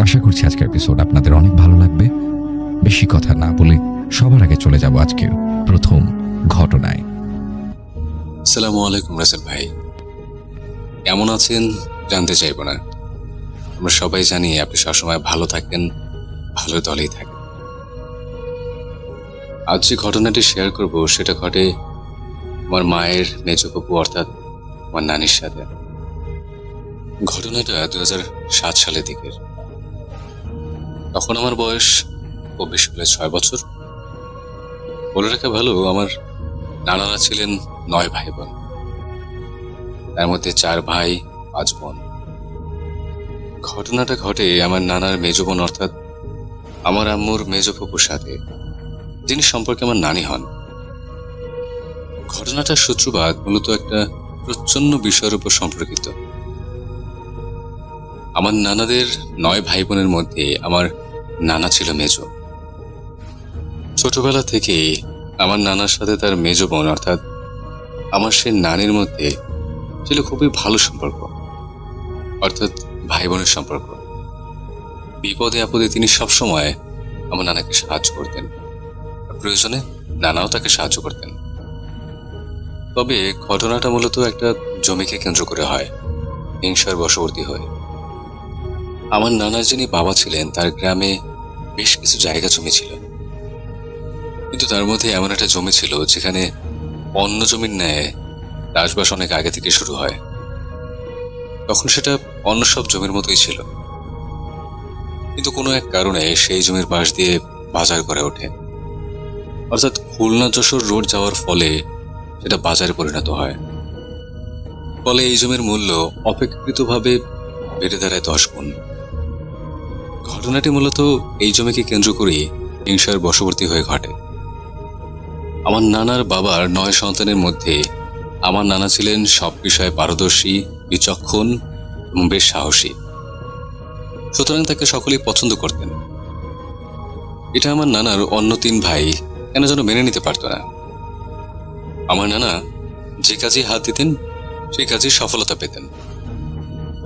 আশা করছি আজকের এপিসোড আপনাদের অনেক ভালো লাগবে। বেশি কথা না বলে সবার আগে চলে যাব আজকের প্রথম ঘটনায়। আসসালামু আলাইকুম রাসেল ভাই, কেমন আছেন জানতে চাইব না। আমরা সবাই জানি আপনি সবসময় ভালো থাকেন, ভালো দলেই থাকেন। আজ যে ঘটনাটি শেয়ার করব সেটা ঘটে আমার মায়ের মেজ ফুপু অর্থাৎ আমার নানির সাথে। ঘটনাটা 2007 সালের দিকের। তখন আমার বয়স 6 বছর। বলে রাখা ভালো, আমার নানারা ছিলেন 9 ভাই বোন, তার মধ্যে 4 ভাই 5 বোন। ঘটনাটা ঘটে আমার নানার মেজ বোন অর্থাৎ আমার আম্মুর মেজ ফুপুর সাথে, যিনি সম্পর্কে আমার নানি হন। ঘটনাটার সূত্রপাত মূলত একটা প্রচ্ছন্ন বিষয়ের উপর সম্পর্কিত। আমার নানাদের 9 ভাই বোনের মধ্যে আমার নানা ছিল মেজ। ছোটবেলা থেকে আমার নানার সাথে তার মেজ বোন অর্থাৎ আমার সে নানির মধ্যে ছিল খুবই ভালো সম্পর্ক, অর্থাৎ ভাই বোনের সম্পর্ক। বিপদে আপদে তিনি সবসময় আমার নানাকে সাহায্য করতেন, প্রয়োজনে নানাও তাকে সাহায্য করতেন। তবে ঘটনাটা মূলত একটা জমিকে কেন্দ্র করে হয়, হিংসার বশবর্তী হয়ে। আমার নানার যিনি বাবা ছিলেন তার গ্রামে বেশ কিছু জায়গা জমি ছিল, কিন্তু তার মধ্যে এমন একটা জমি ছিল যেখানে অন্য জমির ন্যায় চাষবাস অনেক আগে থেকে শুরু হয়। তখন সেটা অন্য সব জমির মতোই ছিল, কিন্তু কোনো এক কারণে সেই জমির পাশ দিয়ে বাজার গড়ে ওঠে, অর্থাৎ খুলনা যশোর রোড যাওয়ার ফলে সেটা বাজারে পরিণত হয়। ফলে এই জমির মূল্য অপেক্ষাকৃতভাবে বেড়ে দাঁড়ায় 10 গুণ। ঘটনাটি মূলত এই জমিকে কেন্দ্র করেই হিংসার বশবর্তী হয়ে ঘটে। আমার নানার বাবার 9 সন্তানের মধ্যে আমার নানা ছিলেন সব বিষয়ে পারদর্শী, বিচক্ষণ এবং বেশ সাহসী। সুতরাং তাকে সকলেই পছন্দ করতেন। এটা আমার নানার অন্য 3 ভাই কেন যেন মেনে নিতে পারত না। আমার নানা যে কাজে হাত দিতেন সেই কাজে সফলতা পেতেন।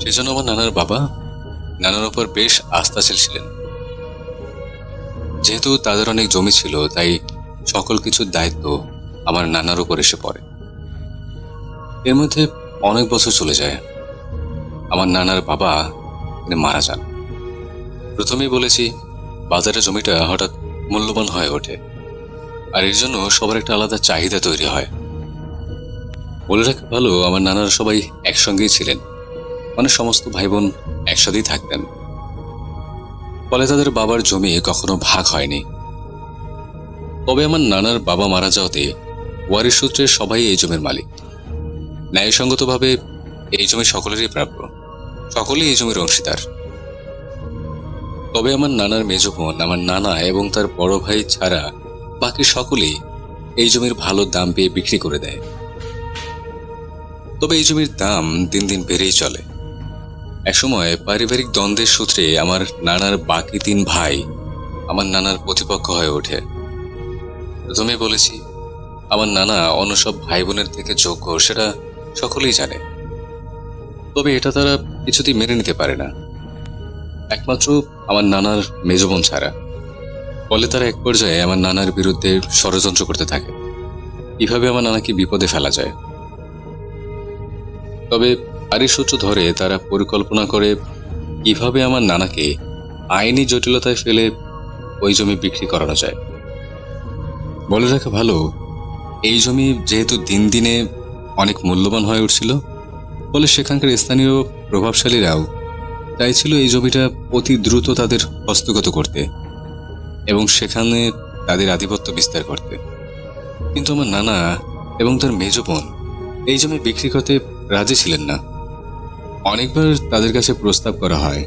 সেজন্য আমার নানার বাবা নানার উপর বেশ আস্থাশীল ছিলেন। যেহেতু তাদের অনেক জমি ছিল, তাই সকল কিছুর দায়িত্ব আমার নানার উপর এসে পড়ে। এর মধ্যে অনেক বছর চলে যায়। আমার নানার বাবা মারা যান। প্রথমেই বলেছি, বাজারে জমিটা হঠাৎ মূল্যবান হয়ে ওঠে, আর এর জন্য সবার একটা আলাদা চাহিদা তৈরি হয়। বলে রাখা ভালো, আমার নানারা সবাই একসঙ্গেই ছিলেন, মানে সমস্ত ভাই বোন একসাথেই থাকতেন। ফলে তাদের বাবার জমি কখনো ভাগ হয়নি। তবে আমার নানার বাবা মারা যাওয়াতে ওয়ারিশ সূত্রে সবাই এই জমির মালিক। ন্যায়সঙ্গতভাবে এই জমি সকলেরই প্রাপ্য, সকলেই এই জমির অংশীদার। তবে আমার নানার মেজ বোন, আমার নানা এবং তার বড় ভাই ছাড়া বাকি সকলেই এই জমির ভালো দাম পেয়ে বিক্রি করে দেয়। তবে এই জমির দাম দিন দিন বেড়েই চলে। একসময় পারিবারিক দ্বন্দ্বের সূত্রে আমার নানার বাকি 3 ভাই আমার নানার প্রতিপক্ষ হয়ে ওঠে। প্রথমে বলেছি, আমার নানা অন্য সব ভাই বোনের থেকে যোগ্য, সেটা সকলেই জানে। তবে এটা তারা কিছুতেই মেনে নিতে পারে না, একমাত্র আমার নানার মেজ বোন ছাড়া। ফলে তারা এক পর্যায়ে আমার নানার বিরুদ্ধে ষড়যন্ত্র করতে থাকে, কিভাবে আমার নানাকে বিপদে ফেলা যায়। তবে আরই সূত্র ধরে তারা পরিকল্পনা করে কিভাবে আমার নানাকে আইনি জটিলতায় ফেলে ওই জমি বিক্রি করানো যায়। বলে রাখা ভালো, এই জমি যেহেতু দিন দিনে অনেক মূল্যবান হয়ে উঠছিল, ফলে সেখানকার স্থানীয় প্রভাবশালীরাও চাইছিল এই জমিটা অতি দ্রুত তাদের হস্তগত করতে এবং সেখানে তাদের আধিপত্য বিস্তার করতে। কিন্তু আমার নানা এবং তার মেজ বোন এই জমি বিক্রি করতে রাজি ছিলেন না। অনেকবার তাদের কাছে প্রস্তাব করা হয়,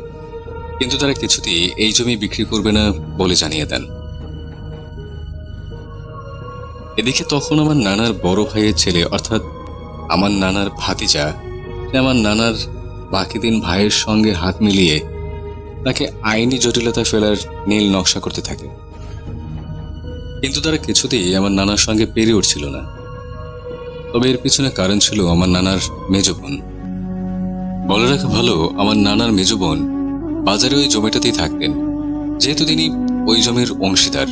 কিন্তু তারা কিছুতেই এই জমি বিক্রি করবে না বলে জানিয়ে দেন। এদিকে তখন আমার নানার বড় ভাইয়ের ছেলে অর্থাৎ আমার নানার ভাতিজা, সে আমার নানার বাকি 3 ভাইয়ের সঙ্গে হাত মিলিয়ে তাকে আইনি জটিলতা ফেলার নীল নকশা করতে থাকে। কিন্তু তারা কিছুতেই আমার নানার সঙ্গে পেরে উঠছিল না। তবে এর পিছনে কারণ ছিল আমার নানার মেজ বোন। বলে রাখা ভালো, আমার নানার মেজ বোন বাজারে ওই জমিটাতেই থাকতেন, যেহেতু তিনি ওই জমির অংশীদার।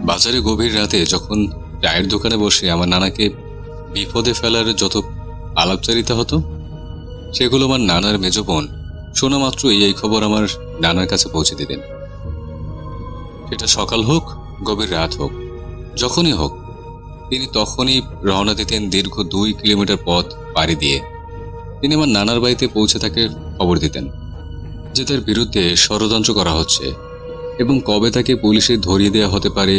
বাজারে গভীর রাতে যখন চায়ের দোকানে বসে আমার নানাকে বিপদে ফেলার যত আলাপচারিতা হতো, সেগুলো আমার নানার মেজ বোন শোনা মাত্রই এই খবর আমার নানার কাছে পৌঁছে দিতেন। সেটা সকাল হোক, গভীর রাত হোক, যখনই হোক, তিনি তখনই রওনা দিতেন দীর্ঘ 2 কিলোমিটার পথ পাড়ি দিয়ে। তিনি আমার নানার বাড়িতে পৌঁছে তাকে খবর দিতেন যে তার বিরুদ্ধে ষড়যন্ত্র করা হচ্ছে এবং কবে তাকে পুলিশে ধরিয়ে দেওয়া হতে পারে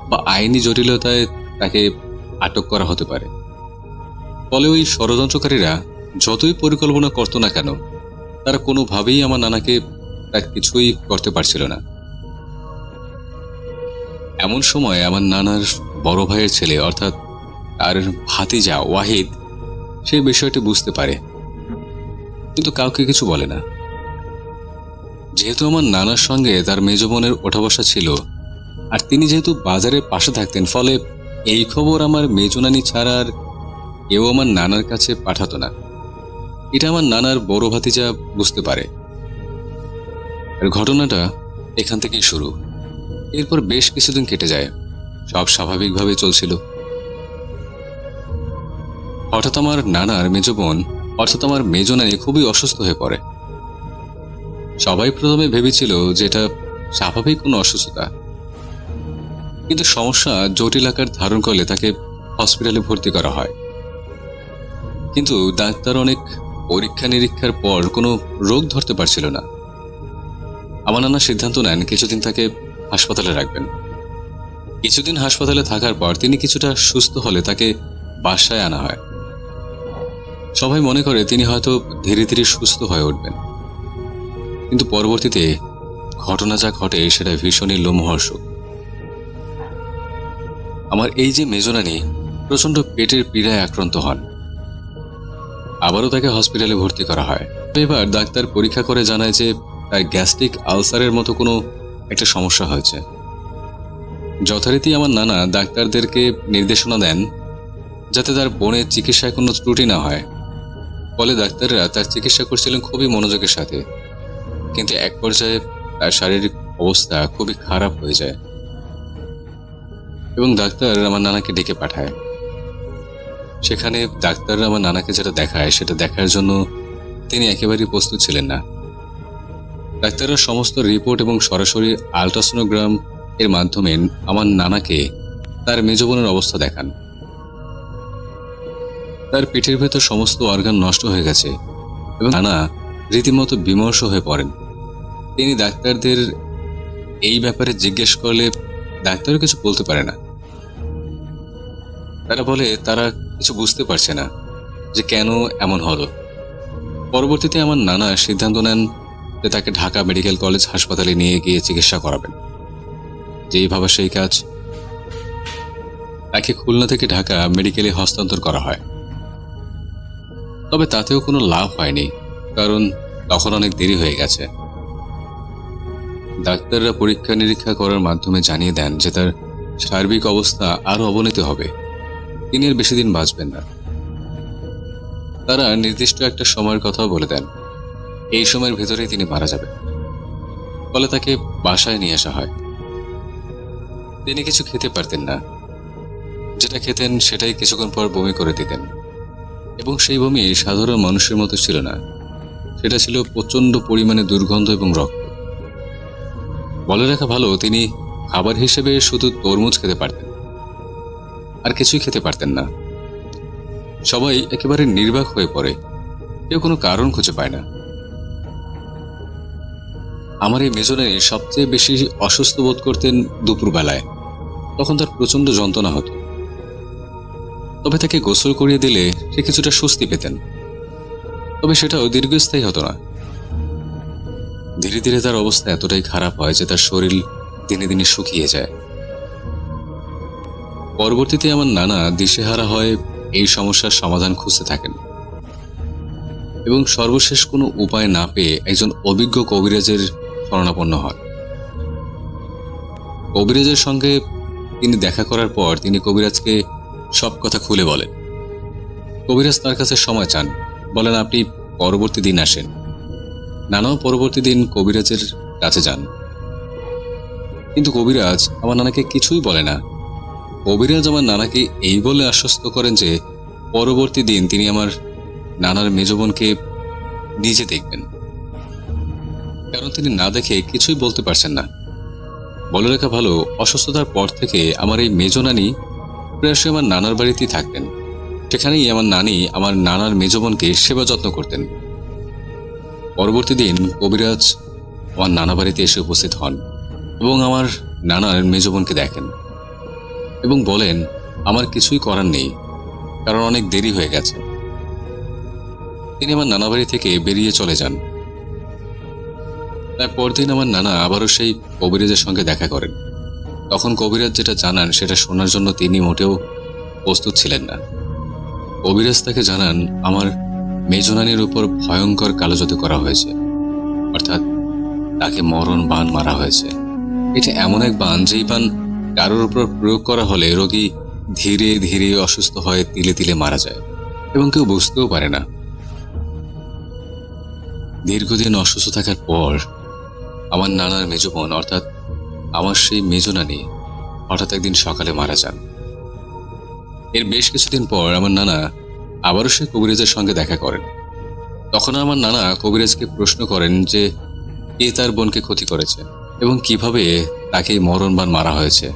বা আইনি জটিলতায় তাকে আটক করা হতে পারে। ফলে ওই ষড়যন্ত্রকারীরা যতই পরিকল্পনা করত না কেন, তারা কোনোভাবেই আমার নানাকে তার কিছুই করতে পারছিল না। এমন সময় আমার নানার বড় ভাইয়ের ছেলে অর্থাৎ তার ভাতিজা ওয়াহিদ সেই বিষয়টি বুঝতে পারে, কিন্তু কাউকে কিছু বলে না। যেহেতু আমার নানার সঙ্গে তার মেজ বোনের ওঠা বসা ছিল, আর তিনি যেহেতু বাজারের পাশে থাকতেন, ফলে এই খবর আমার মেজনানি ছাড়া আর কেউ আমার নানার কাছে পাঠাতো না। এটা আমার নানার বড় ভাতিজা বুঝতে পারে। আর ঘটনাটা এখান থেকেই শুরু। এরপর বেশ কিছুদিন কেটে যায়, সব স্বাভাবিকভাবে চলছিল। হঠাৎ আমার নানার মেজ বোন অর্থাৎ আমার মেজনানি খুবই অসুস্থ হয়ে পড়ে। সবাই প্রথমে ভেবেছিল যে এটা স্বাভাবিক কোনো অসুস্থতা, কিন্তু সমস্যা জটিল আকার ধারণ করলে তাকে হসপিটালে ভর্তি করা হয়। কিন্তু ডাক্তার অনেক পরীক্ষা নিরীক্ষার পর কোনো রোগ ধরতে পারছিল না। আমার নানা সিদ্ধান্ত নেন কিছুদিন তাকে হাসপাতালে রাখবেন। কিছুদিন হাসপাতালে থাকার পর তিনি কিছুটা সুস্থ হলে তাকে বাসায় আনা হয়। সবাই মনে করে তিনি হয়তো ধীরে ধীরে সুস্থ হয়ে উঠবেন, কিন্তু পরবর্তীতে ঘটনা যা ঘটে সেটা ভীষণই লোমহর্ষক। আমার এই যে মেজনানি প্রচন্ড পেটের পীড়ায় আক্রান্ত হন। আবারও তাকে হসপিটালে ভর্তি করা হয়। এবার ডাক্তার পরীক্ষা করে জানায় যে তার গ্যাস্ট্রিক আলসারের মতো কোনো একটা সমস্যা হয়েছে। যথারীতি আমার নানা ডাক্তারদেরকে নির্দেশনা দেন যাতে তার বোনের চিকিৎসায় কোনো ত্রুটি না হয়। ফলে ডাক্তাররা তার চিকিৎসা করছিলেন খুবই মনোযোগের সাথে, কিন্তু এক পর্যায়ে তার শারীরিক অবস্থা খুবই খারাপ হয়ে যায় এবং ডাক্তার আমার নানাকে ডেকে পাঠায়। সেখানে ডাক্তাররা আমার নানাকে যেটা দেখায় সেটা দেখার জন্য তিনি একেবারেই প্রস্তুত ছিলেন না। ডাক্তাররা সমস্ত রিপোর্ট এবং সরাসরি আল্ট্রাসোনোগ্রাম এর মাধ্যমে আমার নানাকে তার মেজ বোনের অবস্থা দেখান। তার পেটের ভেতর সমস্ত অর্গান নষ্ট হয়ে গেছে এবং নানা রীতিমতো বিমর্ষ হয়ে পড়েন। তিনি ডাক্তারদের এই ব্যাপারে জিজ্ঞেস করলে ডাক্তারও কিছু বলতে পারে না। তারা বলে তারা কিছু বুঝতে পারছে না যে কেন এমন হলো। পরবর্তীতে আমার নানা সিদ্ধান্ত নেন যে তাকে ঢাকা মেডিকেল কলেজ হাসপাতালে নিয়ে গিয়ে চিকিৎসা করাবেন। যেই ভাবা সেই কাজ। তাকে খুলনা থেকে ঢাকা মেডিকেলে হস্তান্তর করা হয়। তবে তাতেও কোনো লাভ হয়নি, কারণ তখন অনেক দেরি হয়ে গেছে। ডাক্তাররা পরীক্ষা নিরীক্ষা করার মাধ্যমে জানিয়ে দেন যে তার সার্বিক অবস্থা আরো অবনতি হবে, তিনি আর বেশি দিন বাঁচবেন না। তারা নির্দিষ্ট একটা সময়ের কথাও বলে দেন, এই সময়ের ভেতরেই তিনি মারা যাবেন। ফলে তাকে বাসায় নিয়ে আসা হয়। তিনি কিছু খেতে পারতেন না, যেটা খেতেন সেটাই কিছুক্ষণ পর বমি করে দিতেন, এবং সেই বমি সাধারণ মানুষের মতো ছিল না, সেটা ছিল প্রচন্ড পরিমাণে দুর্গন্ধ এবং রক্ত। বলে রাখা ভালো, তিনি খাবার হিসেবে শুধু তরমুজ খেতে পারতেন, আর কিছুই খেতে পারতেন না। সবাই একেবারে নির্বাক হয়ে পড়ে, কেউ কোনো কারণ খুঁজে পায় না। আমার এই মেজনানি সবচেয়ে বেশি অসুস্থ বোধ করতেন দুপুরবেলায়, তখন তার প্রচন্ড যন্ত্রণা হতো। তবে তাকে গোসল করিয়ে দিলে সে কিছুটা স্বস্তি পেতেন, তবে সেটাও দীর্ঘস্থায়ী হতো না। ধীরে ধীরে তার অবস্থা এতটাই খারাপ হয় যে তার শরীর দিনে দিনে শুকিয়ে যায়। পরবর্তীতে আমার নানা দিশেহারা হয়ে এই সমস্যার সমাধান খুঁজতে থাকেন এবং সর্বশেষ কোনো উপায় না পেয়ে একজন অভিজ্ঞ কবিরাজের শরণাপন্ন হন। কবিরাজের সঙ্গে তিনি দেখা করার পর তিনি কবিরাজকে সব কথা খুলে বলেন। কবিরাজ তার কাছে সময় চান, বলেন আপনি পরবর্তী দিন আসেন, নানাও পরবর্তী দিন কবিরাজের কাছে যান, কিন্তু কবিরাজ আমার নানাকে কিছুই বলে না। কবিরাজ আমার নানাকে এই বলে আশ্বস্ত করেন যে পরবর্তী দিন তিনি আমার নানার মেজ বোনকে নিজে দেখবেন, কারণ তিনি না দেখে কিছুই বলতে পারছেন না। বলে রাখা ভালো, অসুস্থতার পর থেকে আমার এই মেজ নানি প্রায়শই আমার নানার বাড়িতেই থাকতেন। সেখানেই আমার নানি আমার নানার মেজ বোনকে সেবা যত্ন করতেন। পরবর্তী দিন কবিরাজ আমার নানা বাড়িতে এসে উপস্থিত হন এবং আমার নানার মেজ বোনকে দেখেন এবং বলেন আমার কিছুই করার নেই, কারণ অনেক দেরি হয়ে গেছে। তিনি আমার নানা বাড়ি থেকে বেরিয়ে চলে যান। তার পরদিন আমার নানা আবারও সেই কবিরাজের সঙ্গে দেখা করেন। তখন কবিরাজ যেটা জানান সেটা শোনার জন্য তিনি মোটেও প্রস্তুত ছিলেন না। কবিরাজ তাকে জানান আমার মেজনানির উপর ভয়ঙ্কর কালো জাদু করা হয়েছে, অর্থাৎ তাকে মরণ বাণ মারা হয়েছে। এটা এমন এক বাণ যেই বাণ কারোর উপর প্রয়োগ করা হলে রোগী ধীরে ধীরে অসুস্থ হয়ে তিলে তিলে মারা যায় এবং কেউ বুঝতেও পারে না। দীর্ঘদিন অসুস্থ থাকার পর আমার নানার মেজ বোন অর্থাৎ আমার সেই মেজনানি হঠাৎ একদিন সকালে মারা যান। এর বেশ কিছুদিন পর আমার নানা আবারও সেই কবিরাজের সঙ্গে দেখা করেন। তখন আমার নানা কবিরাজকে প্রশ্ন করেন যে কে তার বোনকে ক্ষতি করেছে এবং কিভাবে তাকে মরণবাণ মারা হয়েছে।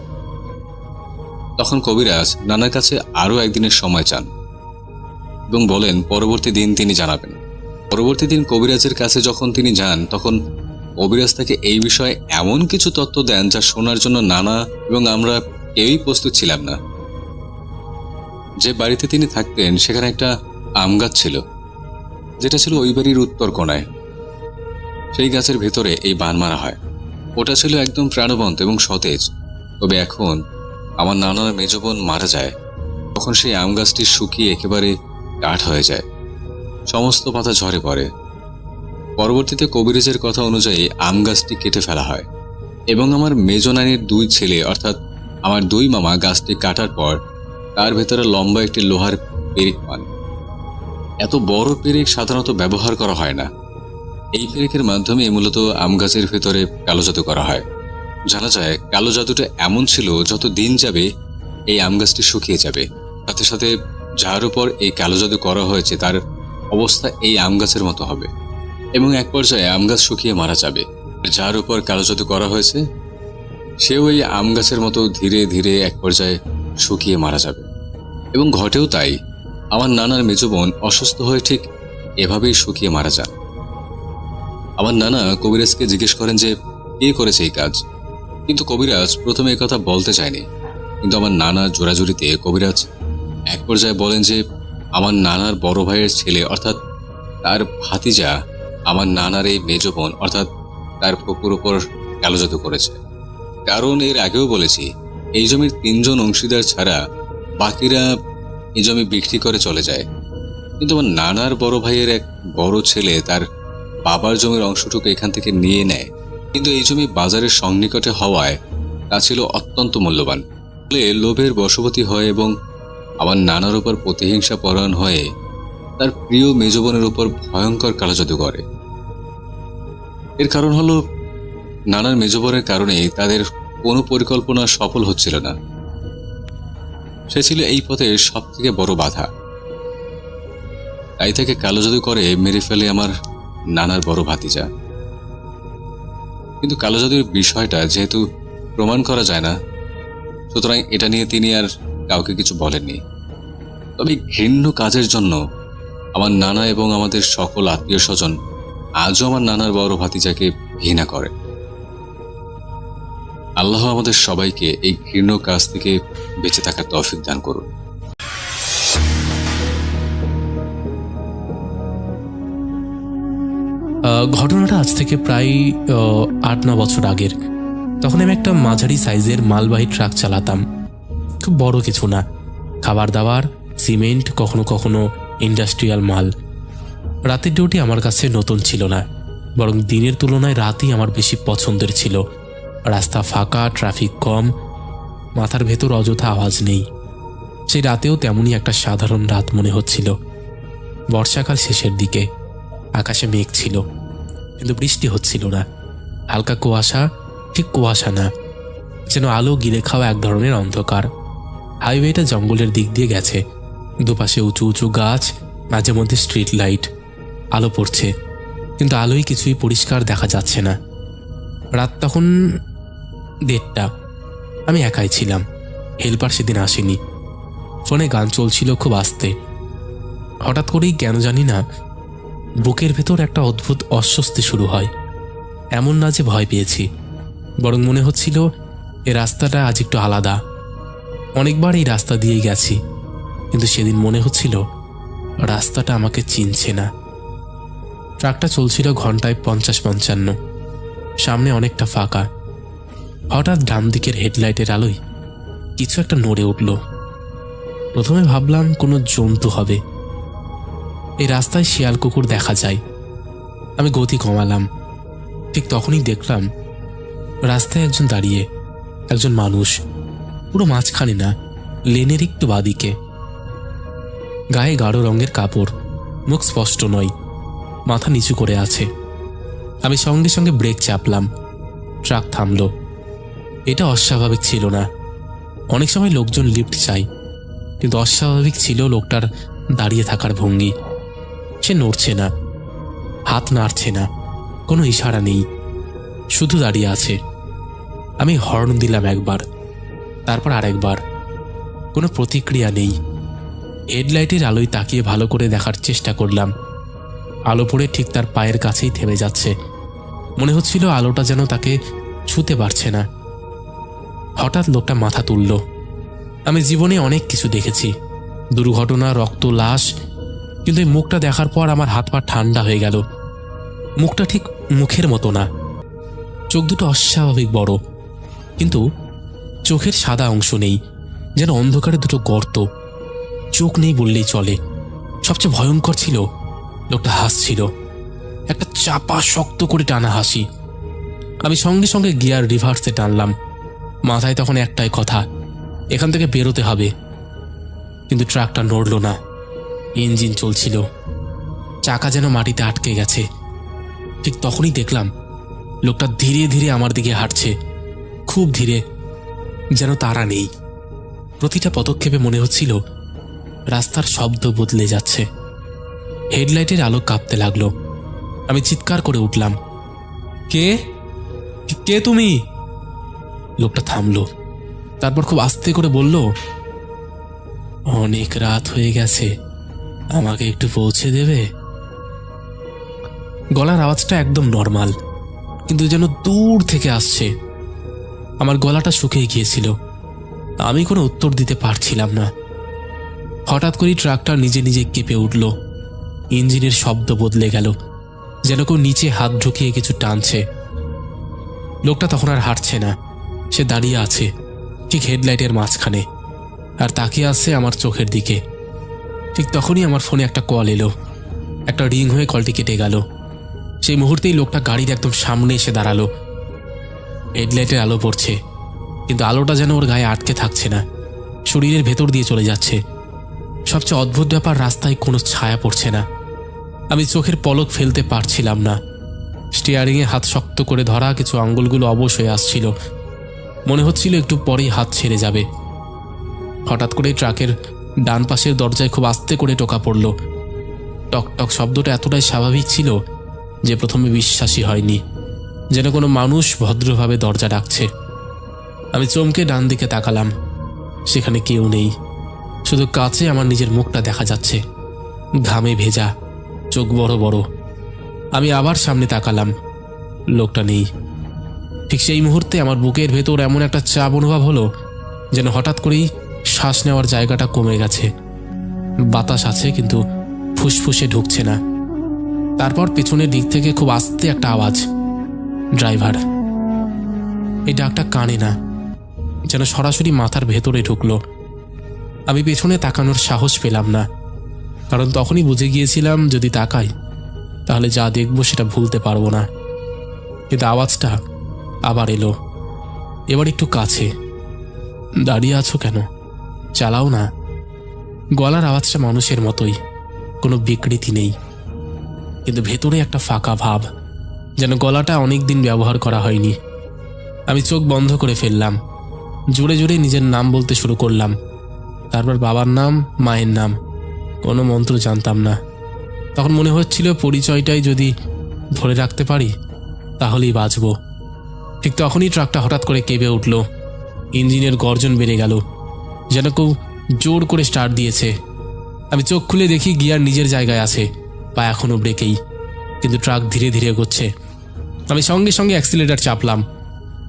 তখন কবিরাজ নানার কাছে আরও একদিনের সময় চান এবং বলেন পরবর্তী দিন তিনি জানাবেন। পরবর্তী দিন কবিরাজের কাছে যখন তিনি যান তখন কবিরাজ তাকে এই বিষয়ে এমন কিছু তথ্য দেন যা শোনার জন্য নানা এবং আমরা কেউই প্রস্তুত ছিলাম না। যে বাড়িতে তিনি থাকতেন সেখানে একটা আম গাছ ছিল, যেটা ছিল ওই বাড়ির উত্তর কোণায়। সেই গাছের ভেতরে এই বাণ মারা হয়। ওটা ছিল একদম প্রাণবন্ত এবং সতেজ। তবে এখন আমার নানার মেজ বোন মারা যায় তখন সেই আম গাছটি শুকিয়ে একেবারে কাঠ হয়ে যায়, সমস্ত পাতা ঝরে পড়ে। পরবর্তীতে কবিরাজের কথা অনুযায়ী আম গাছটি কেটে ফেলা হয় এবং আমার মেজনানির দুই ছেলে অর্থাৎ আমার দুই মামা গাছটি কাটার পর তার ভেতরে লম্বা একটি লোহার পেরেক পান। এত বড় পেরেক সাধারণত ব্যবহার করা হয় না। এই পেরেকের মাধ্যমে মূলত আম গাছের ভেতরে কালো জাদু করা হয়। জানা যায় কালো জাদুটা এমন ছিল যত দিন যাবে এই আম গাছটি শুকিয়ে যাবে, সাথে সাথে যার উপর এই কালো জাদু করা হয়েছে তার অবস্থা এই আম গাছের মতো হবে এবং এক পর্যায়ে আম গাছ শুকিয়ে মারা যাবে। যার উপর কালো জাদু করা হয়েছে সেও এই আম গাছের মতো ধীরে ধীরে এক পর্যায়ে শুকিয়ে মারা যাবে। এবং ঘটেও তাই। আমার নানার মেজ বোন অসুস্থ হয়ে ঠিক এভাবেই শুকিয়ে মারা যান। আমার নানা কবিরাজকে জিজ্ঞেস করেন যে কে করেছে এই কাজ, কিন্তু কবিরাজ প্রথমে কথা বলতে চায়নি। কিন্তু আমার নানা জোরাজুরিতে কবিরাজ এক পর্যায়ে বলেন যে আমার নানার বড় ভাইয়ের ছেলে অর্থাৎ তার ভাতিজা আমার নানার এই মেজ বোন অর্থাৎ তার ফুপুর উপর কালো জাদু করেছে। কারণ এর আগেও বলেছি এই জমির 3 জন অংশীদার ছাড়া বাকিরা এই জমি বিক্রি করে চলে যায়, কিন্তু আমার নানার বড় ভাইয়ের এক বড় ছেলে তার বাবার জমির অংশটুকু এখান থেকে নিয়ে নেয়। কিন্তু এই জমি বাজারের সন্নিকটে হওয়ায় তা ছিল অত্যন্ত মূল্যবান। ফলে লোভের বশবর্তী হয় এবং আমার নানার উপর প্রতিহিংসা পরায়ণ হয়ে তার প্রিয় মেজ বোনের উপর ভয়ঙ্কর কালো জাদু করে। এর কারণ হলো নানার মেজ বোনের কারণেই তাদের কোনো পরিকল্পনা সফল হচ্ছিল না। সে ছিল এই পথের সবথেকে বড় বাধা। তাই থেকে কালো জাদু করে মেরে ফেলে আমার নানার বড় ভাতিজা। কিন্তু কালো জাদুর বিষয়টা যেহেতু প্রমাণ করা যায় না, সুতরাং এটা নিয়ে তিনি আর কাউকে কিছু বলেননি। তবে ঘৃণ্য কাজের জন্য আমার নানা এবং আমাদের সকল আত্মীয় স্বজন আজও আমার নানার বড় ভাতিজাকে ঘৃণা করে। আল্লাহ আমাদের সবাইকে এই ঘৃণ্য কাজ থেকে বেঁচে থাকার তৌফিক দান করুন। ঘটনাটা আজ থেকে প্রায় 8-9 বছর আগের। তখন আমি একটা মাঝারি সাইজের মালবাহী ট্রাক চালাতাম। খুব বড় কিছু না, খাবার দাবার, সিমেন্ট, কখনো কখনো ইন্ডাস্ট্রিয়াল মাল। রাতের ডিউটি আমার কাছে নতুন ছিল না, বরং দিনের তুলনায় রাতই আমার বেশি পছন্দের ছিল। রাস্তা ফাঁকা, ট্রাফিক কম, মাথার ভেতর অযথা আওয়াজ নেই। সেই রাতেও তেমনই একটা সাধারণ রাত মনে হচ্ছিল। বর্ষাকাল শেষের দিকে, আকাশে মেঘ ছিল, কিন্তু বৃষ্টি হচ্ছিল না। হালকা কুয়াশা, ঠিক কুয়াশা না, যেন আলো গিলে খাওয়া এক ধরনের অন্ধকার। হাইওয়েটা জঙ্গলের দিক দিয়ে গেছে, দুপাশে উঁচু উঁচু গাছ, মাঝে মধ্যে স্ট্রিট লাইট। আলো পড়ছে, কিন্তু আলোয় কিছুই পরিষ্কার দেখা যাচ্ছে না। রাত তখন 1:30। আমি একাই ছিলাম, হেল্পার সেদিন আসেনি। ফোনে গান চলছিল খুব আস্তে। হঠাৎ করেই কেন জানি না বুকের ভেতর একটা অদ্ভুত অস্বস্তি শুরু হয়। এমন না যে ভয় পেয়েছি, বরং মনে হচ্ছিল এই রাস্তাটা আজ একটু আলাদা। অনেকবার এই রাস্তা দিয়ে গেছি, কিন্তু সেদিন মনে হচ্ছিল রাস্তাটা আমাকে চিনছে না। ট্রাকটা চলছিল ঘন্টায় 50-55। সামনে অনেকটা ফাঁকা। হঠাৎ ডান দিকের হেডলাইটের আলোয় কিছু একটা নড়ে উঠল। প্রথমে ভাবলাম কোনো জন্তু হবে। এই রাস্তায় শিয়াল কুকুর দেখা যায়। আমি গতি কমালাম। ঠিক তখনই দেখলাম রাস্তায় একজন দাঁড়িয়ে, একজন মানুষ, পুরো মাঝখানে না, লেনের একটু বাদিকে। গায়ে গাঢ় রঙের কাপড়, মুখ স্পষ্ট নয়, মাথা নিচু করে আছে। আমি সঙ্গে সঙ্গে ব্রেক চাপলাম। ট্রাক থামল। এটা অস্বাভাবিক ছিল না। অনেক সময় লোকজন লিফট চায়, কিন্তু অস্বাভাবিক ছিল লোকটার দাঁড়িয়ে থাকার ভঙ্গি। সে নড়ছে না, হাত নাড়ছে না, কোনো ইশারা নেই, শুধু দাঁড়িয়ে আছে। আমি হর্ন দিলাম একবার, তারপর আরেকবার। কোনো প্রতিক্রিয়া নেই। হেডলাইটের আলোয় তাকিয়ে ভালো করে দেখার চেষ্টা করলাম। আলো পড়ে ঠিক তার পায়ের কাছেই থেমে যাচ্ছে। মনে হচ্ছিল আলোটা যেন তাকে ছুঁতে পারছে না। হঠাৎ লোকটা মাথা তুলল। আমি জীবনে অনেক কিছু দেখেছি, দুর্ঘটনা, রক্ত, লাশ, কিন্তু এই মুখটা দেখার পর আমার হাত পা ঠান্ডা হয়ে গেল। মুখটা ঠিক মুখের মতো না, চোখ দুটো অস্বাভাবিক বড়, কিন্তু চোখের সাদা অংশ নেই, যেন অন্ধকারে দুটো গর্ত। চোখ নেই বললেই চলে। সবচেয়ে ভয়ঙ্কর ছিল লোকটা হাসছিল, একটা চাপা শক্ত করে টানা হাসি। আমি সঙ্গে সঙ্গে গিয়ার রিভার্সে টানলাম। মাথায় তখন একটাই কথা, এখান থেকে বেরোতে হবে। কিন্তু ট্রাকটা নড়ল না, ইঞ্জিন চলছিল, চাকা যেন মাটিতে আটকে গেছে। ঠিক তখনই দেখলাম লোকটা ধীরে ধীরে আমার দিকে হাঁটছে, খুব ধীরে, যেন তারা নেই। প্রতিটা পদক্ষেপে মনে হচ্ছিল রাস্তার শব্দ বদলে যাচ্ছে। হেডলাইটের আলো কাঁপতে লাগলো। আমি চিৎকার করে উঠলাম, কে কে তুমি? লোকটা থামলো, তারপর খুব আস্তে করে বলল, অনেক রাত হয়ে গেছে, আমাকে একটু পৌঁছে দেবে? গলার আওয়াজটা একদম নর্মাল, কিন্তু যেন দূর থেকে আসছে। আমার গলাটা শুকিয়ে গিয়েছিল। আমি কোনো উত্তর দিতে পারছিলাম না। হঠাৎ করেই ট্রাকটা নিজে নিজে কেঁপে উঠল। ইঞ্জিনের শব্দ বদলে গেল, যেন কেউ নিচে হাত ঢুকিয়ে কিছু টানছে। লোকটা তখন আর হাঁটছে না, সে দাঁড়িয়ে আছে ঠিক হেডলাইটের মাঝখানে, আর তাকিয়ে আছে আমার চোখের দিকে। ঠিক তখনই আমার ফোনে একটা কল এলো। একটা রিং হয়ে কলটি কেটে গেল। সেই মুহূর্তেই লোকটা গাড়ির একদম সামনে এসে দাঁড়ালো। হেডলাইটের আলো পড়ছে, কিন্তু আলোটা যেন ওর গায়ে আটকে থাকছে না, শরীরের ভেতর দিয়ে চলে যাচ্ছে। সবচেয়ে অদ্ভুত ব্যাপার, রাস্তায় কোনো ছায়া পড়ছে না। আমি চোখের পলক ফেলতে পারছিলাম না। স্টিয়ারিংয়ে হাত শক্ত করে ধরা কিছু আঙ্গুলগুলো অবশ হয়ে আসছিল। মনে হচ্ছিল একটু পরেই হাত ছেড়ে যাবে। হঠাৎ করে ট্রাকের ডান পাশের দরজায় খুব আস্তে করে টোকা পড়ল। টক টক শব্দটা এতটাই স্বাভাবিক ছিল যে প্রথমে বিশ্বাসই হয়নি, যেন কোনো মানুষ ভদ্রভাবে দরজা ডাকছে। আমি চমকে ডান দিকে তাকালাম, সেখানে কেউ নেই। শুধু কাছে আমার নিজের মুখটা দেখা যাচ্ছে, ঘামে ভেজা, চোখ বড় বড়। আমি আবার সামনে তাকালাম, লোকটা নেই। ঠিক সেই মুহূর্তে আমার বুকের ভেতর এমন একটা চাপ অনুভব হলো, যেন হঠাৎ করেই শ্বাস নেওয়ার জায়গাটা কমে গেছে। বাতাস আছে, কিন্তু ফুসফুসে ঢুকছে না। তারপর পেছনের দিক থেকে খুব আস্তে একটা আওয়াজ, ড্রাইভার। এই ডাকটা কানে না, যেন সরাসরি মাথার ভেতরে ঢুকলো। আমি পেছনে তাকানোর সাহস পেলাম না, কারণ তখনই বুঝে গিয়েছিলাম যদি তাকাই তাহলে যা দেখবো সেটা ভুলতে পারবো না। কিন্তু আওয়াজটা আবার এলো, এবার একটু কাছে। দাঁড়িয়ে আছো কেন? চালাও না। গলার আওয়াজটা মানুষের মতোই, কোনো বিকৃতি নেই, কিন্তু ভেতরে একটা ফাঁকা ভাব, যেন গলাটা অনেক দিন ব্যবহার করা হয়নি। আমি চোখ বন্ধ করে ফেললাম, জোরে জোরে নিজের নাম বলতে শুরু করলাম। তারপর বাবার নাম, মায়ের নাম। কোনো মন্ত্র জানতাম না। তখন মনে হচ্ছিল পরিচয়টাই যদি ধরে রাখতে পারি তাহলেই বাঁচব। ঠিক তখনই ট্রাকটা হঠাৎ করে কেঁপে উঠল। ইঞ্জিনের গর্জন বেড়ে গেল, যেন কেউ জোর করে স্টার্ট দিয়েছে। আমি চোখ খুলে দেখি গিয়ার নিজের জায়গায় আছে, পা এখনও ব্রেকেই, কিন্তু ট্রাক ধীরে ধীরে এগোচ্ছে। আমি সঙ্গে সঙ্গে অ্যাক্সিলেটার চাপলাম।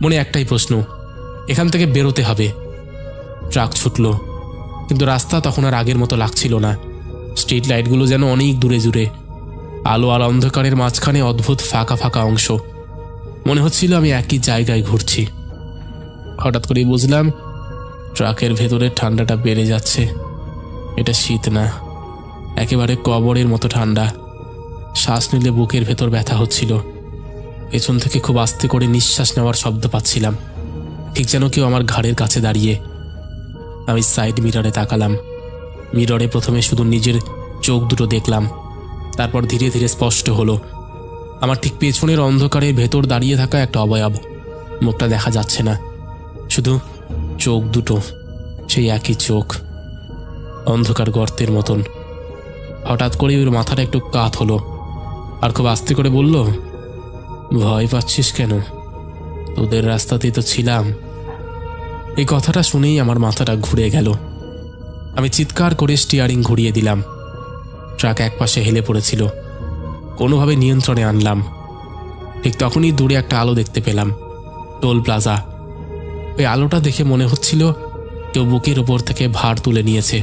মনে একটাই প্রশ্ন, এখান থেকে বেরোতে হবে। ট্রাক ছুটল, কিন্তু রাস্তা তখন আর আগের মতো লাগছিল না। স্ট্রিট লাইটগুলো যেন অনেক দূরে দূরে, আলো আর অন্ধকারের মাঝখানে অদ্ভুত ফাঁকা ফাঁকা অংশ। মনে হচ্ছিল আমি একই জায়গায় ঘুরছি। হঠাৎ করেই বুঝলাম ট্রাকের ভেতরে ঠান্ডাটা বেড়ে যাচ্ছে। এটা শীত না, একেবারে কবরের মতো ঠান্ডা। শ্বাস নিলে বুকের ভেতর ব্যথা হচ্ছিল। পেছন থেকে খুব আস্তে করে নিঃশ্বাস নেওয়ার শব্দ পাচ্ছিলাম, ঠিক যেন কেউ আমার ঘাড়ের কাছে দাঁড়িয়ে। আমি সাইড মিররে তাকালাম। মিররে প্রথমে শুধু নিজের চোখ দুটো দেখলাম, তারপর ধীরে ধীরে স্পষ্ট হলো আমার ঠিক পেছনের অন্ধকারের ভেতর দাঁড়িয়ে থাকা একটা অবয়ব। মুখটা দেখা যাচ্ছে না, শুধু চোখ দুটো, সেই একই চোখ, অন্ধকার গর্তের মতন। হঠাৎ করে ওর মাথাটা একটু কাত হলো, আর খুব আস্তে করে বলল, ভয় পাচ্ছিস কেন? তোদের রাস্তাতেই তো ছিলাম। এই কথাটা শুনেই আমার মাথাটা ঘুরে গেল। আমি চিৎকার করে স্টিয়ারিং ঘুরিয়ে দিলাম। ট্রাক একপাশে হেলে পড়েছিল, কোনোভাবে নিয়ন্ত্রণে আনলাম। ঠিক তখনই দূরে একটা আলো দেখতে পেলাম, টোল প্লাজা। ওই আলোটা দেখে মনে হচ্ছিল কেউ বুকের ওপর থেকে ভার তুলে নিয়েছে।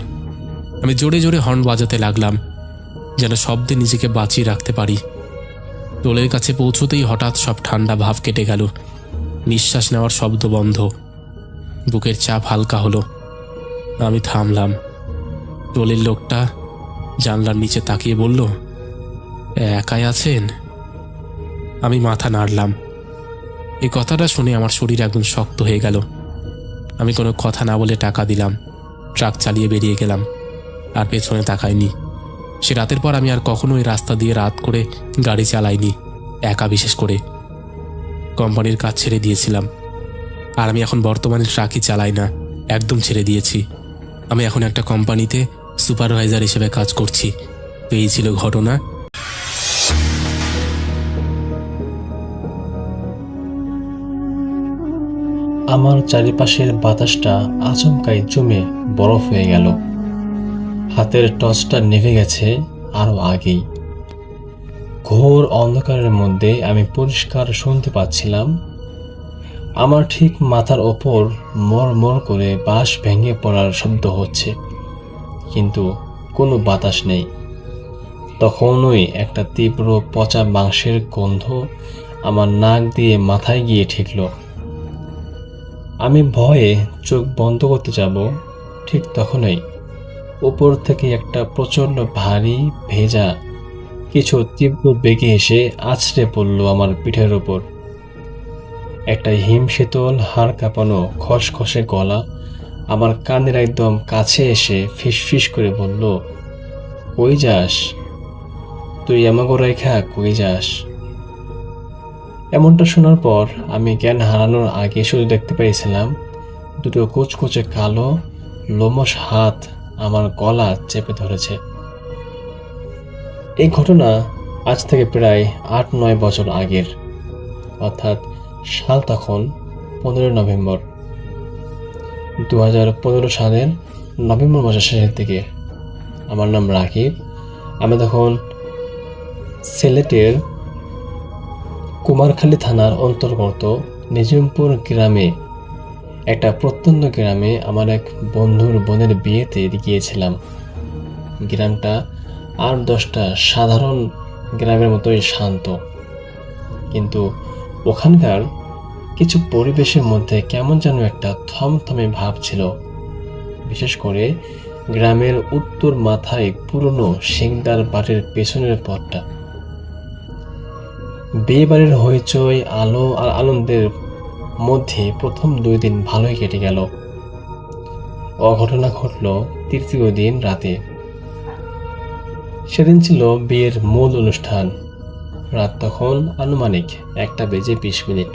আমি জোরে জোরে হর্ন বাজাতে লাগলাম, যেন শব্দে নিজেকে বাঁচিয়ে রাখতে পারি। টোলের কাছে পৌঁছতেই হঠাৎ সব ঠান্ডা ভাব কেটে গেল। নিঃশ্বাস নেওয়ার শব্দ বন্ধ, বুকের চাপ হালকা হলো। আমি থামলাম। টোলের লোকটা জানলার নিচে তাকিয়ে বলল, একাই আছেন? আমি মাথা নাড়লাম। এই কথাটা শুনে আমার শরীর একদম শক্ত হয়ে গেল। আমি কোনো কথা না বলে টাকা দিলাম, ট্রাক চালিয়ে বেরিয়ে গেলাম, আর পেছনে তাকাইনি। সে রাতের পর আমি আর কখনো এই রাস্তা দিয়ে রাত করে গাড়ি চালাইনি, একা বিশেষ করে। কোম্পানির কাজ ছেড়ে দিয়েছিলাম, আর আমি এখন বর্তমানে ট্রাকই চালাই না, একদম ছেড়ে দিয়েছি। আমি এখন একটা কোম্পানিতে সুপারভাইজার হিসেবে কাজ করছি। তো এই ছিল ঘটনা। আমার চারিপাশের বাতাসটা আচমকাই জমে বরফ হয়ে গেল। হাতের টর্চটা নিভে গেছে আরো আগেই। ঘোর অন্ধকারের মধ্যে আমি পরিষ্কার শুনতে পাচ্ছিলাম আমার ঠিক মাথার ওপর মড়মড় করে বাঁশ ভেঙে পড়ার শব্দ হচ্ছে, কিন্তু কোনো বাতাস নেই। তখনই একটা তীব্র পচা মাংসের গন্ধ আমার নাক দিয়ে মাথায় গিয়ে ঠেকল। আমি ভয়ে চোখ বন্ধ করতে যাব, ঠিক তখনই উপর থেকে একটা প্রচণ্ড ভারী ভেজা কিছু তীব্র বেগে এসে আছড়ে পড়ল আমার পিঠের ওপর। একটা হিমশীতল হাড় কাঁপানো খসখসে গলা আমার কানের একদম কাছে এসে ফিসফিস করে বলল, কই যাস তুই? আমাকে রেখা কই যাস? এমনটা শোনার পর আমি জ্ঞান হারানোর আগে শুধু দেখতে পেয়েছিলাম দুটো কুচকুচে কালো লোমশ হাত আমার গলা চেপে ধরেছে। এই ঘটনা আজ থেকে প্রায় ৮-৯ বছর আগের, অর্থাৎ সাল তখন 15 নভেম্বর 2015 সালের নভেম্বর মাসের শেষের দিকে। আমার নাম রাকিব। আমি তখন সিলেটের কুমারখালী থানার অন্তর্গত নিজামপুর গ্রামে, একটা প্রত্যন্ত গ্রামে আমার এক বন্ধুর বোনের বিয়েতে গিয়েছিলাম। গ্রামটা ৮-১০টা সাধারণ গ্রামের মতোই শান্ত, কিন্তু ওখানকার কিছু পরিবেশের মধ্যে কেমন যেন একটা থমথমে ভাব ছিল। বিশেষ করে গ্রামের উত্তর মাথায় পুরনো শিকদার বাড়ির পেছনের পথটা। বিয়ে বাড়ির হইচই, আলো আর আনন্দের মধ্যে প্রথম 2 দিন ভালোই কেটে গেল। অঘটনা ঘটল তৃতীয় দিন রাতে। সেদিন ছিল বিয়ের মূল অনুষ্ঠান। রাত তখন আনুমানিক 1:20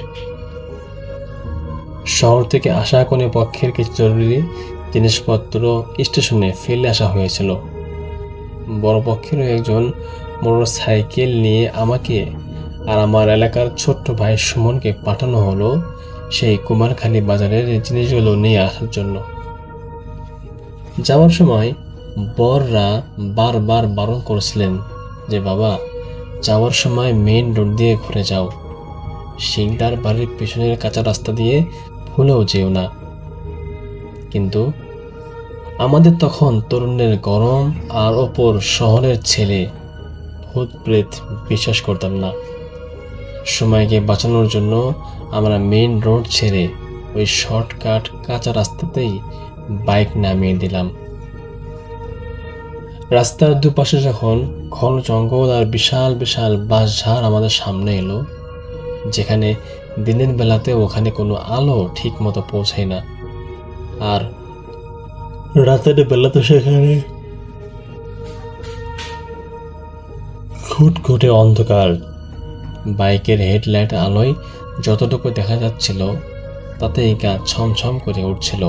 শহর থেকে আসা কোনো পক্ষের কিছু জরুরি জিনিসপত্র স্টেশনে ফেলে আসা হয়েছিল। বড় পক্ষেরও একজন মোটর সাইকেল নিয়ে আমাকে আর আমার এলাকার ছোট্ট ভাই সুমনকে পাঠানো হলো সেই কুমারখালী বাজারের জিনিসগুলো নিয়ে আসার জন্য। যাওয়ার সময় বররা বারবার বারণ করেছিলেন যে বাবা, যাওয়ার সময় মেইন রোড দিয়ে ঘুরে যাও, শিকদার বাড়ির পিছনের কাঁচা রাস্তা দিয়ে ভুলেও যেও না। কিন্তু আমাদের তখন তরুণের গরম, আর ওপর শহরের ছেলে, ভূত প্রেত বিশ্বাস করতাম না। সময়কে বাঁচানোর জন্য আমরা মেইন রোড ছেড়ে ওই শর্টকাট কাঁচা রাস্তাতেই বাইক নামিয়ে দিলাম। রাস্তার দুপাশে যখন ঘন জঙ্গল আর বিশাল বিশাল বাঁশঝাড় আমাদের সামনে এলো, যেখানে দিনের বেলাতে ওখানে কোনো আলো ঠিক মতো পৌঁছায় না, আর রাতের বেলা তো সেখানে ঘুটঘুটে অন্ধকার। বাইকের হেডলাইট আলোয় যতটুকু দেখা যাচ্ছিল তাতেই গা ছমছম করে উঠছিল।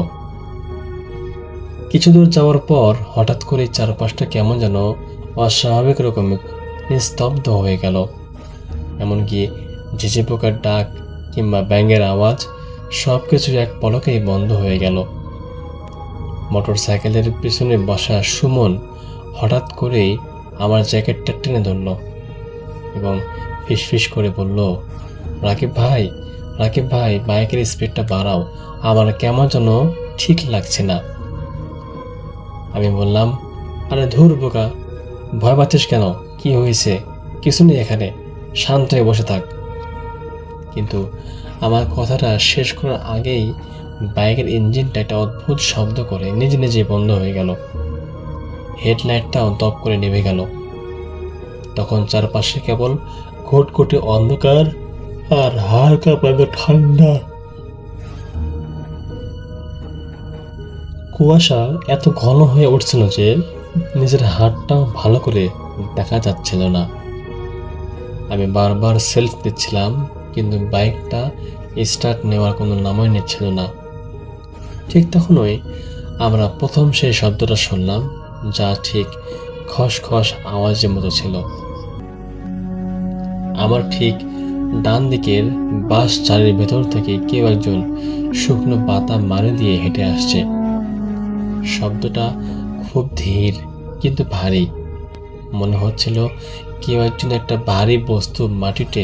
কিছু দূর যাওয়ার পর হঠাৎ করে চারপাশটা কেমন যেন অস্বাভাবিক রকমের নিস্তব্ধ হয়ে গেল। এমনকি ঝিঝি পোকার ডাক কিংবা ব্যাঙের আওয়াজ সব কিছু এক পলকেই বন্ধ হয়ে গেল। মোটর সাইকেলের পিছনে বসা সুমন হঠাৎ করেই আমার জ্যাকেটটা টেনে ধরল এবং ফিসফিস করে বলল, রাকিব ভাই, রাকিব ভাই, বাইকের স্পিডটা বাড়াও, আমার কেমন যেন ঠিক লাগছে না। আমি বললাম, আরে ধুর বোকা, ভয় পাচ্ছিস কেন? কি হয়েছে? কিছু নেই এখানে, শান্ত হয়ে বসে থাক। কিন্তু আমার কথাটা শেষ করার আগেই বাইকের ইঞ্জিনটা একটা অদ্ভুত শব্দ করে নিজে নিজে বন্ধ হয়ে গেল। হেডলাইটটাও দপ করে নেমে গেল। তখন চারপাশে কেবল ঘুটঘুটে অন্ধকার আর হালকা পাবে ঠান্ডা কুয়াশা এত ঘন হয়ে উঠছিল যে নিজের হাতটাও ভালো করে দেখা যাচ্ছিল না। আমি বারবার সেলফ দিচ্ছিলাম, কিন্তু বাইকটা স্টার্ট নেওয়ার কোনো নামই নিচ্ছিল না। ঠিক তখনই আমরা প্রথম সেই শব্দটা শুনলাম, যা ঠিক খসখস আওয়াজের মতো ছিল। আমার ঠিক ডান দিকের বাস চারির ভেতর থেকে কেউ একজন শুকনো পাতা মারি দিয়ে হেঁটে আসছে। শব্দটা খুব ধীর কিন্তু ভারী, মনে হচ্ছিল কেউ একজন একটা ভারী বস্তু মাটিতে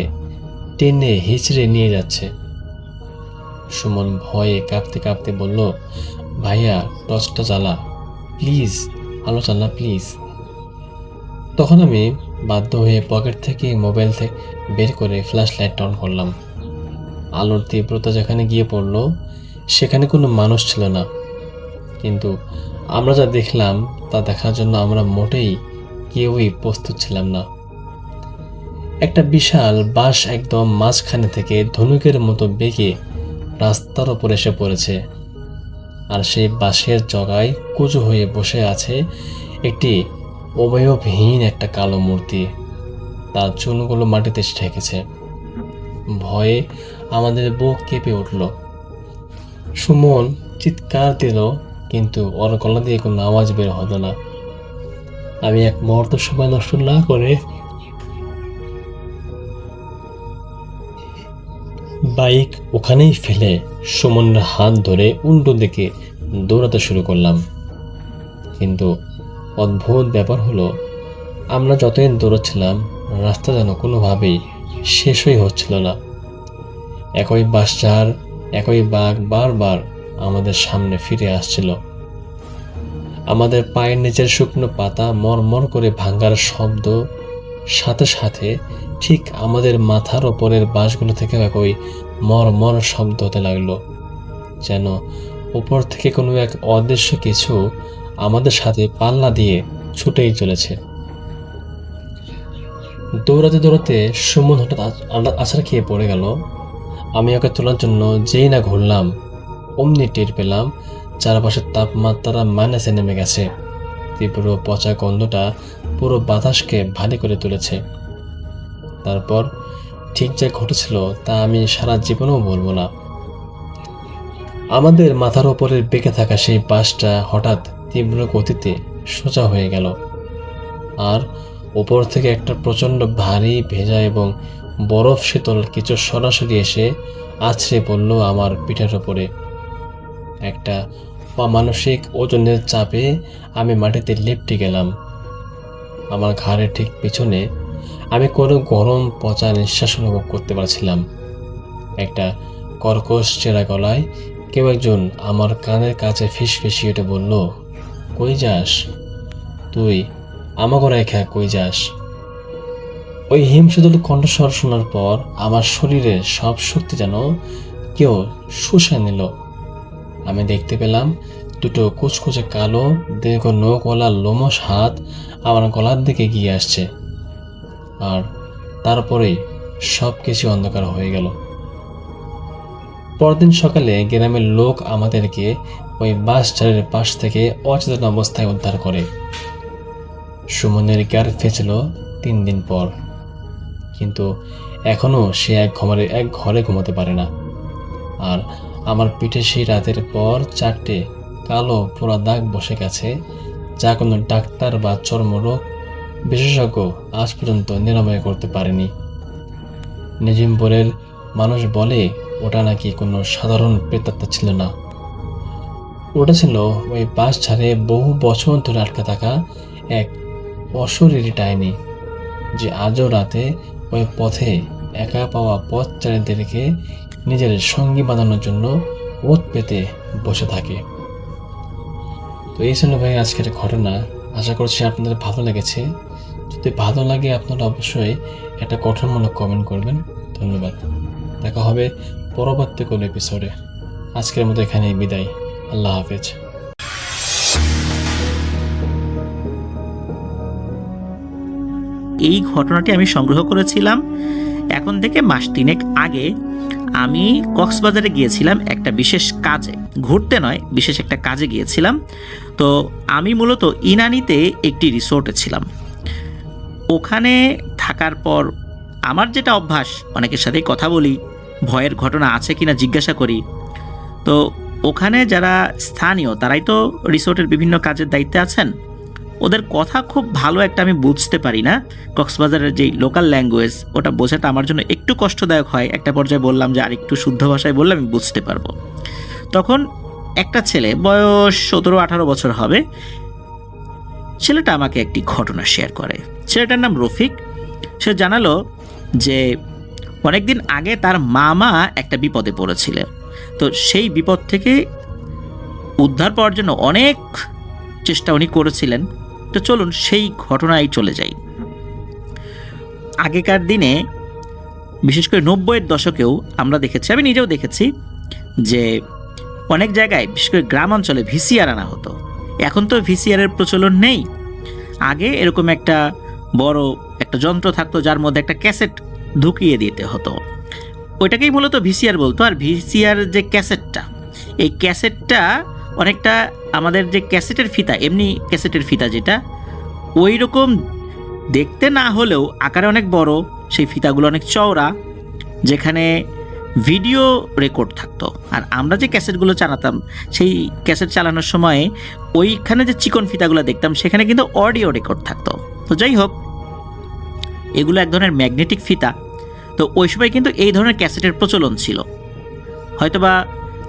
টেনে হিচড়ে নিয়ে যাচ্ছে। সুমন ভয়ে কাঁপতে কাঁপতে বলল, ভাইয়া, টর্চটা জ্বালা প্লিজ, আলো জ্বালা প্লিজ। তখন আমি বাধ্য হয়ে পকেট থেকে মোবাইল থেকে বের করে ফ্ল্যাশ লাইট অন করলাম। আলোর তীব্রতা যেখানে গিয়ে পড়ল সেখানে কোনো মানুষ ছিল না, কিন্তু আমরা যা দেখলাম তা দেখার জন্য আমরা মোটেই কেউই প্রস্তুত ছিলাম না। একটা বিশাল বাস একদম মাঝখানে থেকে ধনুকের মতো বেঁকে রাস্তার ওপর এসে পড়েছে, আর সেই বাসের জগায় কুঁজো হয়ে বসে আছে একটি অবয়বহীন একটা কালো মূর্তি। তার চুলগুলো মাটিতে ঠেকেছে। ভয়ে আমাদের বুক কেঁপে উঠল। সুমন চিৎকার দিল, কিন্তু ওর গলা দিয়ে কোনো আওয়াজ বের হলো না। আমি এক মুহূর্ত সময় নষ্ট না করে বাইক ওখানেই ফেলে সুমনের হাত ধরে উল্টো দিকে দৌড়াতে শুরু করলাম। কিন্তু অদ্ভুত ব্যাপার হলো, আমরা যতই দৌড়াচ্ছিলাম রাস্তা যেন কোনোভাবেই শেষই হচ্ছিল না। একই বাঁশঝাড়, একই বাঘ বারবার আমাদের সামনে ফিরে আসছিল। আমাদের পায়ের নিচের শুকনো পাতা মরমর করে ভাঙার শব্দ সাথে সাথে ঠিক আমাদের মাথার ওপরের বাঁশগুলো থেকে একই মরমর শব্দ হতে লাগলো, যেন উপর থেকে কোনো এক অদৃশ্য কিছু আমাদের সাথে পাল্লা দিয়ে ছুটেই চলেছে। দৌড়াতে দৌড়াতে সুমন হঠাৎ আছাড় খেয়ে পড়ে গেল। আমি ওকে তোলার জন্য যেই না ঘুরলাম, অমনি টের পেলাম চারপাশের তাপমাত্রা মাইনাসে নেমে গেছে। তীব্র পচা গন্ধটা পুরো বাতাসকে ভারী করে তুলেছে। তারপর ঠিক যা ঘটেছিল তা আমি সারা জীবনেও বলবো না। আমাদের মাথার ওপরের বেঁকে থাকা সেই বাসটা হঠাৎ তীব্র গতিতে সোজা হয়ে গেল, আর ওপর থেকে একটা প্রচণ্ড ভারী ভেজা এবং বরফ শীতল কিছু সরাসরি এসে আছড়ে পড়ল আমার পিঠের ওপরে। একটা অমানসিক ওজনের চাপে আমি মাটিতে লেপ্টে গেলাম। আমার ঘাড়ের ঠিক পিছনে আমি কোনো গরম পচা নিঃশ্বাস অনুভব করতে পারছিলাম। একটা কর্কশ চেরা গলায় কেউ একজন আমার কানের কাছে ফিসফিসিয়ে উঠে বলল, কই যাস তুই, আমাকে রেখা কই যাস? ওই হিমশীতল কণ্ঠস্বর শোনার পর আমার শরীরের সব শক্তি যেন কেউ শুষে নিল। আমি দেখতে পেলাম দুটো কুচকুচে কালো দীর্ঘ নৌকলা লোমশ হাত আমার গলার দিকে এগিয়ে আসছে, আর তারপরেই সব কিছু অন্ধকার হয়ে গেল। পরদিন সকালে গ্রামের লোক আমাদেরকে ওই বাস ছাড়ের পাশ থেকে অচেতন অবস্থায় উদ্ধার করে। সুমনের জ্ঞান ফেছিল 3 দিন পর, কিন্তু এখনও সে এক ঘরে ঘুমাতে পারে না। আর আমার পিঠে সেই রাতের পর 4টে কালো পোড়া দাগ বসে গেছে, যা কোনো ডাক্তার বা চর্মরোগ বিশেষজ্ঞ আজ পর্যন্ত নিরাময় করতে পারেনি। নিজিমপুরের মানুষ বলে ওটা নাকি কোনো সাধারণ প্রেতাত্মা ছিল না, ওটা ছিল ওই বাস ছাড়ে বহু বছর ধরে আটকে থাকা এক অশরীরী ডাইনি, যে আজও রাতে ওই পথে একা পাওয়া পথচারীদেরকে নিজের সঙ্গী বানানোর জন্য ওত পেতে বসে থাকে। তো এই ছিল ভাই আজকের ঘটনা। আশা করছি আপনাদের ভালো লেগেছে। যদি ভালো লাগে আপনারা অবশ্যই একটা গঠনমূলক কমেন্ট করবেন। ধন্যবাদ। দেখা হবে পরবর্তী কোনো এপিসোডে। আজকের মতো এখানেই বিদায়। আল্লাহ হাফেজ। এই ঘটনাটি আমি সংগ্রহ করেছিলাম এখন থেকে মাস 3 আগে। আমি কক্সবাজারে গিয়েছিলাম একটা বিশেষ কাজে, ঘুরতে নয়, বিশেষ একটা কাজে গিয়েছিলাম। তো আমি মূলত ইনানিতে একটি রিসোর্টে ছিলাম। ওখানে থাকার পর আমার যেটা অভ্যাস, অনেকের সাথেই কথা বলি, ভয়ের ঘটনা আছে কিনা জিজ্ঞাসা করি। তো ওখানে যারা স্থানীয় তারাই তো রিসোর্টের বিভিন্ন কাজের দায়িত্বে আছেন, ওদের কথা খুব ভালো একটা আমি বুঝতে পারি না। কক্সবাজারের যেই লোকাল ল্যাঙ্গুয়েজ, ওটা বোঝাটা আমার জন্য একটু কষ্টদায়ক হয়। একটা পর্যায়ে বললাম যে আর একটু শুদ্ধ ভাষায় বললে আমি বুঝতে পারবো। তখন একটা ছেলে, বয়স 17-18 বছর হবে, ছেলেটা আমাকে একটি ঘটনা শেয়ার করে। ছেলেটার নাম রফিক। সে জানালো যে অনেকদিন আগে তার মামা একটা বিপদে পড়েছিল। তো সেই বিপদ থেকে উদ্ধার পাওয়ার জন্য অনেক চেষ্টা উনি করেছিলেন। তো চলুন সেই ঘটনায় চলে যাই। আগেকার দিনে, বিশেষ করে 90-এর দশকেও আমরা দেখেছি, আমি নিজেও দেখেছি যে অনেক জায়গায়, বিশেষ করে গ্রাম অঞ্চলে ভিসিআর আনা হতো। এখন তো ভিসিআরের প্রচলন নেই। আগে এরকম একটা বড় একটা যন্ত্র থাকতো যার মধ্যে একটা ক্যাসেট ঢুকিয়ে দিতে হতো, ওইটাকেই মূলত ভিসিআর বলতো। আর ভিসিআর যে ক্যাসেটটা, এই ক্যাসেটটা অনেকটা আমাদের যে ক্যাসেটের ফিতা, এমনি ক্যাসেটের ফিতা যেটা, ওই রকম দেখতে না হলেও আকারে অনেক বড়, সেই ফিতাগুলো অনেক চওড়া, যেখানে ভিডিও রেকর্ড থাকতো। আর আমরা যে ক্যাসেটগুলো চালাতাম, সেই ক্যাসেট চালানোর সময় ওইখানে যে চিকন ফিতাগুলো দেখতাম, সেখানে কিন্তু অডিও রেকর্ড থাকতো। তো যাই হোক, এগুলো এক ধরনের ম্যাগনেটিক ফিতা। তো ওই সময় কিন্তু এই ধরনের ক্যাসেটের প্রচলন ছিল। হয়তোবা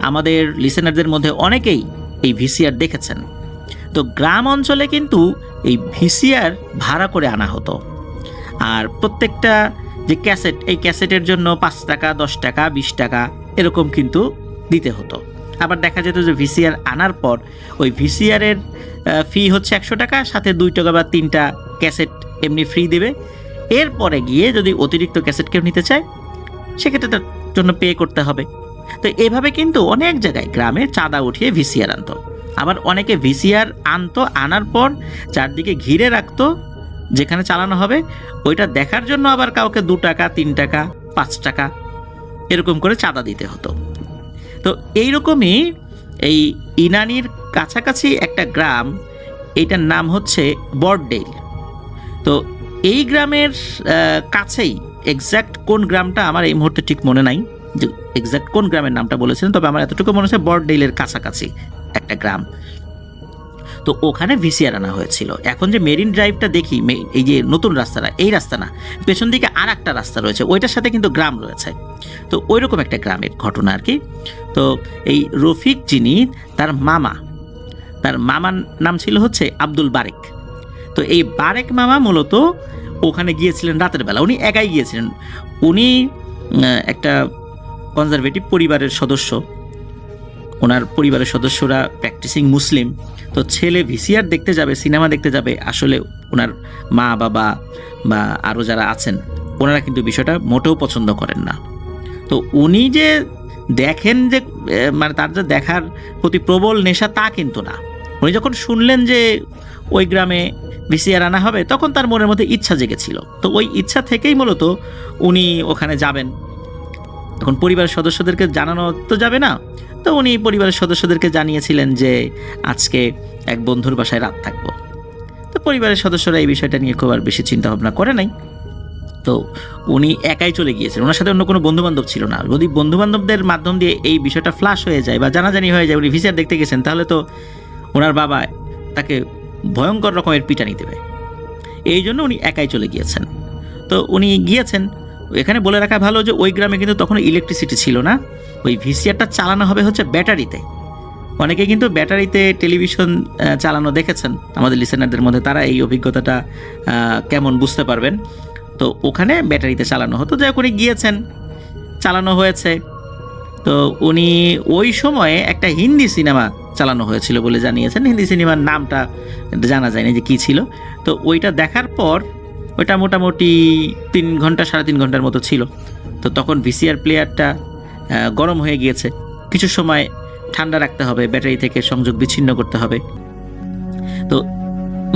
আমাদের লিসেনারদের মধ্যে অনেকেই এই ভিসিআর দেখেছেন। তো গ্রাম অঞ্চলে কিন্তু এই ভিসিআর ভাড়া করে আনা হতো। আর প্রত্যেকটা যে ক্যাসেট, এই ক্যাসেটের জন্য 5 টাকা, 10 টাকা, 20 টাকা এরকম কিন্তু দিতে হতো। আবার দেখা যেত যে ভিসিআর আনার পর ওই ভিসিআরের ফি হচ্ছে 100 টাকা, সাথে 2 টাকা বা 3টা ক্যাসেট এমনি ফ্রি দেবে। এরপরে গিয়ে যদি অতিরিক্ত ক্যাসেট কেউ নিতে চায়, সেক্ষেত্রে তার জন্য পে করতে হবে। তো এভাবে কিন্তু অনেক জায়গায় গ্রামে চাঁদা উঠিয়ে ভিসিআর আনতো। আবার অনেকে ভিসিআর আনতো, আনার পর চারদিকে ঘিরে রাখতো যেখানে চালানো হবে, ওইটা দেখার জন্য আবার কাউকে 2 টাকা, 3 টাকা, 5 টাকা এরকম করে চাঁদা দিতে হতো। তো এইরকমই এই ইনানির কাছাকাছি একটা গ্রাম, এইটার নাম হচ্ছে বড়ডেইল। তো এই গ্রামের কাছেই এক্স্যাক্ট কোন গ্রামটা আমার এই মুহূর্তে ঠিক মনে নাই, যে এক্স্যাক্ট কোন গ্রামের নামটা বলেছিলেন, তবে আমার এতটুকু মনে হচ্ছে বর্ডডেইলের কাছাকাছি একটা গ্রাম। তো ওখানে ভিসিআর আনা হয়েছিল। এখন যে মেরিন ড্রাইভটা দেখি, এই যে নতুন রাস্তাটা, এই রাস্তা না, পেছন দিকে আর একটা রাস্তা রয়েছে, ওইটার সাথে কিন্তু গ্রাম রয়েছে। তো ওই রকম একটা গ্রামের ঘটনা আর কি। তো এই রফিক যিনি, তার মামার নাম ছিল হচ্ছে আব্দুল বারেক। তো এই বারেক মামা মূলত ওখানে গিয়েছিলেন রাতের বেলা, উনি একাই গিয়েছিলেন। উনি একটা কনজারভেটিভ পরিবারের সদস্য, ওনার পরিবারের সদস্যরা প্র্যাকটিসিং মুসলিম। তো ছেলে ভিসিআর দেখতে যাবে, সিনেমা দেখতে যাবে, আসলে ওনার মা বাবা বা আরও যারা আছেন ওনারা কিন্তু বিষয়টা মোটেও পছন্দ করেন না। তো উনি যে দেখেন যে মানে তার যে দেখার প্রতি প্রবল নেশা তা কিন্তু না। উনি যখন শুনলেন যে ওই গ্রামে ভিসিআর আনা হবে, তখন তার মনের মধ্যে ইচ্ছা জেগেছিল। তো ওই ইচ্ছা থেকেই মূলত উনি ওখানে যাবেন। এখন পরিবারের সদস্যদেরকে জানানো তো যাবে না, তো উনি পরিবারের সদস্যদেরকে জানিয়েছিলেন যে আজকে এক বন্ধুর বাসায় রাত থাকবো। তো পরিবারের সদস্যরা এই বিষয়টা নিয়ে খুব আর বেশি চিন্তা ভাবনা করে নাই। তো উনি একাই চলে গিয়েছেন, ওনার সাথে অন্য কোনো বন্ধুবান্ধব ছিল না। যদি বন্ধুবান্ধবদের মাধ্যম দিয়ে এই বিষয়টা ফ্লাশ হয়ে যায় বা জানাজানি হয়ে যায় উনি ভিসিআর দেখতে গেছেন, তাহলে তো ওনার বাবা তাকে ভয়ঙ্কর রকমের পিটানি দেবে। এই জন্য উনি একাই চলে গিয়েছেন। তো উনি গিয়েছেন। এখানে বলে রাখা ভালো যে ওই গ্রামে কিন্তু তখন ইলেকট্রিসিটি ছিল না। ওই ভিসিআরটা চালানো হবে হচ্ছে ব্যাটারিতে। অনেকে কিন্তু ব্যাটারিতে টেলিভিশন চালানো দেখেছেন আমাদের লিসেনারদের মধ্যে, তারা এই অভিজ্ঞতাটা কেমন বুঝতে পারবেন। তো ওখানে ব্যাটারিতে চালানো হতো। যাই হোক উনি গিয়েছেন, চালানো হয়েছে। তো উনি ওই সময়ে একটা হিন্দি সিনেমা চালানো হয়েছিল বলে জানিয়েছেন। হিন্দি সিনেমার নামটা জানা যায়নি যে কী ছিল। তো ওইটা দেখার পর ওইটা মোটামুটি 3 ঘন্টা 3.5 ঘন্টার মতো ছিল। তো তখন ভিসিআর প্লেয়ারটা গরম হয়ে গিয়েছে, কিছু সময় ঠান্ডা রাখতে হবে, ব্যাটারি থেকে সংযোগ বিচ্ছিন্ন করতে হবে। তো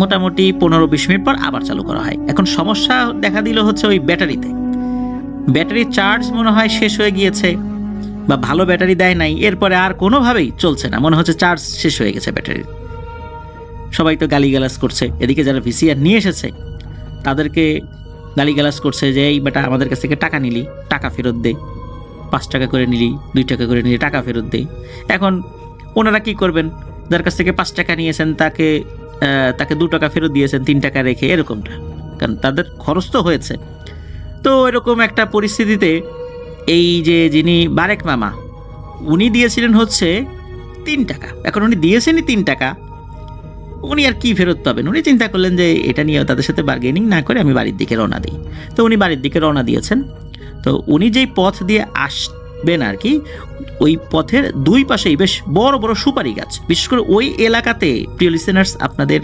মোটামুটি 15-20 মিনিট পর আবার চালু করা হয়। এখন সমস্যা দেখা দিল হচ্ছে ওই ব্যাটারিতে। ব্যাটারির চার্জ মনে হয় শেষ হয়ে গিয়েছে বা ভালো ব্যাটারি দেয় নাই, এরপরে আর কোনোভাবেই চলছে না, মনে হচ্ছে চার্জ শেষ হয়ে গেছে ব্যাটারির। সবাই তো গালিগালাজ করছে। এদিকে যারা ভিসিআর নিয়ে এসেছে তাদেরকে গালিগালাজ করছে যে এই বেটা আমাদের কাছ থেকে টাকা নিলি, টাকা ফেরত দে, 5 টাকা করে নিলি, 2 টাকা করে নিলি, টাকা ফেরত দে। এখন ওনারা কি করবেন? যার কাছ থেকে 5 টাকা নিয়েছেন তাকে 2 টাকা ফেরত দিয়েছেন 3 টাকা রেখে, এরকমটা, কারণ তাদের খরচ তো হয়েছে। তো এরকম একটা পরিস্থিতিতে এই যে যিনি বারেক মামা, উনি দিয়েছিলেন হচ্ছে 3 টাকা। এখন উনি দিয়েছেনই 3 টাকা, উনি আর কি ফেরত পাবেন? উনি চিন্তা করলেন যে এটা নিয়ে তাদের সাথে বার্গেনিং না করে আমি বাড়ির দিকে রওনা দিই। তো উনি বাড়ির দিকে রওনা দিয়েছেন। তো উনি যেই পথ দিয়ে আসবেন আর কি, ওই পথের 2 পাশেই বেশ বড় বড় সুপারি গাছ। বিশেষ করে ওই এলাকাতে, প্রিয় লিসেনার্স আপনাদের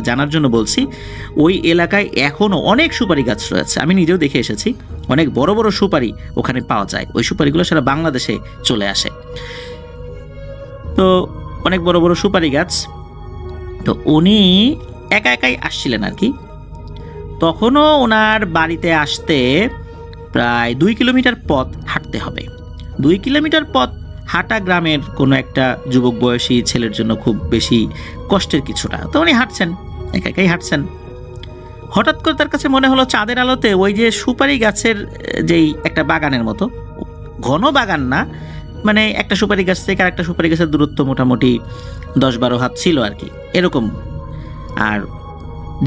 জানার জন্য বলছি, ওই এলাকায় এখনও অনেক সুপারি গাছ রয়েছে। আমি নিজেও দেখে এসেছি, অনেক বড় বড় সুপারি ওখানে পাওয়া যায়। ওই সুপারিগুলো সারা বাংলাদেশে চলে আসে। তো অনেক বড় বড় সুপারি গাছ। তো উনি একা একাই আসছিলেন আর কি। তখনও ওনার বাড়িতে আসতে প্রায় 2 কিলোমিটার পথ হাঁটতে হবে। 2 কিলোমিটার পথ হাঁটা গ্রামের কোনো একটা যুবক বয়সী ছেলের জন্য খুব বেশি কষ্টের কিছু না। তো উনি হাঁটছেন, একা একাই হাঁটছেন। হঠাৎ করে তার কাছে মনে হলো চাঁদের আলোতে ওই যে সুপারি গাছের যেই একটা বাগানের মতো, ঘন বাগান না, মানে একটা সুপারি গাছ থেকে আর একটা সুপারি গাছের দূরত্ব মোটামুটি 10-12 হাত ছিল আর কি, এরকম। আর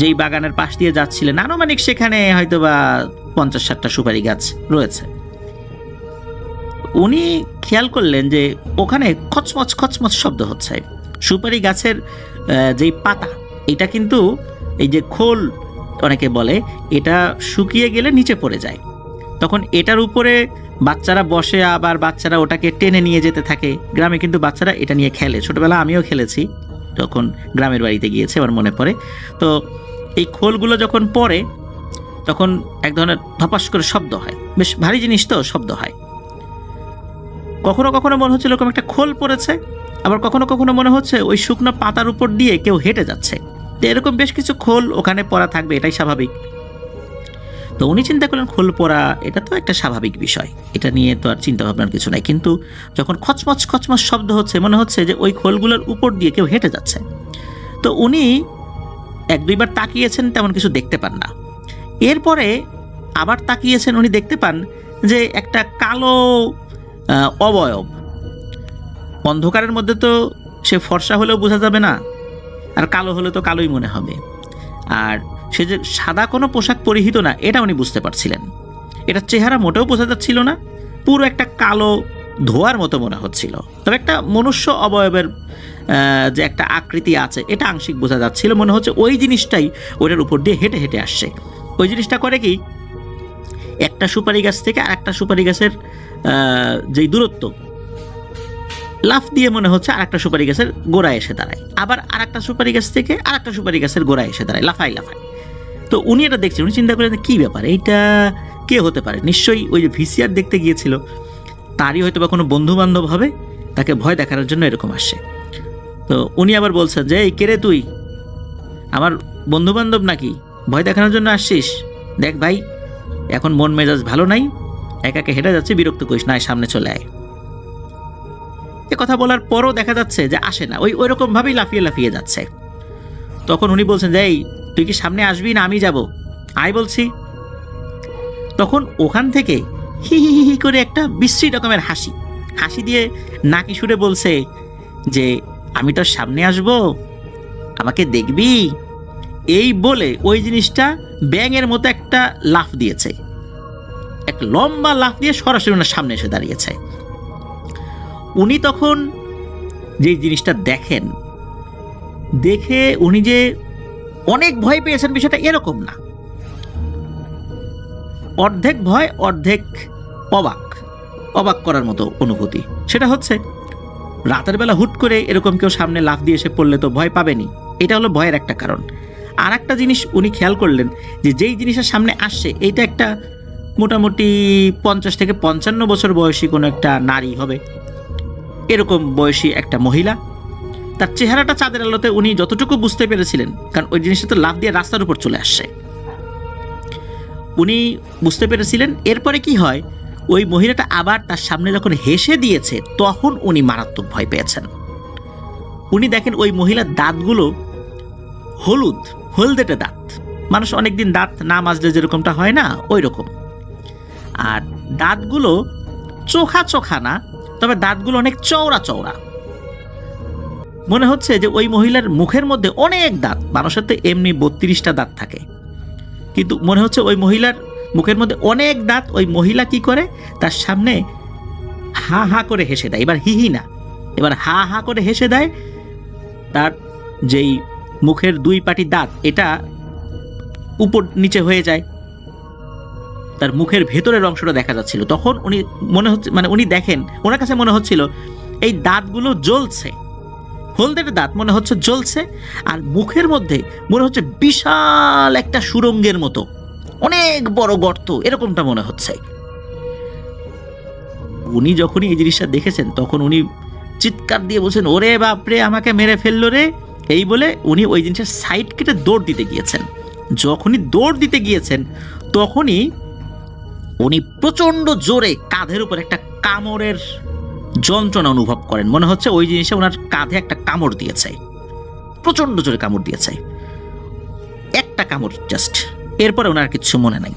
যেই বাগানের পাশ দিয়ে যাচ্ছিলেন আনুমানিক সেখানে হয়তো বা 50-60টা সুপারি গাছ রয়েছে। উনি খেয়াল করলেন যে ওখানে খচমচ খচমচ শব্দ হচ্ছে। সুপারি গাছের যেই পাতা, এটা কিন্তু এই যে খোল অনেকে বলে, এটা শুকিয়ে গেলে নিচে পড়ে যায়। তখন এটার উপরে বাচ্চারা বসে, আবার বাচ্চারা ওটাকে টেনে নিয়ে যেতে থাকে। গ্রামে কিন্তু বাচ্চারা এটা নিয়ে খেলে, ছোটবেলা আমিও খেলেছি যখন গ্রামের বাড়িতে গিয়েছে, আমার মনে পড়ে। তো এই খোলগুলো যখন পড়ে তখন এক ধরনের ধপাস করে শব্দ হয়, বেশ ভারী জিনিস তো, শব্দ হয়। কখনো কখনো মনে হচ্ছে এরকম একটা খোল পড়েছে, আবার কখনো কখনো মনে হচ্ছে ওই শুকনো পাতার উপর দিয়ে কেউ হেঁটে যাচ্ছে। তো এরকম বেশ কিছু খোল ওখানে পড়া থাকবে, এটাই স্বাভাবিক। তো উনি চিন্তা করলেন খোল পড়া এটা তো একটা স্বাভাবিক বিষয়, এটা নিয়ে তো আর চিন্তা ভাবনার কিছু নাই। কিন্তু যখন খচমচ খচমচ শব্দ হচ্ছে, মনে হচ্ছে যে ওই খোলগুলোর উপর দিয়ে কেউ হেঁটে যাচ্ছে। তো উনি 1-2 বার তাকিয়েছেন, তেমন কিছু দেখতে পান না। এরপরে আবার তাকিয়েছেন, উনি দেখতে পান যে একটা কালো অবয়ব। অন্ধকারের মধ্যে তো সে ফর্সা হলেও বোঝা যাবে না, আর কালো হলে তো কালোই মনে হবে। আর সে যে সাদা কোনো পোশাক পরিহিত না এটা উনি বুঝতে পারছিলেন। এটা চেহারা মোটেও বোঝা যাচ্ছিল না, পুরো একটা কালো ধোয়ার মতো মনে হচ্ছিল। তবে একটা মনুষ্য অবয়বের যে একটা আকৃতি আছে এটা আংশিক বোঝা যাচ্ছিল। মনে হচ্ছে ওই জিনিসটাই ওটার উপর দিয়ে হেঁটে হেঁটে আসছে। ওই জিনিসটা করে কি, একটা সুপারি গাছ থেকে আর একটা সুপারি গাছের যেই দূরত্ব, লাফ দিয়ে মনে হচ্ছে আর একটা সুপারি গাছের গোড়ায় এসে দাঁড়ায়, আবার আর একটা সুপারি গাছ থেকে আর একটা সুপারি গাছের গোড়ায় এসে দাঁড়ায়, লাফায় লাফায়। তো উনি এটা দেখছেন, উনি চিন্তা করেন কি ব্যাপার, এইটা কে হতে পারে? নিশ্চয়ই ওই যে ভিসিআর দেখতে গিয়েছিল তারই হয়তো বা কোনো বন্ধু বান্ধব হবে, তাকে ভয় দেখানোর জন্য এরকম আসছে। তো উনি আবার বলছেন যে এই কে রে তুই, আমার বন্ধু বান্ধব নাকি, ভয় দেখানোর জন্য আসছিস? দেখ ভাই, এখন মন মেজাজ ভালো নাই, একাকে হেঁটে যাচ্ছে, বিরক্ত করিস না, সামনে চলে আয়। এ কথা বলার পরও দেখা যাচ্ছে যে আসে না, ওই রকম ভাবেই লাফিয়ে লাফিয়ে যাচ্ছে। তখন উনি বলছেন যে এই তুই কি সামনে আসবি না আমি যাব, আয় বলছি। তখন ওখান থেকে হি হি হি করে একটা বিশ্রী রকমের হাসি দিয়ে নাকি সুরে বলছে যে আমি তোর সামনে আসব, আমাকে দেখবি। এই বলে ওই জিনিসটা ব্যাঙের মতো একটা লাফ দিয়েছে, একটা লম্বা লাফ দিয়ে সরাসরি ওনার সামনে এসে দাঁড়িয়েছে। উনি তখন যে জিনিসটা দেখেন, দেখে উনি যে অনেক ভয় পেয়েছেন বিষয়টা এরকম না, অর্ধেক ভয় অর্ধেক অবাক করার মতো অনুভূতি। সেটা হচ্ছে রাতের বেলা হুট করে এরকম কেউ সামনে লাফ দিয়ে এসে পড়লে তো ভয় পাবেনি, এটা হলো ভয়ের একটা কারণ। আর একটা জিনিস উনি খেয়াল করলেন যে যেই জিনিসের সামনে আসছে এইটা একটা মোটামুটি 50 থেকে 55 বছর বয়সী কোনো একটা নারী হবে, এরকম বয়সী একটা মহিলা। তার চেহারাটা চাঁদের আলোতে উনি যতটুকু বুঝতে পেরেছিলেন, কারণ ওই জিনিসটা তো লাফ দিয়ে রাস্তার উপর চলে আসছে, উনি বুঝতে পেরেছিলেন। এরপরে কি হয়, ওই মহিলাটা আবার তার সামনে যখন হেসে দিয়েছে তখন উনি মারাত্মক ভয় পেয়েছেন। উনি দেখেন ওই মহিলার দাঁতগুলো হলদেটে দাঁত, মানুষ অনেকদিন দাঁত না মাজলে যেরকমটা হয় না ওই রকম। আর দাঁতগুলো চোখা না, তবে দাঁতগুলো অনেক চওড়া। মনে হচ্ছে যে ওই মহিলার মুখের মধ্যে অনেক দাঁত, মানুষের তো এমনি 32টা দাঁত থাকে, কিন্তু মনে হচ্ছে ওই মহিলার মুখের মধ্যে অনেক দাঁত। ওই মহিলা কি করে, তার সামনে হা হা করে হেসে দেয়। এবার হিহি না, এবার হা হা করে হেসে দেয়। তার যেই মুখের 2 পাটি দাঁত এটা উপর নিচে হয়ে যায়, তার মুখের ভেতরের অংশটা দেখা যাচ্ছিল। তখন উনি মনে হচ্ছে, মানে উনি দেখেন, ওনার কাছে মনে হচ্ছিল এই দাঁতগুলো জ্বলছে, হলদের দাঁত মনে হচ্ছে জ্বলছে, আর মুখের মধ্যে মনে হচ্ছে বিশাল একটা সুড়ঙ্গের মতো অনেক বড় গর্ত, এরকমটা মনে হচ্ছে। উনি যখনই এই জিনিসটা দেখেছেন তখন উনি চিৎকার দিয়ে বলছেন, ওরে বাপরে, আমাকে মেরে ফেললো রে। এই বলে উনি ওই জিনিসের সাইড কেটে দৌড় দিতে গিয়েছেন। যখনই দৌড় দিতে গিয়েছেন তখনই উনি প্রচণ্ড জোরে কাঁধের উপর একটা কামড়ের যন্ত্রণা অনুভব করেন। মনে হচ্ছে ওই জিনিসে ওনার কাঁধে একটা কামড় দিয়েছে, প্রচণ্ড জোরে কামড় দিয়েছে, একটা কামড় জাস্ট। এরপরে ওনার কিচ্ছু মনে নাই।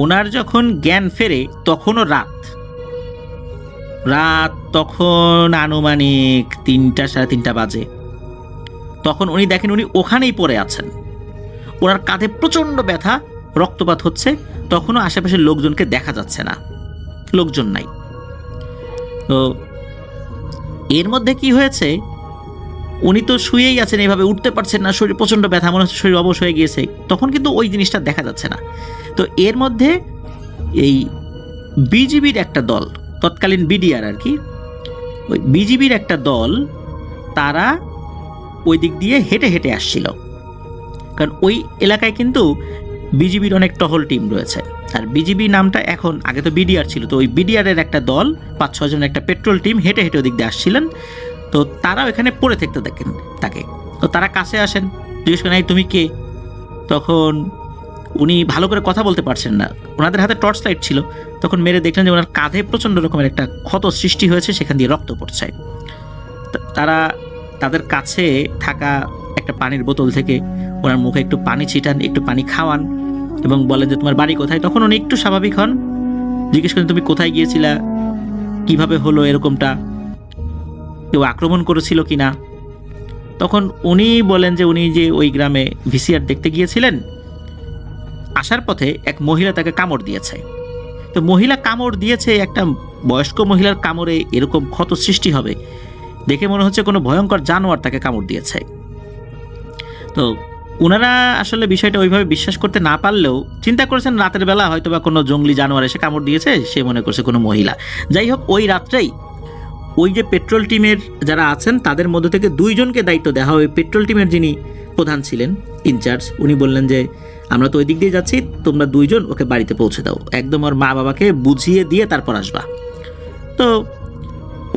ওনার যখন জ্ঞান ফেরে তখনও রাত তখন আনুমানিক 3টা সাড়ে 3টা বাজে। তখন উনি দেখেন উনি ওখানেই পড়ে আছেন, ওনার কাঁধে প্রচণ্ড ব্যথা, রক্তপাত হচ্ছে। তখনও আশেপাশের লোকজনকে দেখা যাচ্ছে না, লোকজন নাই। তো এর মধ্যে কি হয়েছে, উনি তো শুয়েই আছেন, এইভাবে উঠতে পারছেন না, শরীর প্রচণ্ড ব্যথা, মনে হচ্ছে শরীর অবশ হয়ে গিয়েছে। তখন কিন্তু ওই জিনিসটা দেখা যাচ্ছে না। তো এর মধ্যে এই বিজিবির একটা দল, তৎকালীন বিডিআর আর কি, ওই বিজিবির একটা দল, তারা ওই দিক দিয়ে হেঁটে হেঁটে আসছিল। কারণ ওই এলাকায় কিন্তু বিজিবির অনেক টহল টিম রয়েছে। আর বিজিবি নামটা এখন, আগে তো বিডিআর ছিল, তো ওই বিডিআরের একটা দল 5-6 জন একটা পেট্রোল টিম হেঁটে হেঁটে ওদিক দিয়ে আসছিলেন। তো তারাও এখানে পড়ে থাকতে দেখেন তাকে। তো তারা কাছে আসেন, জিজ্ঞেস করেন, এই তুমি কে? তখন উনি ভালো করে কথা বলতে পারছেন না, ওনাদের হাতে টর্চ লাইট ছিল। তখন মেরে দেখলেন যে ওনার কাঁধে প্রচণ্ড রকমের একটা ক্ষত সৃষ্টি হয়েছে, সেখান দিয়ে রক্ত পড়ছে। তারা তাদের কাছে থাকা একটা পানির বোতল থেকে ওনার মুখে একটু পানি ছিটান, একটু পানি খাওয়ান, এবং বলেন যে তোমার বাড়ি কোথায়। তখন উনি একটু স্বাভাবিক হন, জিজ্ঞেস করেন তুমি কোথায় গিয়েছিলা, কিভাবে হলো এরকমটা, কেউ আক্রমণ করেছিল কিনা। তখন উনি বলেন যে উনি যে ওই গ্রামে ভিসিআর দেখতে গিয়েছিলেন, আসার পথে এক মহিলা তাকে কামড় দিয়েছে। তো মহিলা কামড় দিয়েছে, একটা বয়স্ক মহিলার কামড়ে এরকম ক্ষত সৃষ্টি হবে দেখে মনে হচ্ছে কোনো ভয়ঙ্কর জানোয়ার তাকে কামড় দিয়েছে। তো ওনারা আসলে বিষয়টা ওইভাবে বিশ্বাস করতে না পারলেও চিন্তা করেছেন রাতের বেলা হয়তো বা কোনো জঙ্গলি জানোয়ার এসে কামড় দিয়েছে, সে মনে করছে কোনো মহিলা। যাই হোক, ওই রাত্রেই ওই যে পেট্রোল টিমের যারা আছেন তাদের মধ্যে থেকে 2 জনকে দায়িত্ব দেওয়া হয়। পেট্রোল টিমের যিনি প্রধান ছিলেন, ইনচার্জ, উনি বললেন যে আমরা তো ওই দিক দিয়ে যাচ্ছি, তোমরা 2 জন ওকে বাড়িতে পৌঁছে দাও, একদম ওর মা বাবাকে বুঝিয়ে দিয়ে তারপর আসবা। তো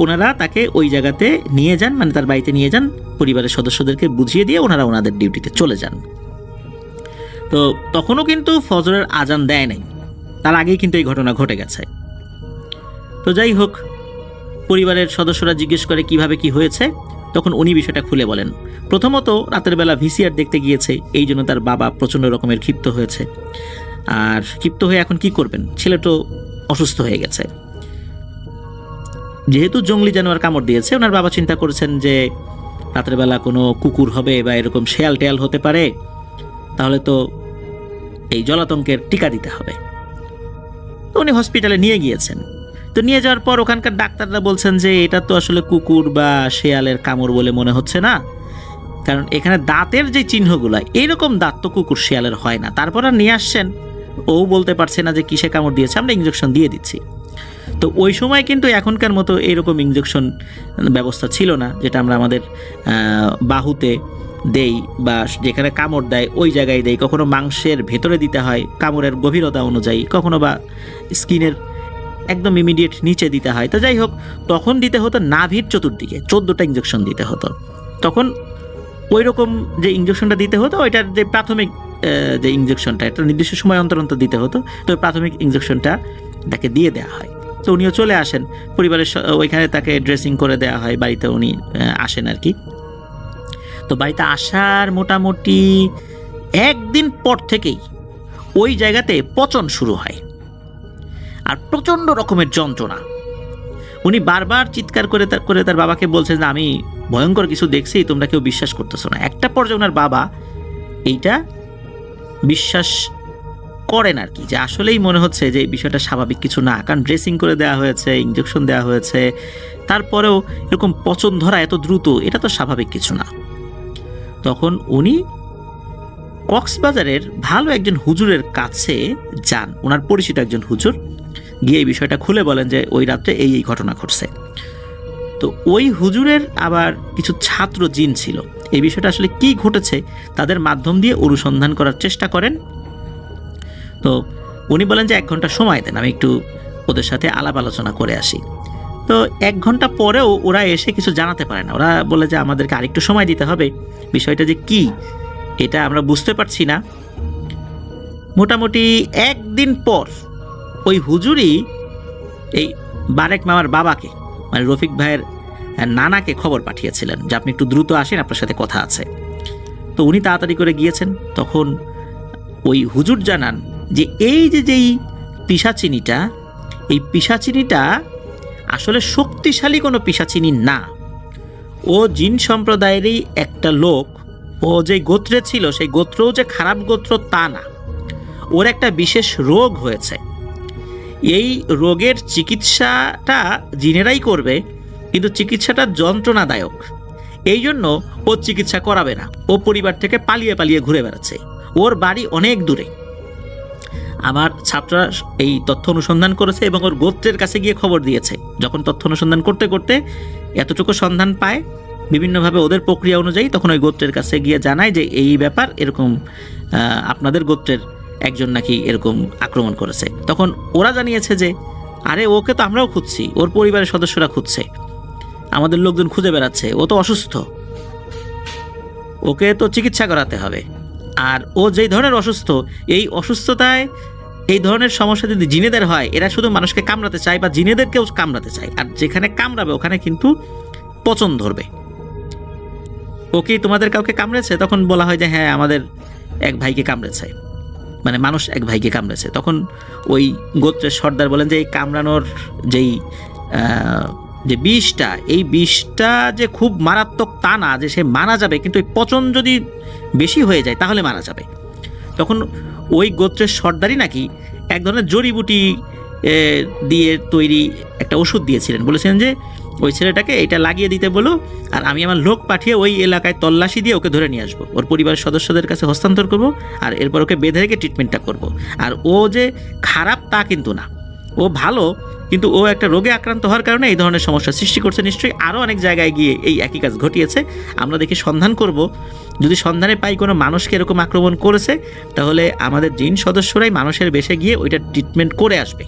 ওনারা তাকে ওই জায়গাতে নিয়ে যান, মানে তার বাড়িতে নিয়ে যান, পরিবারের সদস্যদেরকে বুঝিয়ে দিয়ে ওনারা ওনাদের ডিউটিতে চলে যান। তো তখনও কিন্তু ফজরের আজান দেয় নাই, তার আগেই কিন্তু এই ঘটনা ঘটে গেছে। তো যাই হোক, পরিবারের সদস্যরা জিজ্ঞেস করে কিভাবে কি হয়েছে, তখন উনি বিষয়টা খুলে বলেন। প্রথমত রাতের বেলা ভিসিআর দেখতে গিয়েছে, এই জন্য তার বাবা প্রচণ্ড রকমের ক্ষিপ্ত হয়েছে। আর ক্ষিপ্ত হয়ে এখন কি করবেন, ছেলে তো অসুস্থ হয়ে গেছে। যেহেতু জঙ্গলি জানোয়ার কামড় দিয়েছে, ওনার বাবা চিন্তা করেছেন যে রাতের বেলা কোনো কুকুর হবে বা এরকম শেয়াল টেয়াল হতে পারে, তাহলে তো এই জলাতঙ্কের টিকা দিতে হবে। তো উনি হসপিটালে নিয়ে গিয়েছেন। তো নিয়ে যাওয়ার পর ওখানকার ডাক্তাররা বলছেন যে এটা তো আসলে কুকুর বা শেয়ালের কামড় বলে মনে হচ্ছে না, কারণ এখানে দাঁতের যে চিহ্নগুলো, এইরকম দাঁত তো কুকুর শেয়ালের হয় না। তারপর আর নিয়ে আসছেন, ও বলতে পারছে না যে কিসে কামড় দিয়েছে, আমরা ইঞ্জেকশন দিয়ে দিচ্ছি। তো ওই সময় কিন্তু এখনকার মতো এরকম ইঞ্জেকশন ব্যবস্থা ছিল না, যেটা আমরা আমাদের বাহুতে দেই বা যেখানে কামড় দেয় ওই জায়গায় দেই। কখনো মাংসের ভেতরে দিতে হয় কামড়ের গভীরতা অনুযায়ী, কখনো বা স্কিনের একদম ইমিডিয়েট নিচে দিতে হয়। তো যাই হোক, তখন দিতে হতো নাভির চতুর্দিকে 14টা ইঞ্জেকশন দিতে হতো। তখন ওই রকম যে ইঞ্জেকশনটা দিতে হতো, ওইটার যে প্রাথমিক যে ইঞ্জেকশনটা, এটা নির্দিষ্ট সময় অন্তর অন্তর দিতে হতো। তো প্রাথমিক ইঞ্জেকশনটা তাকে দিয়ে দেওয়া হয়। তো উনিও চলে আসেন, পরিবারের ওইখানে তাকে ড্রেসিং করে দেওয়া হয়, বাড়িতে উনি আসেন আর কি। তো বাড়িতে আসার মোটামুটি 1 দিন পর থেকেই ওই জায়গাতে পচন শুরু হয় আর প্রচণ্ড রকমের যন্ত্রণা। উনি বারবার চিৎকার করে তার বাবাকে বলছেন যে আমি ভয়ঙ্কর কিছু দেখছি, তোমরা কেউ বিশ্বাস করতেছো না। একটা পর্যায়ে ওনার বাবা এইটা বিশ্বাস করেন আর কি, যে আসলেই মনে হচ্ছে যে এই বিষয়টা স্বাভাবিক কিছু না, কারণ ড্রেসিং করে দেওয়া হয়েছে, ইঞ্জেকশন দেওয়া হয়েছে, তারপরেও এরকম পচন ধরা এত দ্রুত, এটা তো স্বাভাবিক কিছু না। তখন উনি কক্সবাজারের ভালো একজন হুজুরের কাছে যান, ওনার পরিচিত একজন হুজুর, গিয়ে এই বিষয়টা খুলে বলেন যে ওই রাত্রে এই ঘটনা ঘটছে। তো ওই হুজুরের আবার কিছু ছাত্র জিন ছিল, এই বিষয়টা আসলে কি ঘটেছে তাদের মাধ্যম দিয়ে অনুসন্ধান করার চেষ্টা করেন। তো উনি বলেন যে 1 ঘন্টা সময় দেন, আমি একটু ওদের সাথে আলাপ আলোচনা করে আসি। তো 1 ঘন্টা পরেও ওরা এসে কিছু জানাতে পারে না। ওরা বলে যে আমাদেরকে আরেকটু সময় দিতে হবে, বিষয়টা যে কি এটা আমরা বুঝতে পারছি না। মোটামুটি 1 দিন পর ওই হুজুরই এই বারেক মামার বাবাকে, মানে রফিক ভাইয়ের নানাকে খবর পাঠিয়েছিলেন যে আপনি একটু দ্রুত আসেন, আপনার সাথে কথা আছে। তো উনি তাড়াতাড়ি করে গিয়েছেন। তখন ওই হুজুর জানান যে এই যেই পিশাচিনিটা, এই পিশাচিনিটা আসলে শক্তিশালী কোনো পিশাচিনি না, ও জিন সম্প্রদায়েরই একটা লোক। ও যে গোত্রে ছিল সেই গোত্রও যে খারাপ গোত্র তা না, ওর একটা বিশেষ রোগ হয়েছে। এই রোগের চিকিৎসাটা জিনেরাই করবে, কিন্তু চিকিৎসাটা যন্ত্রণাদায়ক, এই জন্য ও চিকিৎসা করাবে না। ও পরিবার থেকে পালিয়ে পালিয়ে ঘুরে বেড়াচ্ছে, ওর বাড়ি অনেক দূরে। আমার ছাত্ররা এই তথ্য অনুসন্ধান করেছে এবং ওর গোত্রের কাছে গিয়ে খবর দিয়েছে। যখন তথ্য অনুসন্ধান করতে করতে এতটুকু সন্ধান পায় বিভিন্নভাবে ওদের প্রক্রিয়া অনুযায়ী, তখন ওই গোত্রের কাছে গিয়ে জানায় যে এই ব্যাপার এরকম, আপনাদের গোত্রের একজন নাকি এরকম আক্রমণ করেছে। তখন ওরা জানিয়েছে যে আরে ওকে তো আমরাও খুঁজছি, ওর পরিবারের সদস্যরা খুঁজছে, আমাদের লোকজন খুঁজে বেড়াচ্ছে, ও তো অসুস্থ, ওকে তো চিকিৎসা করাতে হবে। আর ও যেই ধরনের অসুস্থ, এই অসুস্থতায় এই ধরনের সমস্যা যদি জিনেদের হয়, এরা শুধু মানুষকে কামড়াতে চায় বা জিনেদেরকেও কামড়াতে চায়, আর যেখানে কামড়াবে ওখানে কিন্তু পচন ধরবে। ও কি তোমাদের কাউকে কামড়েছে? তখন বলা হয় যে হ্যাঁ, আমাদের এক ভাইকে কামড়েছে। মানে মানুষ এক ভাইকে কামড়েছে। তখন ওই গোত্রের সর্দার বলেন যে এই কামড়ানোর যেই যে বিষটা, এই বিষটা যে খুব মারাত্মক তা না, যে সে মারা যাবে, কিন্তু ওই পচন যদি বেশি হয়ে যায় তাহলে মারা যাবে। তখন ওই গোত্রের সর্দারই নাকি এক ধরনের জড়িবুটি দিয়ে তৈরি একটা ওষুধ দিয়েছিলেন, বলেছিলেন যে ওই ছেলেটাকে এটা লাগিয়ে দিতে বলো, আর আমি আমার লোক পাঠিয়ে ওই এলাকায় তল্লাশি দিয়ে ওকে ধরে নিয়ে আসবো, ওর পরিবারের সদস্যদের কাছে হস্তান্তর করব, আর এরপর ওকে বেঁধে রেখে ট্রিটমেন্টটা করব। আর ও যে খারাপ তা কিন্তু না, ও ভালো, কিন্তু ও একটা রোগে আক্রান্ত হওয়ার কারণে এই ধরনের সমস্যার সৃষ্টি করছে। নিশ্চয়ই আরও অনেক জায়গায় গিয়ে এই একই কাজ ঘটিয়েছে। আমরা দেখি সন্ধান করব, যদি সন্ধানে পাই কোনো মানুষকে এরকম আক্রমণ করেছে, তাহলে আমাদের জিন সদস্যরাই মানুষের বেশে গিয়ে ওইটা ট্রিটমেন্ট করে আসবে।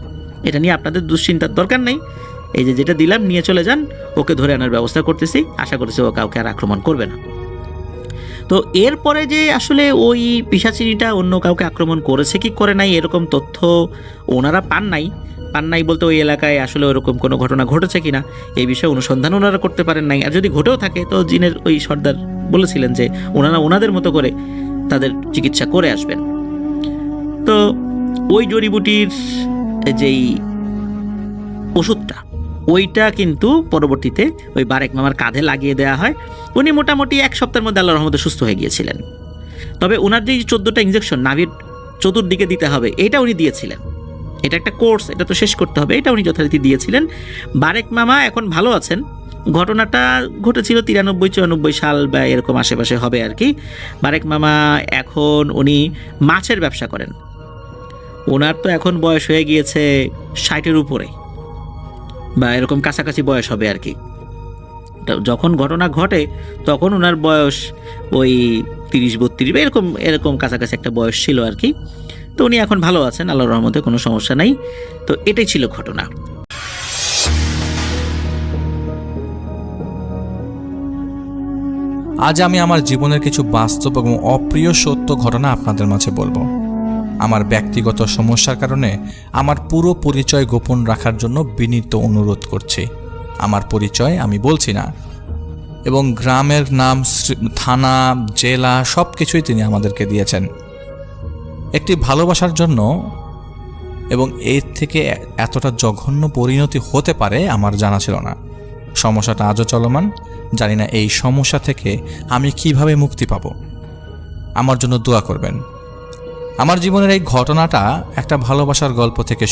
এটা নিয়ে আপনাদের দুশ্চিন্তার দরকার নেই। এই যে যেটা দিলাম নিয়ে চলে যান, ওকে ধরে আনার ব্যবস্থা করতেছি, আশা করছি ও কাউকে আর আক্রমণ করবে না। তো এরপরে যে আসলে ওই পিশাচিনিটা অন্য কাউকে আক্রমণ করেছে কি করে নাই এরকম তথ্য ওনারা পান নাই বলতে ওই এলাকায় আসলে ওরকম কোনো ঘটনা ঘটেছে কিনা এই বিষয়ে অনুসন্ধান ওনারা করতে পারেন নাই। আর যদি ঘটেও থাকে তো জিনের ওই সর্দার বলেছিলেন যে ওনারা ওনাদের মতো করে তাদের চিকিৎসা করে আসবেন। তো ওই জড়িবুটির যেই ওষুধটা, ওইটা কিন্তু পরবর্তীতে ওই বারেক মামার কাঁধে লাগিয়ে দেওয়া হয়। উনি মোটামুটি 1 সপ্তাহের মধ্যে আল্লাহর রহমতে সুস্থ হয়ে গিয়েছিলেন। তবে ওনার যে 14টা ইঞ্জেকশন নাভির চতুর্দিকে দিতে হবে, এটা উনি দিয়েছিলেন। এটা একটা কোর্স, এটা তো শেষ করতে হবে, এটা উনি যথারীতি দিয়েছিলেন। বারেক মামা এখন ভালো আছেন। ঘটনাটা ঘটেছিল 93-94 সাল বা এরকম আশেপাশে হবে আর কি। বারেক মামা এখন উনি মাছের ব্যবসা করেন। ওনার তো এখন বয়স হয়ে গিয়েছে 60-এর উপরে বা এরকম কাছাকাছি বয়স হবে আর কি। যখন ঘটনা ঘটে তখন ওনার বয়স ওই 30-32 বা এরকম কাছাকাছি একটা বয়স ছিল আর কি। তো উনি এখন ভালো আছেন, আল্লাহর রহমতে কোনো সমস্যা নাই। তো এটাই ছিল ঘটনা। আজ আমি আমার জীবনের কিছু বাস্তব এবং অপ্রিয় সত্য ঘটনা আপনাদের মাঝে বলবো। আমার ব্যক্তিগত সমস্যার কারণে আমার পুরো পরিচয় গোপন রাখার জন্য বিনীত অনুরোধ করছি। আমার পরিচয় আমি বলছি না, এবং গ্রামের নাম, থানা, জেলা সব কিছুই তিনি আমাদেরকে দিয়েছেন একটি ভালোবাসার জন্য, এবং এর থেকে এতটা জঘন্য পরিণতি হতে পারে আমার জানা ছিল না। সমস্যাটা আজও চলমান। জানি না এই সমস্যা থেকে আমি কিভাবে মুক্তি পাব। আমার জন্য দোয়া করবেন। আমার জীবনের এই ঘটনাটা একটা ভালোবাসার গল্প থেকে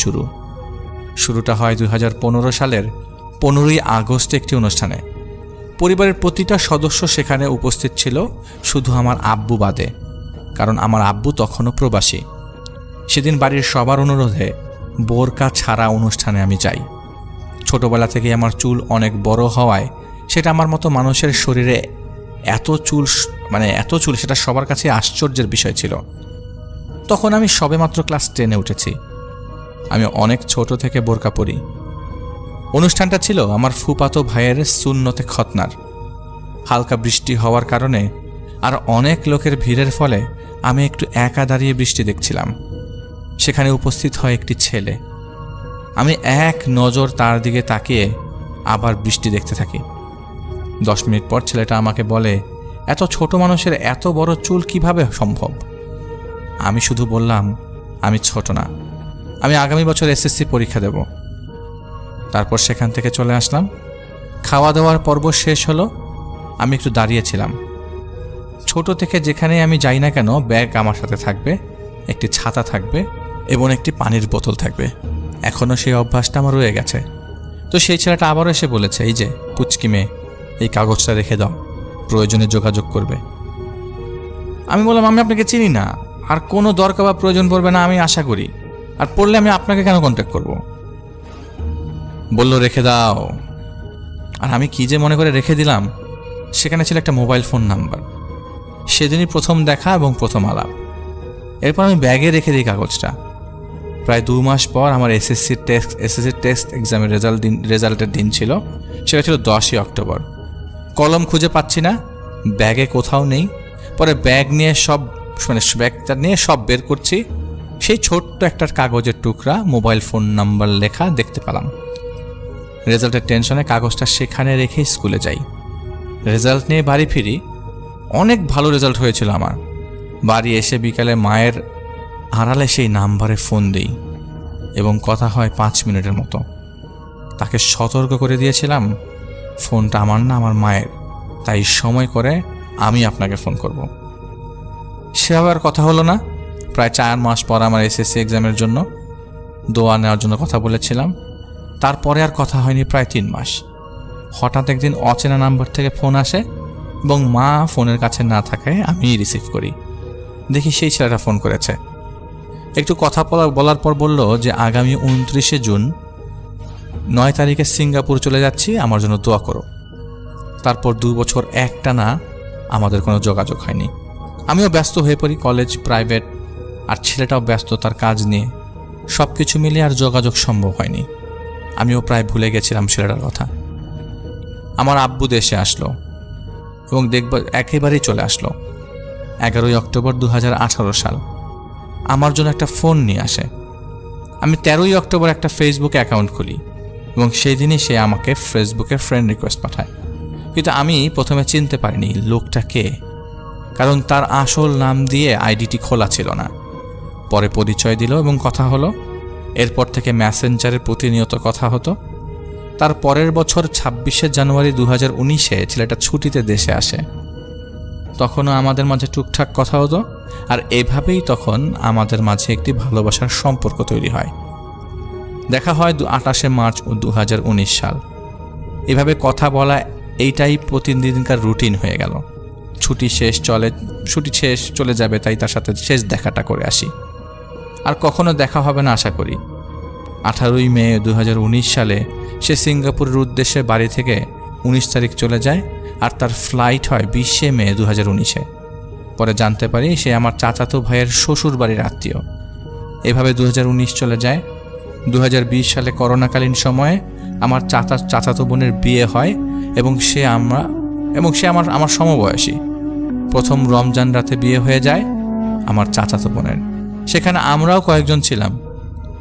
শুরুটা হয় 2015 সালের 15ই আগস্ট একটি অনুষ্ঠানে। পরিবারের প্রতিটা সদস্য সেখানে উপস্থিত ছিল, শুধু আমার আব্বু বাদে, কারণ আমার আব্বু তখনও প্রবাসী। সেদিন বাড়ির সবার অনুরোধে বোরকা ছাড়া অনুষ্ঠানে আমি যাই। ছোটবেলা থেকে আমার চুল অনেক বড় হওয়ায় সেটা আমার মতো মানুষের শরীরে এত চুল সেটা সবার কাছে আশ্চর্যের বিষয় ছিল। তখন আমি সবেমাত্র ক্লাস 10-এ উঠেছি। আমি অনেক ছোট থেকে বোরকা পরি। অনুষ্ঠানটা ছিল আমার ফুফাতো ভাইয়ের সুন্নতে খতনার। হালকা বৃষ্টি হওয়ার কারণে আর অনেক লোকের ভিড়ের ফলে আমি একটু একা দাঁড়িয়ে বৃষ্টি দেখছিলাম। সেখানে উপস্থিত হয় একটি ছেলে। আমি এক নজর তার দিকে তাকিয়ে আবার বৃষ্টি দেখতে থাকি। 10 মিনিট পর ছেলেটা আমাকে বলে, এত ছোট মানুষের এত বড় চুল কিভাবে সম্ভব? আমি শুধু বললাম, আমি ছোট না, আমি আগামী বছর SSC পরীক্ষা দেব। তারপর সেখান থেকে চলে আসলাম। খাওয়া দাওয়ার পর্ব শেষ হলো। আমি একটু দাঁড়িয়েছিলাম। ছোট থেকে যেখানে আমি যাই না কেন ব্যাগ আমার সাথে থাকবে, একটি ছাতা থাকবে এবং একটি পানির বোতল থাকবে। এখনও সেই অভ্যাসটা আমার রয়ে গেছে। তো সেই ছেলেটা আবারও এসে বলেছে, এই যে পুচকি মেয়ে, এই কাগজটা রেখে দাও, প্রয়োজনে যোগাযোগ করবে। আমি বললাম, আমি আপনাকে চিনি না, আর কোনো দরকার বা প্রয়োজন পড়বে না আমি আশা করি, আর পড়লে আমি আপনাকে কেন কন্ট্যাক্ট করব? বলল, রেখে দাও। আর আমি কি যে মনে করে রেখে দিলাম। সেখানে ছিল একটা মোবাইল ফোন নাম্বার। সেদিনই প্রথম দেখা এবং প্রথম আলাপ। এরপর আমি ব্যাগে রেখে দিই কাগজটা। প্রায় 2 মাস পর আমার এসএসসি টেস্ট এক্সামের রেজাল্টের দিন ছিল। সেটা ছিল 10ই অক্টোবর। কলম খুঁজে পাচ্ছি না, ব্যাগে কোথাও নেই। পরে ব্যাগটা নিয়ে সব বের করছি। সেই ছোট্ট একটা কাগজের টুকরা, মোবাইল ফোন নাম্বার লেখা দেখতে পেলাম। রেজাল্টের টেনশনে কাগজটা সেখানে রেখে স্কুলে যাই। রেজাল্ট নিয়ে বাড়ি ফিরি। অনেক ভালো রেজাল্ট হয়েছিল আমার। বাড়ি এসে বিকালে মায়ের আড়ালে সেই নাম্বারে ফোন দিই এবং কথা হয় 5 মিনিটের মতো। তাকে সতর্ক করে দিয়েছিলাম ফোনটা আমার না, আমার মায়ের, তাই সময় করে আমি আপনাকে ফোন করব। সে আবার কথা হলো না। প্রায় 4 মাস পর আমার এসএসসি এক্সামের জন্য দোয়া নেওয়ার জন্য কথা বলেছিলাম। তারপরে আর কথা হয়নি প্রায় 3 মাস। হঠাৎ একদিন অচেনা নাম্বার থেকে ফোন আসে এবং মা ফোনের কাছে না থাকায় আমি রিসিভ করি। দেখি সেই ছেলেটা ফোন করেছে। একটু কথা বলার পর বলল যে আগামী 29শে জুন 9 তারিখে সিঙ্গাপুর চলে যাচ্ছি, আমার জন্য দোয়া করো। তারপর 2 বছর একটানা আমাদের কোনো যোগাযোগ হয়নি। আমিও ব্যস্ত হয়ে পড়ি, কলেজ, প্রাইভেট, আর ছেলেটাও ব্যস্ত তার কাজ নিয়ে। সব কিছু মিলিয়ে আর যোগাযোগ সম্ভব হয়নি। আমিও প্রায় ভুলে গেছিলাম ছেলেটার কথা। আমার আব্বু দেশে আসলো এবং দেখব একেবারেই চলে আসলো 11ই অক্টোবর 2018 সাল। আমার জন্য একটা ফোন নিয়ে আসে। আমি 13ই অক্টোবর একটা ফেসবুকে অ্যাকাউন্ট খুলি এবং সেই দিনই সে আমাকে ফেসবুকে ফ্রেন্ড রিকোয়েস্ট পাঠায়। কিন্তু আমি প্রথমে চিনতে পারিনি লোকটা কে, কারণ তার আসল নাম দিয়ে আইডিটি খোলা ছিল না। পরে পরিচয় দিল এবং কথা হলো। এরপর থেকে মেসেঞ্জারে প্রতিনিয়ত কথা হতো। তার পরের বছর 26শে জানুয়ারি 2019-এ ছেলেটা ছুটিতে দেশে আসে। তখনও আমাদের মাঝে টুকটাক কথা হতো, আর এভাবেই তখন আমাদের মাঝে একটি ভালোবাসার সম্পর্ক তৈরি হয়। দেখা হয় 28শে মার্চ 2019 সাল। এভাবে কথা বলা এইটাই প্রতিদিনকার রুটিন হয়ে গেল। ছুটি শেষ চলে যাবে, তাই তার সাথে শেষ দেখাটা করে আসি। আর কখনো দেখা হবে না আশা করি। 18ই মে 2019 সালে সে সিঙ্গাপুরের উদ্দেশ্যে বাড়ি থেকে 19 তারিখ চলে যায়, আর তার ফ্লাইট হয় 20শে মে 2019-এ। পরে জানতে পারি সে আমার চাচাতো ভাইয়ের শ্বশুর বাড়ির আত্মীয়। এভাবে 2019 চলে যায়। 2020 সালে করোনাকালীন সময়ে আমার চাচাতো বোনের বিয়ে হয় এবং সে আমার সমবয়সী। প্রথম রমজান রাতে বিয়ে হয়ে যায় আমার চাচাতো বোনের। সেখানে আমরাও কয়েকজন ছিলাম।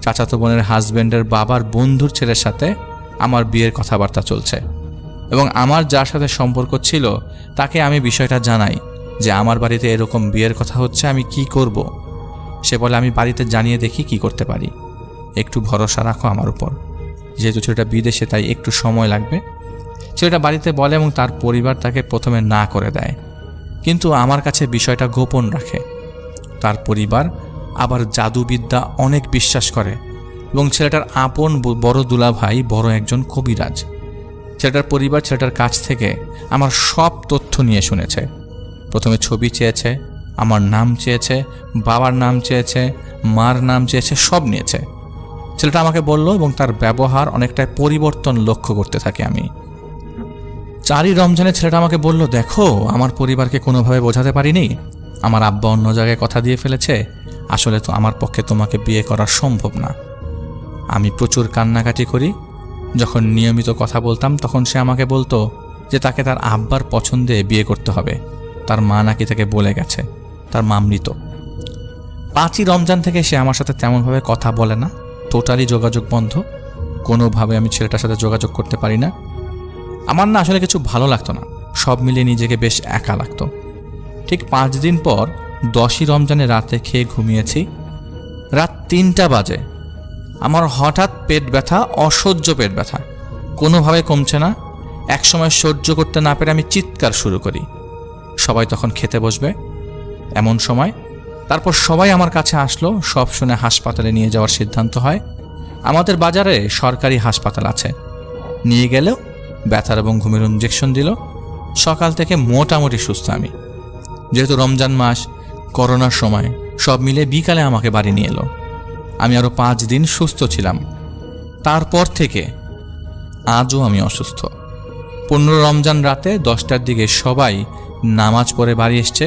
চাচাতো বোনের হাজব্যান্ডের বাবার বন্ধুর ছেলের সাথে আমার বিয়ের কথাবার্তা চলছে এবং আমার যার সাথে সম্পর্ক ছিল তাকে আমি বিষয়টা জানাই যে আমার বাড়িতে এরকম বিয়ের কথা হচ্ছে, আমি কি করব। সে বলে আমি বাড়িতে জানিয়ে দেখি কি করতে পারি, একটু ভরসা রাখো আমার উপর, যেহেতু ছেলেটা বিদেশে তাই একটু সময় লাগবে। ছেলেটা বাড়িতে বলে এবং তার পরিবার তাকে প্রথমে না করে দেয়, কিন্তু আমার কাছে বিষয়টা গোপন রাখে। তার পরিবার আবার জাদুবিদ্যা অনেক বিশ্বাস করে এবং ছেলেটার আপন বড় দুলাভাই বড় একজন কবিরাজ। ছেলেটার পরিবার ছেলেটার কাছ থেকে আমার সব তথ্য নিয়ে শুনেছে। প্রথমে ছবি চেয়েছে, আমার নাম চেয়েছে, বাবার নাম চেয়েছে, মার নাম চেয়েছে, সব নিয়েছে। ছেলেটা আমাকে বলল এবং তার ব্যবহার অনেকটাই পরিবর্তন লক্ষ্য করতে থাকি আমি। 4ই রমজানে ছেলেটা আমাকে বলল, দেখো আমার পরিবারকে কোনোভাবে বোঝাতে পারিনি, আমার আব্বা অন্য জায়গায় কথা দিয়ে ফেলেছে, আসলে তো আমার পক্ষে তোমাকে বিয়ে করা সম্ভব না। আমি প্রচুর কান্নাকাটি করি। যখন নিয়মিত কথা বলতাম তখন সে আমাকে বলতো যে তাকে তার আব্বার পছন্দে বিয়ে করতে হবে, তার মা নাকি তাকে বলে গেছে, তার মা মৃত। 5ই রমজান থেকে সে আমার সাথে তেমনভাবে কথা বলে না, টোটালি যোগাযোগ বন্ধ। কোনোভাবে আমি ছেলেটার সাথে যোগাযোগ করতে পারি না। আমার না আসলে কিছু ভালো লাগতো না, সব মিলিয়ে নিজেকে বেশ একা লাগতো। ঠিক 5 দিন পর 10ই রমজানে রাতে খেয়ে ঘুমিয়েছি। রাত 3টা বাজে। আমার হঠাৎ পেট ব্যথা, অসহ্য পেট ব্যথা, কোনোভাবে কমছে না। একসময় সহ্য করতে না পেরে আমি চিৎকার শুরু করি। সবাই তখন খেতে বসবে এমন সময়। তারপর সবাই আমার কাছে আসলো, সব শুনে হাসপাতালে নিয়ে যাওয়ার সিদ্ধান্ত হয়। আমাদের বাজারে সরকারি হাসপাতাল আছে। নিয়ে গেলেও ব্যথার এবং ঘুমের ইঞ্জেকশন দিল। সকাল থেকে মোটামুটি সুস্থ আমি। যেহেতু রমজান মাস, করোনার সময়, সব মিলে বিকালে আমাকে বাড়ি নিয়ে এলো। আমি আরও 5 দিন সুস্থ ছিলাম। তারপর থেকে আজও আমি অসুস্থ। 15 রমজান রাতে 10টার দিকে সবাই নামাজ পড়ে বাড়ি এসছে,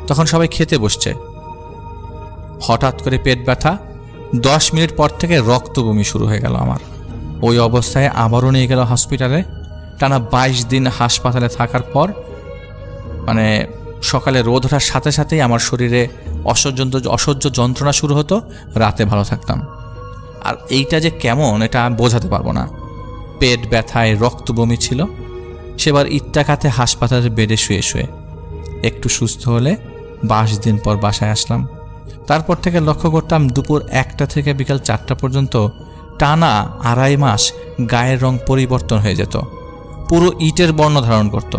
তখন সবাই খেতে বসছে। হঠাৎ করে পেট ব্যথা, 10 মিনিট পর থেকে রক্ত বমি শুরু হয়ে গেল আমার। ওই অবস্থায় আবারও নিয়ে গেল হসপিটালে। টানা 22 দিন হাসপাতালে থাকার পর সকালে রোদ ওঠার সাথে সাথেই আমার শরীরে অসহ্য যন্ত্রণা শুরু হতো, রাতে ভালো থাকতাম। আর এইটা যে কেমন এটা বোঝাতে পারবো না। পেট ব্যথায় রক্ত বমি ছিল। সেবার ইত্তাকাতে হাসপাতালের বেডে শুয়ে একটু সুস্থ হলে 22 দিন পর বাসায় আসলাম। তারপর থেকে লক্ষ্য করতাম দুপুর 1টা থেকে বিকাল 4টা পর্যন্ত টানা 2.5 মাস গায়ের রং পরিবর্তন হয়ে যেত, পুরো ইটের বর্ণ ধারণ করত,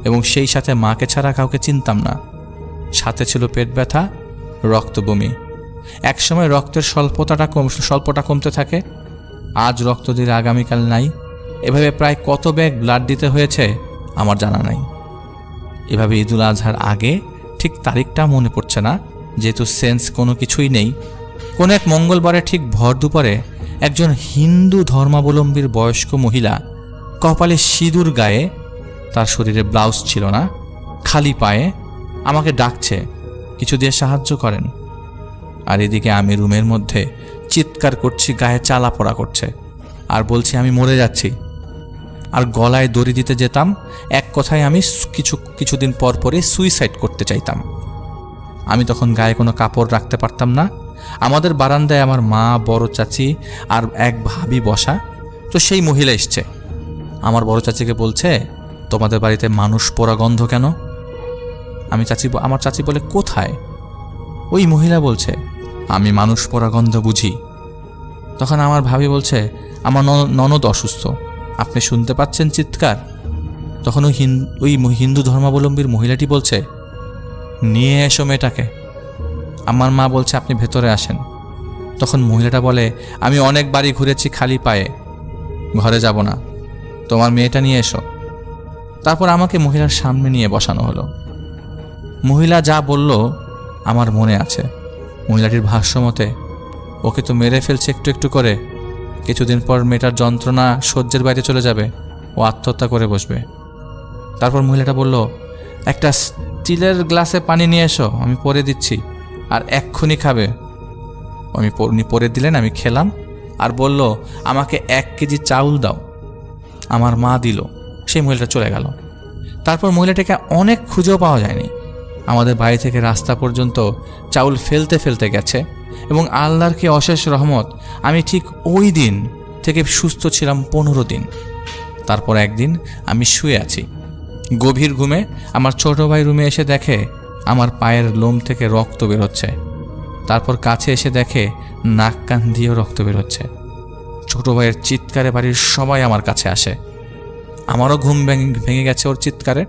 এবং সেই সাথে মাকে ছাড়া কাউকে চিনতাম না। সাথে ছিল পেট ব্যথা, রক্ত বমি। একসময় রক্তের স্বল্পটা কমতে থাকে, আজ রক্ত দিলে আগামীকাল নাই। এভাবে প্রায় কত ব্যাগ ব্লাড দিতে হয়েছে আমার জানা নাই। এভাবে ঈদুল আজহার আগে, ঠিক তারিখটা মনে পড়ছে না যেহেতু সেন্স কোনো কিছুই নেই, কোনো এক মঙ্গলবারে ঠিক ভর দুপুরে একজন হিন্দু ধর্মাবলম্বীর বয়স্ক মহিলা কপালে সিঁদুর গায়ে, তার শরীরে ব্লাউজ ছিল না, খালি পায়ে আমাকে ডাকছে কিছু দিয়ে সাহায্য করেন। আর এদিকে আমি রুমের মধ্যে চিৎকার করছি, গায়ে চালা পড়া করছে, আর বলছি আমি মরে যাচ্ছি। আর গলায় দড়ি দিতে যেতাম, এক কথায় আমি কিছুদিন পর পরে সুইসাইড করতে চাইতাম। আমি তখন গায়ে কোনো কাপড় রাখতে পারতাম না। আমাদের বারান্দায় আমার মা, বড় চাচি আর এক ভাবি বসা। তো সেই মহিলা এসছে, আমার বড় চাচিকে বলছে, তোমাদের বাড়িতে মানুষ পোড়া গন্ধ কেন? আমার চাচি বলে, কোথায়? ওই মহিলা বলছে, আমি মানুষ পোড়া গন্ধ বুঝি। তখন আমার ভাবি বলছে, আমার ননদ অসুস্থ, আপনি শুনতে পাচ্ছেন চিৎকার? তখন ওই হিন্দু ধর্মাবলম্বীর মহিলাটি বলছে, নিয়ে এসো মেয়েটাকে। আমার মা বলছে, আপনি ভেতরে আসেন। তখন মহিলাটা বলে, আমি অনেক বাড়ি ঘুরেছি খালি পায়ে, ঘরে যাব না, তোমার মেয়েটা নিয়ে এসো। তারপর আমাকে মহিলার সামনে নিয়ে বসানো হলো। মহিলা যা বলল আমার মনে আছে। মহিলাটির ভাষ্য মতে, ওকে তো মেরে ফেলছে একটু একটু করে, কিছুদিন পর মেয়েটার যন্ত্রণা সহ্যের বাইরে চলে যাবে, ও আত্মহত্যা করে বসবে। তারপর মহিলাটা বলল, একটা স্টিলের গ্লাসে পানি নিয়ে এসো, আমি পরে দিচ্ছি, আর এক্ষুনি খাবে। উনি পরে দিলেন, আমি খেলাম, আর বলল, আমাকে 1 কেজি চাউল দাও। আমার মা দিল, সেই মহিলাটা চলে গেল। তারপর মহিলাটাকে অনেক খুঁজেও পাওয়া যায়নি। আমাদের বাড়ি থেকে রাস্তা পর্যন্ত চাউল ফেলতে ফেলতে গেছে, এবং আল্লাহর কি অশেষ রহমত, আমি ঠিক ওই দিন থেকে সুস্থ ছিলাম 15 দিন। তারপর একদিন আমি শুয়ে আছি, গভীর ঘুমে আমার ছোট ভাই রুমে এসে দেখে আমার পায়ের লোম থেকে রক্ত বের হচ্ছে। তারপর কাছে এসে দেখে নাক কান দিয়েও রক্ত বের হচ্ছে। ছোট ভাইয়ের চিৎকারে বাড়ির সবাই আমার কাছে আসে। আমারও ঘুম ভেঙে গেছে ওর চিৎকারে।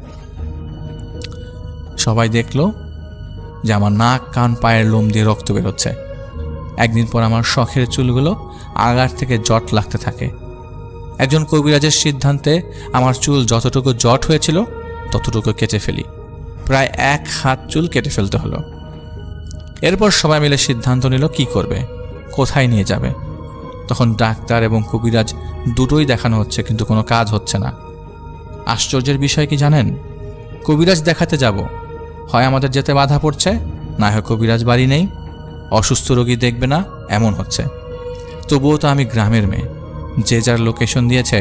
সবাই দেখলো যে আমার নাক কান পায়ের লোম দিয়ে রক্ত বেরোচ্ছে। একদিন পর আমার শখের চুলগুলো আগার থেকে জট লাগতে থাকে। একজন কবিরাজের সিদ্ধান্তে আমার চুল যতটুকু জট হয়েছিল ততটুকু কেটে ফেলি। প্রায় 1 হাত চুল কেটে ফেলতে হলো। এরপর সবাই মিলে সিদ্ধান্ত নিল কি করবে, কোথায় নিয়ে যাবে। তখন ডাক্তার এবং কবিরাজ দুটোই দেখানো হচ্ছে, কিন্তু কোনো কাজ হচ্ছে না। আশ্চর্যের বিষয় কি জানেন, কবিরাজ দেখাতে যাব, হয় আমাদের যেতে বাধা পড়ছে, না হয় কবিরাজ বাড়ি নেই, অসুস্থ রোগী দেখবে না, এমন হচ্ছে। তবুও তো আমি গ্রামের মেয়ে, যে যার লোকেশন দিয়েছে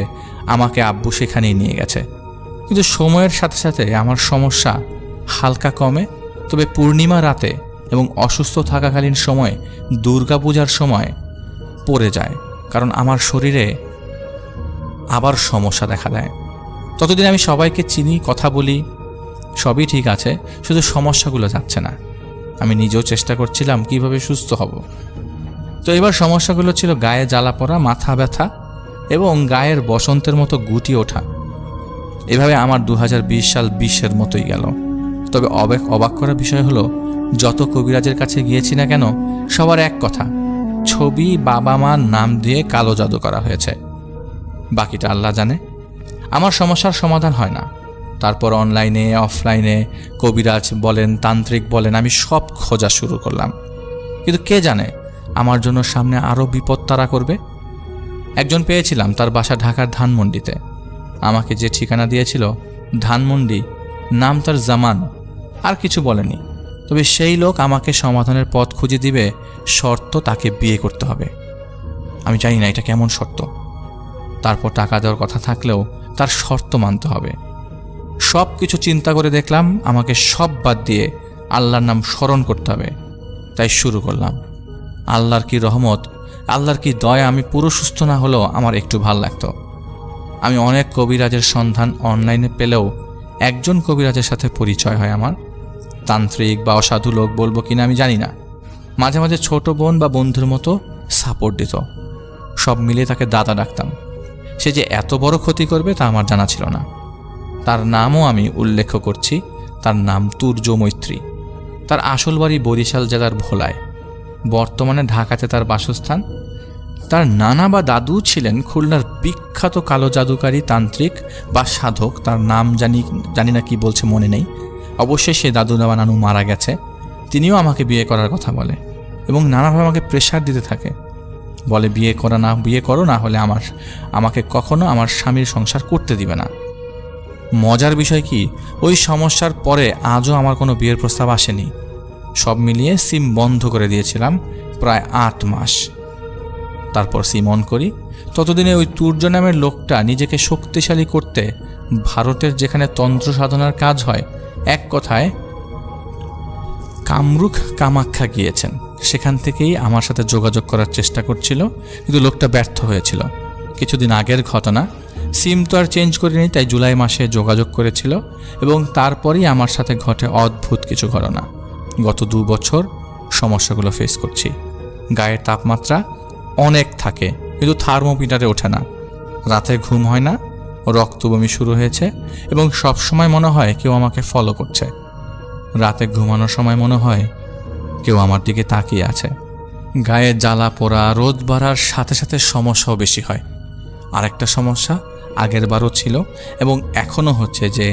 আমাকে আব্বু সেখানেই নিয়ে গেছে। কিন্তু সময়ের সাথে সাথে আমার সমস্যা হালকা কমে, তবে পূর্ণিমা রাতে এবং অসুস্থ থাকাকালীন সময়, দুর্গাপূজার সময় পড়ে যায়, কারণ আমার শরীরে আবার সমস্যা দেখা দেয়। ততদিন আমি সবাইকে চিনি, কথা বলি, সবই ঠিক আছে, শুধু সমস্যাগুলো যাচ্ছে না। আমি নিজেও চেষ্টা করছিলাম কিভাবে সুস্থ হব। তো এবার সমস্যাগুলো ছিল গায়ে জ্বালা পড়া, মাথা ব্যথা এবং গায়ের বসন্তের মতো গুটি ওঠা। এভাবে আমার 2020 সাল 20-এর মতোই গেল। তবে অবাক করার বিষয় হলো, যত কবিরাজের কাছে গিয়েছি না কেন, সবার এক কথা, ছবি বাবা মার নাম দিয়ে কালো জাদু করা হয়েছে। বাকিটা আল্লাহ জানে। আমার সমস্যার সমাধান হয় না। তারপর অনলাইনে, অফলাইনে, কবিরাজ বলেন, তান্ত্রিক বলেন, আমি সব খোঁজা শুরু করলাম। কিন্তু কে জানে আমার জন্য সামনে আরও বিপদ তারা করবে। একজন পেয়েছিলাম, তার বাসা ঢাকার ধানমন্ডিতে। আমাকে যে ঠিকানা দিয়েছিল ধানমন্ডি, নাম তার জামান, আর কিছু বলেনি। তবে সেই লোক আমাকে সমাধানের পথ খুঁজে দিবে, শর্ত তাকে বিয়ে করতে হবে। আমি জানি না এটা কেমন শর্ত। তারপর টাকা দেওয়ার কথা থাকলেও তার শর্ত মানতে হবে। সব কিছু চিন্তা করে দেখলাম আমাকে সব বাদ দিয়ে আল্লাহর নাম স্মরণ করতে হবে। তাই শুরু করলাম। আল্লাহর কি রহমত, আল্লাহর কি দয়া, আমি পুরো সুস্থ না হলেও আমার একটু ভাল লাগতো। আমি অনেক কবিরাজের সন্ধান অনলাইনে পেলেও একজন কবিরাজের সাথে পরিচয় হয় আমার। তান্ত্রিক বা অসাধু লোক বলবো কিনা আমি জানি না, মাঝে মাঝে ছোট বোন বা বন্ধুর মতো সাপোর্ট দিত। সব মিলিয়ে তাকে দাদা ডাকতাম। সে যে এত বড় ক্ষতি করবে তা আমার জানা ছিল না। তার নামও আমি উল্লেখ করছি, তার নাম তুর্য মৈত্রী। তার আসল বাড়ি বরিশাল জেলার ভোলায়, বর্তমানে ঢাকাতে তার বাসস্থান। তার নানা বা দাদু ছিলেন খুলনার বিখ্যাত কালো জাদুকারী তান্ত্রিক বা সাধক। তার নাম জানি না কি বলছে, মনে নেই। অবশ্যই সে দাদু বা নানু মারা গেছে। তিনিও আমাকে বিয়ে করার কথা বলে এবং নানাভাবে আমাকে প্রেশার দিতে থাকে। বলে বিয়ে করো না হলে আমাকে কখনো আমার স্বামীর সংসার করতে দিবে না। মজার বিষয় কি, ওই সমস্যার পরে আজও আমার কোনো বিয়ের প্রস্তাব আসেনি। সব মিলিয়ে সিম বন্ধ করে দিয়েছিলাম প্রায় 8 মাস। তারপর সিম অন করি। ততদিনে ওই তুর্য নামের লোকটা নিজেকে শক্তিশালী করতে ভারতের যেখানে তন্ত্র সাধনার কাজ হয়, এক কথায় কামরূপ কামাখ্যা গিয়েছেন। সেখান থেকেই আমার সাথে যোগাযোগ করার চেষ্টা করছিল, কিন্তু লোকটা ব্যর্থ হয়েছিল। কিছুদিন আগের ঘটনা, সিম তো আর চেঞ্জ করিনি, তাই জুলাই মাসে যোগাযোগ করেছিল এবং তারপরেই আমার সাথে ঘটে অদ্ভুত কিছু ঘটনা। গত 2 বছর সমস্যাগুলো ফেস করছি। গায়ের তাপমাত্রা অনেক থাকে, কিন্তু থার্মোমিটারে ওঠে না। রাতে ঘুম হয় না, রক্তবমি শুরু হয়েছে এবং সব সময় মনে হয় কেউ আমাকে ফলো করছে। রাতে ঘুমানোর সময় মনে হয় কেউ আমার দিকে তাকিয়ে আছে। গায়ে জ্বালা পোড়া, রোদ বাড়ার সাথে সাথে সমস্যাও বেশি হয়। আরেকটা সমস্যা আগের বারও ছিল এবং এখনও হচ্ছে, যে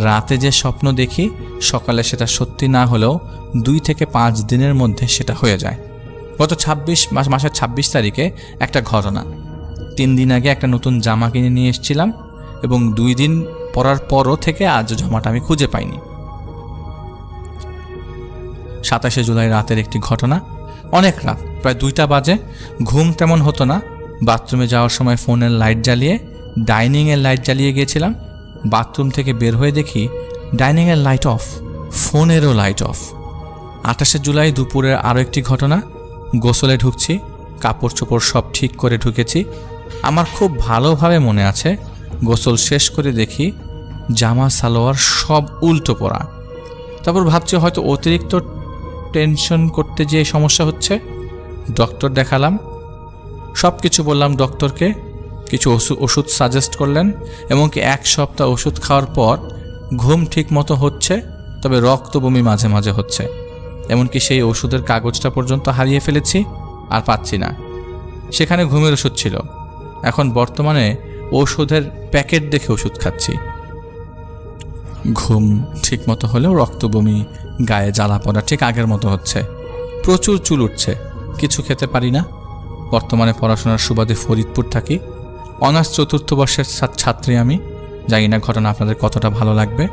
রাতে যে স্বপ্ন দেখি সকালে সেটা সত্যি না হলেও 2 থেকে 5 দিনের মধ্যে সেটা হয়ে যায়। গত মাসের 26 তারিখে একটা ঘটনা। 3 দিন আগে একটা নতুন জামা কিনে নিয়ে এসেছিলাম এবং 2 দিন পরার পরও থেকে আজ জামাটা আমি খুঁজে পাইনি। 27শে জুলাই রাতের একটি ঘটনা। অনেক রাত, প্রায় 2টা বাজে। ঘুম তেমন হতো না। বাথরুমে যাওয়ার সময় ফোনের লাইট জ্বালিয়ে ডাইনিংয়ের লাইট জ্বালিয়ে গিয়েছিলাম। বাথরুম থেকে বের হয়ে দেখি ডাইনিংয়ের লাইট অফ, ফোনেরও লাইট অফ। 28শে জুলাই দুপুরের আরও একটি ঘটনা। গোসলে ঢুকছি, কাপড় চোপড় সব ঠিক করে ঢুকেছি। আমার খুব ভালোভাবে মনে আছে, গোসল শেষ করে দেখি জামা সালোয়ার সব উল্টো পরা। তারপর ভাবছি হয়তো অতিরিক্ত টেনশন করতে যে সমস্যা হচ্ছে। ডক্টর দেখালাম, সব কিছু বললাম ডক্টরকে। কিছু ওষুধ সাজেস্ট করলেন এবং 1 সপ্তাহ ওষুধ খাওয়ার পর ঘুম ঠিক মতো হচ্ছে, তবে রক্ত বমি মাঝে মাঝে হচ্ছে। এমনকি সেই ওষুধের কাগজটা পর্যন্ত হারিয়ে ফেলেছি, আর পাচ্ছি না। সেখানে ঘুমের ওষুধ ছিল, এখন বর্তমানে ওষুধের প্যাকেট দেখে ওষুধ খাচ্ছি। ঘুম ঠিক মতো হলেও রক্ত বমি, গায়ে জ্বালা পড়া ঠিক আগের মতো হচ্ছে। প্রচুর চুল উঠছে, কিছু খেতে পারি না। বর্তমানে পড়াশোনার সুবাদে ফরিদপুর থাকি। অনার্স 4র্থ বর্ষের ছাত্রী আমি। জানি না ঘটনা আপনাদের কতটা ভালো লাগবে।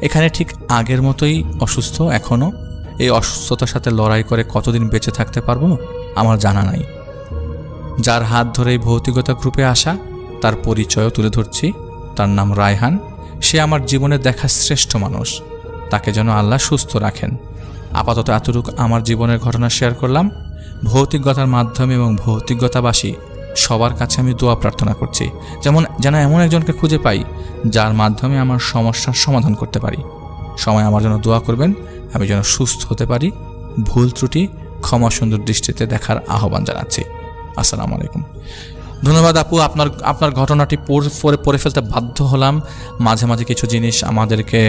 এখানে ঠিক আগের মতোই অসুস্থ এখনও। এই অসুস্থতার সাথে লড়াই করে কতদিন বেঁচে থাকতে পারবো আমার জানা নাই। যার হাত ধরে এই ভৌতিকতা গ্রুপে আসা, তার পরিচয়ও তুলে ধরছি। তার নাম রায়হান। সে আমার জীবনে দেখা শ্রেষ্ঠ মানুষ। তাকে যেন আল্লাহ সুস্থ রাখেন। আপাতত এতটুকু আমার জীবনের ঘটনা শেয়ার করলাম। ভৌতিকতার মাধ্যমে এবং ভৌতিকতাবাসী সবার কাছে আমি দোয়া প্রার্থনা করছি, যেন এমন একজনকে খুঁজে পাই যার মাধ্যমে আমার সমস্যার সমাধান করতে পারি। সময় আমার জন্য দোয়া করবেন, আমি যেন সুস্থ হতে পারি। ভুল ত্রুটি ক্ষমা সুন্দর দৃষ্টিতে দেখার আহ্বান জানাচ্ছি। আসসালামু আলাইকুম। ধন্যবাদ আপু, আপনার ঘটনাটি পড়ে ফেলতে বাধ্য হলাম। মাঝে মাঝে কিছু জিনিস আমাদেরকে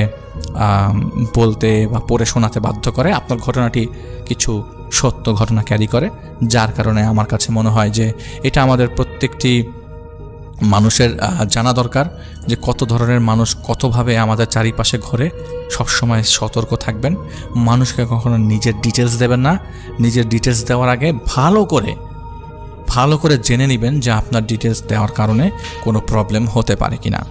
বলতে বা পড়ে শোনাতে বাধ্য করে। আপনার ঘটনাটি কিছু সত্য ঘটনা ক্যারি করে, যার কারণে আমার কাছে মনে হয় যে এটা আমাদের প্রত্যেকটি মানুষের জানা দরকার যে কত ধরনের মানুষ কতভাবে আমাদের চারিপাশে ঘোরে। সবসময় সতর্ক থাকবেন। মানুষকে কখনো নিজের ডিটেলস দেবেন না। নিজের ডিটেলস দেওয়ার আগে ভালো করে জেনে নেবেন যে আপনার ডিটেলস দেওয়ার কারণে কোনো প্রবলেম হতে পারে কিনা।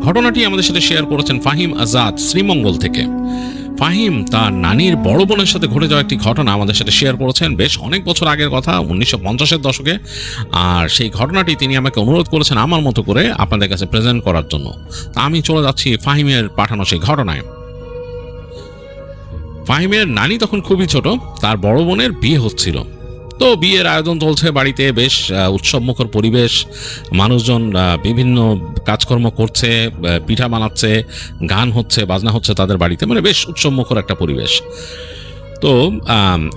ঘটনাটি আমাদের সাথে শেয়ার করেছেন ফাহিম আজাদ শ্রীমঙ্গল থেকে। ফাহিম তার নানির বড় বোনের সাথে ঘটে যাওয়া একটি ঘটনা আমাদের সাথে শেয়ার করেছেন। বেশ অনেক বছর আগের কথা, 1950-এর দশকে। আর সেই ঘটনাটি তিনি আমাকে অনুরোধ করেছেন আমার মতো করে আপনাদের কাছে প্রেজেন্ট করার জন্য। তা আমি চলে যাচ্ছি ফাহিমের পাঠানো সেই ঘটনায়। ফাহিমের নানি তখন খুবই ছোট, তার বড় বোনের বিয়ে হচ্ছিল। তো বিয়ের আয়োজন চলছে বাড়িতে, বেশ উৎসবমুখর পরিবেশ, মানুষজন বিভিন্ন কাজকর্ম করছে, পিঠা বানাচ্ছে, গান হচ্ছে, বাজনা হচ্ছে তাদের বাড়িতে, মানে বেশ উৎসবমুখর একটা পরিবেশ। তো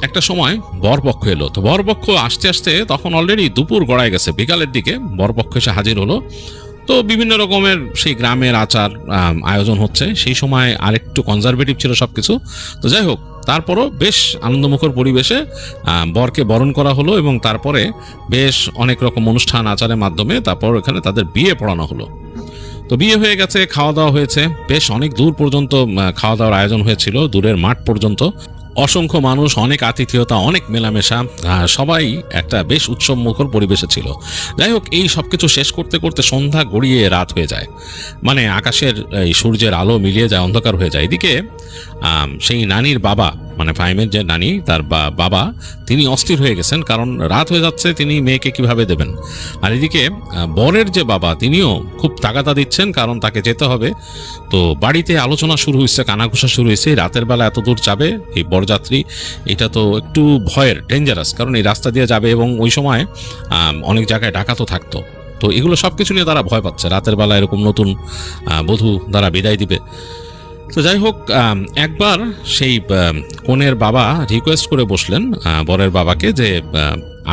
একটা সময় বরপক্ষ এলো। তো বরপক্ষ আসতে আসতে তখন অলরেডি দুপুর গড়ায় গেছে, বিকালের দিকে বরপক্ষ এসে হাজির হলো। তো বিভিন্ন রকমের সেই গ্রামের আচার আয়োজন হচ্ছে। সেই সময় আরেকটু কনজারভেটিভ ছিল সব কিছু। তো যাই হোক, তারপরও বেশ আনন্দমুখর পরিবেশে বরকে বরণ করা হলো এবং তারপরে বেশ অনেক রকম অনুষ্ঠান আচারের মাধ্যমে তারপর এখানে তাদের বিয়ে পড়ানো হলো। তো বিয়ে হয়ে গেছে, খাওয়া দাওয়া হয়েছে, বেশ অনেক দূর পর্যন্ত খাওয়া দাওয়ার আয়োজন হয়েছিল, দূরের মাঠ পর্যন্ত। অসংখ্য মানুষ, অনেক আতিথেয়তা, অনেক মেলামেশা, সবাই একটা বেশ উৎসবমুখর পরিবেশে ছিল। যাই হোক, এই সব কিছু শেষ করতে করতে সন্ধ্যা গড়িয়ে রাত হয়ে যায়, মানে আকাশের এই সূর্যের আলো মিলিয়ে যায়, অন্ধকার হয়ে যায়। এদিকে সেই নানির বাবা, মানে ফাহিমের যে নানি, তার বাবা, তিনি অস্থির হয়ে গেছেন, কারণ রাত হয়ে যাচ্ছে, তিনি মেয়েকে কিভাবে দেবেন। আর এদিকে বরের যে বাবা, তিনিও খুব তাগাদা দিচ্ছেন, কারণ তাকে যেতে হবে। তো বাড়িতে আলোচনা শুরু হয়েছে, কানাঘুষা শুরু হয়েছে, রাতের বেলা এত দূর যাবে এই বরযাত্রী, এটা তো একটু ভয়ের, ডেঞ্জারাস, কারণ এই রাস্তা দিয়ে যাবে এবং ওই সময় অনেক জায়গায় ডাকাতও থাকতো। তো এগুলো সব কিছু নিয়ে তারা ভয় পাচ্ছে, রাতের বেলা এরকম নতুন বধূ দ্বারা বিদায় দিবে। তো যাই হোক, একবার সেই কনের বাবা রিকোয়েস্ট করে বসলেন বরের বাবাকে যে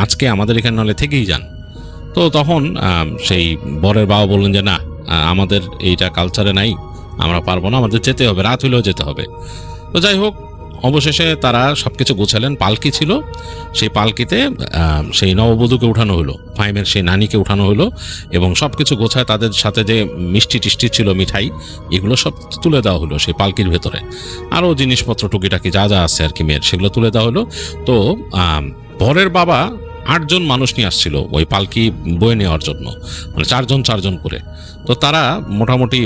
আজকে আমাদের এখানে নলে থেকেই যান। তো তখন সেই বরের বাবা বললেন যে না, আমাদের এইটা কালচারে নাই, আমরা পারবো না, আমাদের যেতে হবে, রাত হইলেও যেতে হবে। তো যাই হোক, অবশেষে তারা সবকিছু গোছালেন। পালকি ছিল, সেই পালকিতে সেই নববধূকে উঠানো হলো, ফাহিমের সেই নানিকে উঠানো হলো এবং সবকিছু গোছায় তাদের সাথে যে মিষ্টি টিষ্টি ছিল, মিঠাই, এগুলো সব তুলে দেওয়া হলো সেই পালকির ভেতরে। আরও জিনিসপত্র টুকিটাকি যা যা আছে আর কি মেয়ের, সেগুলো তুলে দেওয়া হলো। তো বরের বাবা 8 জন মানুষ নিয়ে আসছিল ওই পালকি বয়ে নেওয়ার জন্য, মানে 4 জন করে। তো তারা মোটামুটি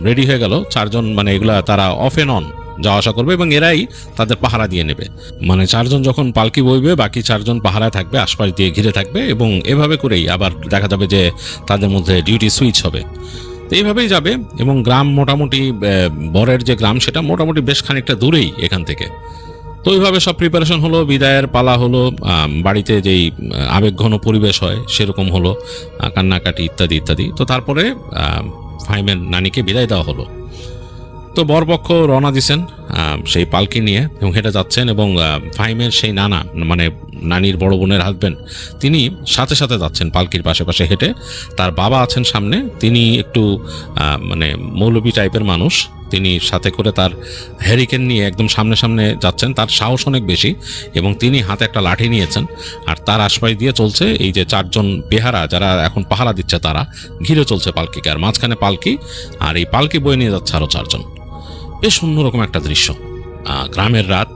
রেডি হয়ে গেল 4 জন, মানে এগুলা তারা অফ এন্ড অন যাওয়া আসা করবে এবং এরাই তাদের পাহারা দিয়ে নেবে। মানে 4 জন যখন পালকি বইবে, বাকি 4 জন পাহারায় থাকবে, আশপাশ দিয়ে ঘিরে থাকবে এবং এভাবে করেই আবার দেখা যাবে যে তাদের মধ্যে ডিউটি সুইচ হবে। তো এইভাবেই যাবে এবং গ্রাম মোটামুটি, বরের যে গ্রাম সেটা মোটামুটি বেশ খানিকটা দূরেই এখান থেকে। তো ওইভাবে সব প্রিপারেশন হলো, বিদায়ের পালা হলো, বাড়িতে যেই আবেগঘন পরিবেশ হয় সেরকম হলো, কান্নাকাটি ইত্যাদি ইত্যাদি। তো তারপরে ফাহিমের নানিকে বিদায় দেওয়া হলো। তো বরপক্ষ রওনা দিছেন সেই পালকি নিয়ে এবং হেঁটে যাচ্ছেন এবং ফাহিমের সেই নানা, মানে নানির বড় বোনের হাজবেন্ড, তিনি সাথে সাথে যাচ্ছেন পালকির পাশে পাশে হেঁটে। তার বাবা আছেন সামনে, তিনি একটু মানে মৌলবী টাইপের মানুষ, তিনি সাথে করে তার হ্যারিকেন নিয়ে একদম সামনে সামনে যাচ্ছেন। তার সাহস অনেক বেশি এবং তিনি হাতে একটা লাঠি নিয়েছেন। আর তার আশপাশ দিয়ে চলছে এই যে 4 জন বেহারা যারা এখন পাহারা দিচ্ছে, তারা ঘিরে চলছে পালকিকে, আর মাঝখানে পালকি, আর এই পালকি বয়ে নিয়ে যাচ্ছে আরও 4 জন। বেশ অন্যরকম একটা দৃশ্য, গ্রামের রাত।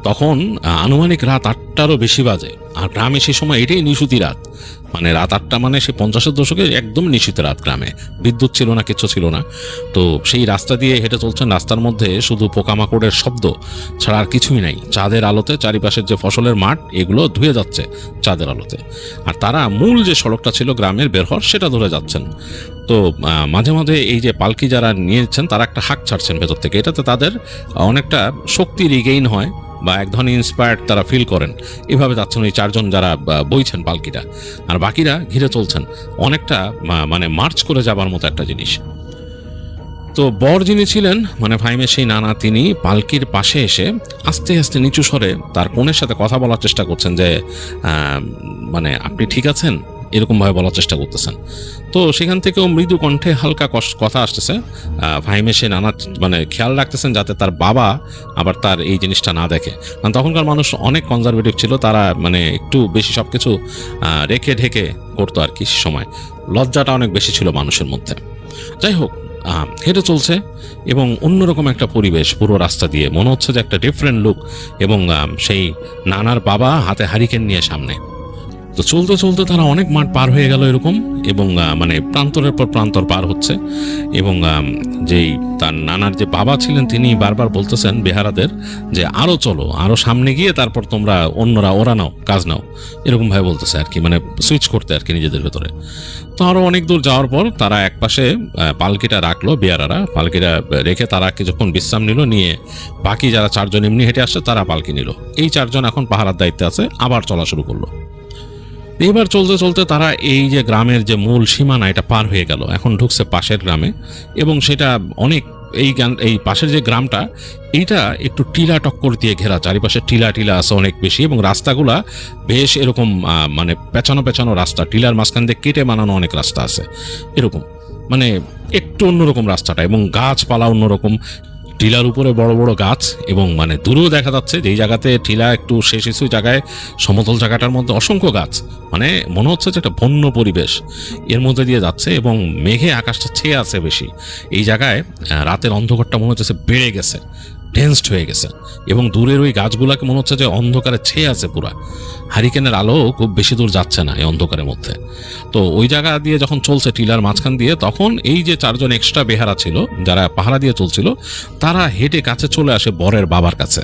তখন আনুমানিক রাত 8টারও বেশি বাজে, আর গ্রামে সেই সময় এটাই নিশুতি রাত, মানে রাত 8টা মানে সে 50-এর দশকে একদম নিশুতি রাত। গ্রামে বিদ্যুৎ ছিল না, কিচ্ছু ছিল না। তো সেই রাস্তা দিয়ে হেঁটে চলছেন, রাস্তার মধ্যে শুধু পোকামাকড়ের শব্দ ছাড়া আর কিছুই নাই। চাঁদের আলোতে চারিপাশের যে ফসলের মাঠ, এগুলো ধুয়ে যাচ্ছে চাঁদের আলোতে। আর তারা মূল যে সড়কটা ছিল গ্রামের বের হওয়ার, সেটা ধরে যাচ্ছেন। তো মাঝে মাঝে এই যে পালকি যারা নিয়েছেন, তারা একটা হাঁক ছাড়ছেন ভেতর থেকে, এটাতে তাদের অনেকটা শক্তি রিগেইন হয় বা এক ধরনের ইন্সপায়ার্ড তারা ফিল করেন। এভাবে যাচ্ছেন ওই 4 জন যারা বইছেন পালকিটা, আর বাকিরা ঘিরে চলছেন, অনেকটা মানে মার্চ করে যাবার মতো একটা জিনিস। তো বর যিনি ছিলেন, মানে ফাহিমের সেই নানা, তিনি পালকির পাশে এসে আস্তে আস্তে নিচু স্বরে তার কনের সাথে কথা বলার চেষ্টা করছেন যে মানে আপনি ঠিক আছেন, এরকমভাবে বলার চেষ্টা করতেছেন। তো সেখান থেকেও মৃদু কণ্ঠে হালকা কথা আসতেছে। ফাহিমের সে নানা মানে খেয়াল রাখতেছেন যাতে তার বাবা আবার তার এই জিনিসটা না দেখে, কারণ তখনকার মানুষ অনেক কনজারভেটিভ ছিল, তারা মানে একটু বেশি সব কিছু রেখে ঢেকে করতো আর কি। সময় লজ্জাটা অনেক বেশি ছিল মানুষের মধ্যে। যাই হোক, হেঁটে চলছে এবং অন্যরকম একটা পরিবেশ পুরো রাস্তা দিয়ে, মনে হচ্ছে যে একটা ডিফারেন্ট লুক। এবং সেই নানার বাবা হাতে হারিকেন নিয়ে সামনে। তো তো চলতে চলতে তারা অনেক মাঠ পার হয়ে গেল এরকম, এবং মানে প্রান্তরের পর প্রান্তর পার হচ্ছে, এবং যেই তার নানার যে বাবা ছিলেন তিনি বারবার বলতেছেন বেহারাদের যে আরো চলো, আরো সামনে গিয়ে তারপর তোমরা অন্যরা ওরা নাও, কাজ নাও, এরকম ভাবে বলতেছে আর কি, মানে সুইচ করতে আর কি নিজেদের ভেতরে। তো আরো অনেক দূর যাওয়ার পর তারা একপাশে পালকিটা রাখলো, বেয়ারারা পালকিটা রেখে তারা কিছুক্ষণ বিশ্রাম নিল, নিয়ে বাকি যারা 4 জন এমনি হেঁটে আসছে তারা পালকি নিল। এই 4 জন এখন পাহারার দায়িত্বে আছে, আবার চলা শুরু করলো। এবার চলতে চলতে তারা এই যে গ্রামের যে মূল সীমানা এটা পার হয়ে গেল, এখন ঢুকছে পাশের গ্রামে, এবং সেটা অনেক এই পাশের যে গ্রামটা এইটা একটু টিলা টক্কর দিয়ে ঘেরা, চারিপাশে টিলা টিলা আছে অনেক বেশি, এবং রাস্তাগুলা বেশ এরকম মানে পেছানো পেছানো রাস্তা, টিলার মাঝখান দিয়ে কেটে বানানো অনেক রাস্তা আছে এরকম, মানে একটু অন্যরকম রাস্তাটা, এবং গাছপালা অন্যরকম, টিলার উপরে বড় বড় গাছ, এবং মানে দূরেও দেখা যাচ্ছে যে এই জায়গাতে টিলা একটু শেষ কিছু জায়গায় সমতল জায়গাটার মধ্যে অসংখ্য গাছ, মানে মনে হচ্ছে যে একটা বন্য পরিবেশ এর মধ্যে দিয়ে যাচ্ছে, এবং মেঘে আকাশটা ছেয়ে আছে বেশি। এই জায়গায় রাতের অন্ধকারটা মনে হচ্ছে বেড়ে গেছে, ডেন্সড হয়ে গেছে, এবং দূরের ওই গাছগুলাকে মনে হচ্ছে যে অন্ধকারে ছেয়ে আছে পুরা, হারিকেনের আলো খুব বেশি দূর যাচ্ছে না এই অন্ধকারের মধ্যে। তো ওই জায়গা দিয়ে যখন চলছে টিলার মাঝখান দিয়ে, তখন এই যে 4 জন এক্সট্রা বেহারা ছিল যারা পাহারা দিয়ে চলছিল, তারা হেঁটে কাছে চলে আসে বরের বাবার কাছে।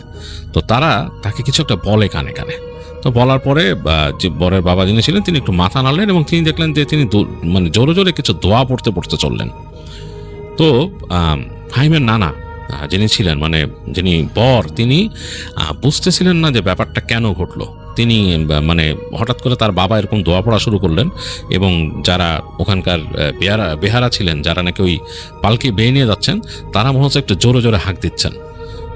তো তারা তাকে কিছু একটা বলে কানে কানে। তো বলার পরে যে বরের বাবা যিনি ছিলেন তিনি একটু মাথা নাড়লেন, এবং তিনি দেখলেন যে তিনি মানে জোরে জোরে কিছু দোয়া পড়তে পড়তে চললেন। তো ফাহিমের নানা যিনি ছিলেন, মানে যিনি বর, তিনি বুঝতেছিলেন না যে ব্যাপারটা কেন ঘটলো। তিনি মানে হঠাৎ করে তার বাবা এরকম দোয়া পড়া শুরু করলেন, এবং যারা ওখানকার বেহারা ছিলেন, যারা নাকি ওই পালকি বেয়ে নিয়ে যাচ্ছেন, তারা মনে হচ্ছে একটু জোরে জোরে হাঁক দিচ্ছেন।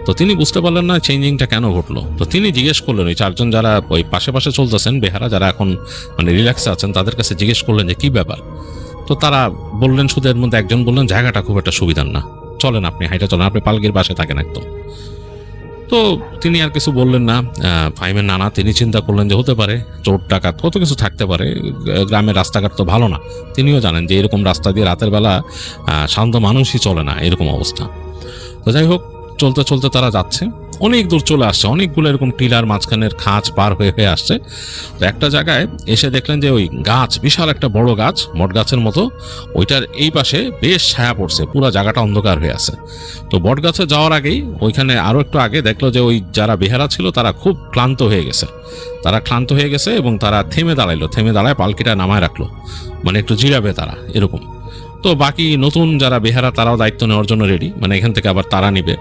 তো তিনি বুঝতে পারলেন না চেঞ্জিংটা কেন ঘটলো। তো তিনি জিজ্ঞেস করলেন ওই 4 জন যারা ওই পাশে পাশে চলতেছেন বেহারা, যারা এখন মানে রিল্যাক্সে আছেন, তাদের কাছে জিজ্ঞেস করলেন যে কি ব্যাপার। তো তারা বললেন, শুধু এর মধ্যে একজন বললেন জায়গাটা খুব একটা সুবিধার না, চলেন আপনি হাইটা চলেন, আপনি পালকির পাশে থাকেন একদম। তো তিনি আর কিছু বললেন না। ফাহিমের নানা তিনি চিন্তা করলেন যে হতে পারে চোর ডাকাত কত কিছু থাকতে পারে, গ্রামের রাস্তাঘাট তো ভালো না, তিনিও জানেন যে এরকম রাস্তা দিয়ে রাতের বেলা শান্ত মানুষই চলে না, এরকম অবস্থা। তো যাই হোক, চলতে চলতে তারা যাচ্ছে, অনেক দূর চলে আসছে, অনেকগুলো এরকম টিলার মাঝখানের খাঁজ পার হয়ে হয়ে আসছে। তো একটা জায়গায় এসে দেখলেন যে ওই গাছ, বিশাল একটা বড় গাছ, বট গাছের মতো, ওইটার এই পাশে বেশ ছায়া পড়ছে, পুরো জায়গাটা অন্ধকার হয়ে আছে। তো বট গাছে যাওয়ার আগেই ওইখানে আরো একটু আগে দেখলো যে ওই যারা বেহারা ছিল তারা খুব ক্লান্ত হয়ে গেছে, এবং তারা থেমে দাঁড়ায় পালকিটা নামায় রাখলো, মানে একটু জিরাবে তারা এরকম। তো বাকি নতুন যারা বেহারা তারাও দায়িত্ব নেওয়ার জন্য রেডি, মানে এখান থেকে আবার তারা নিবে।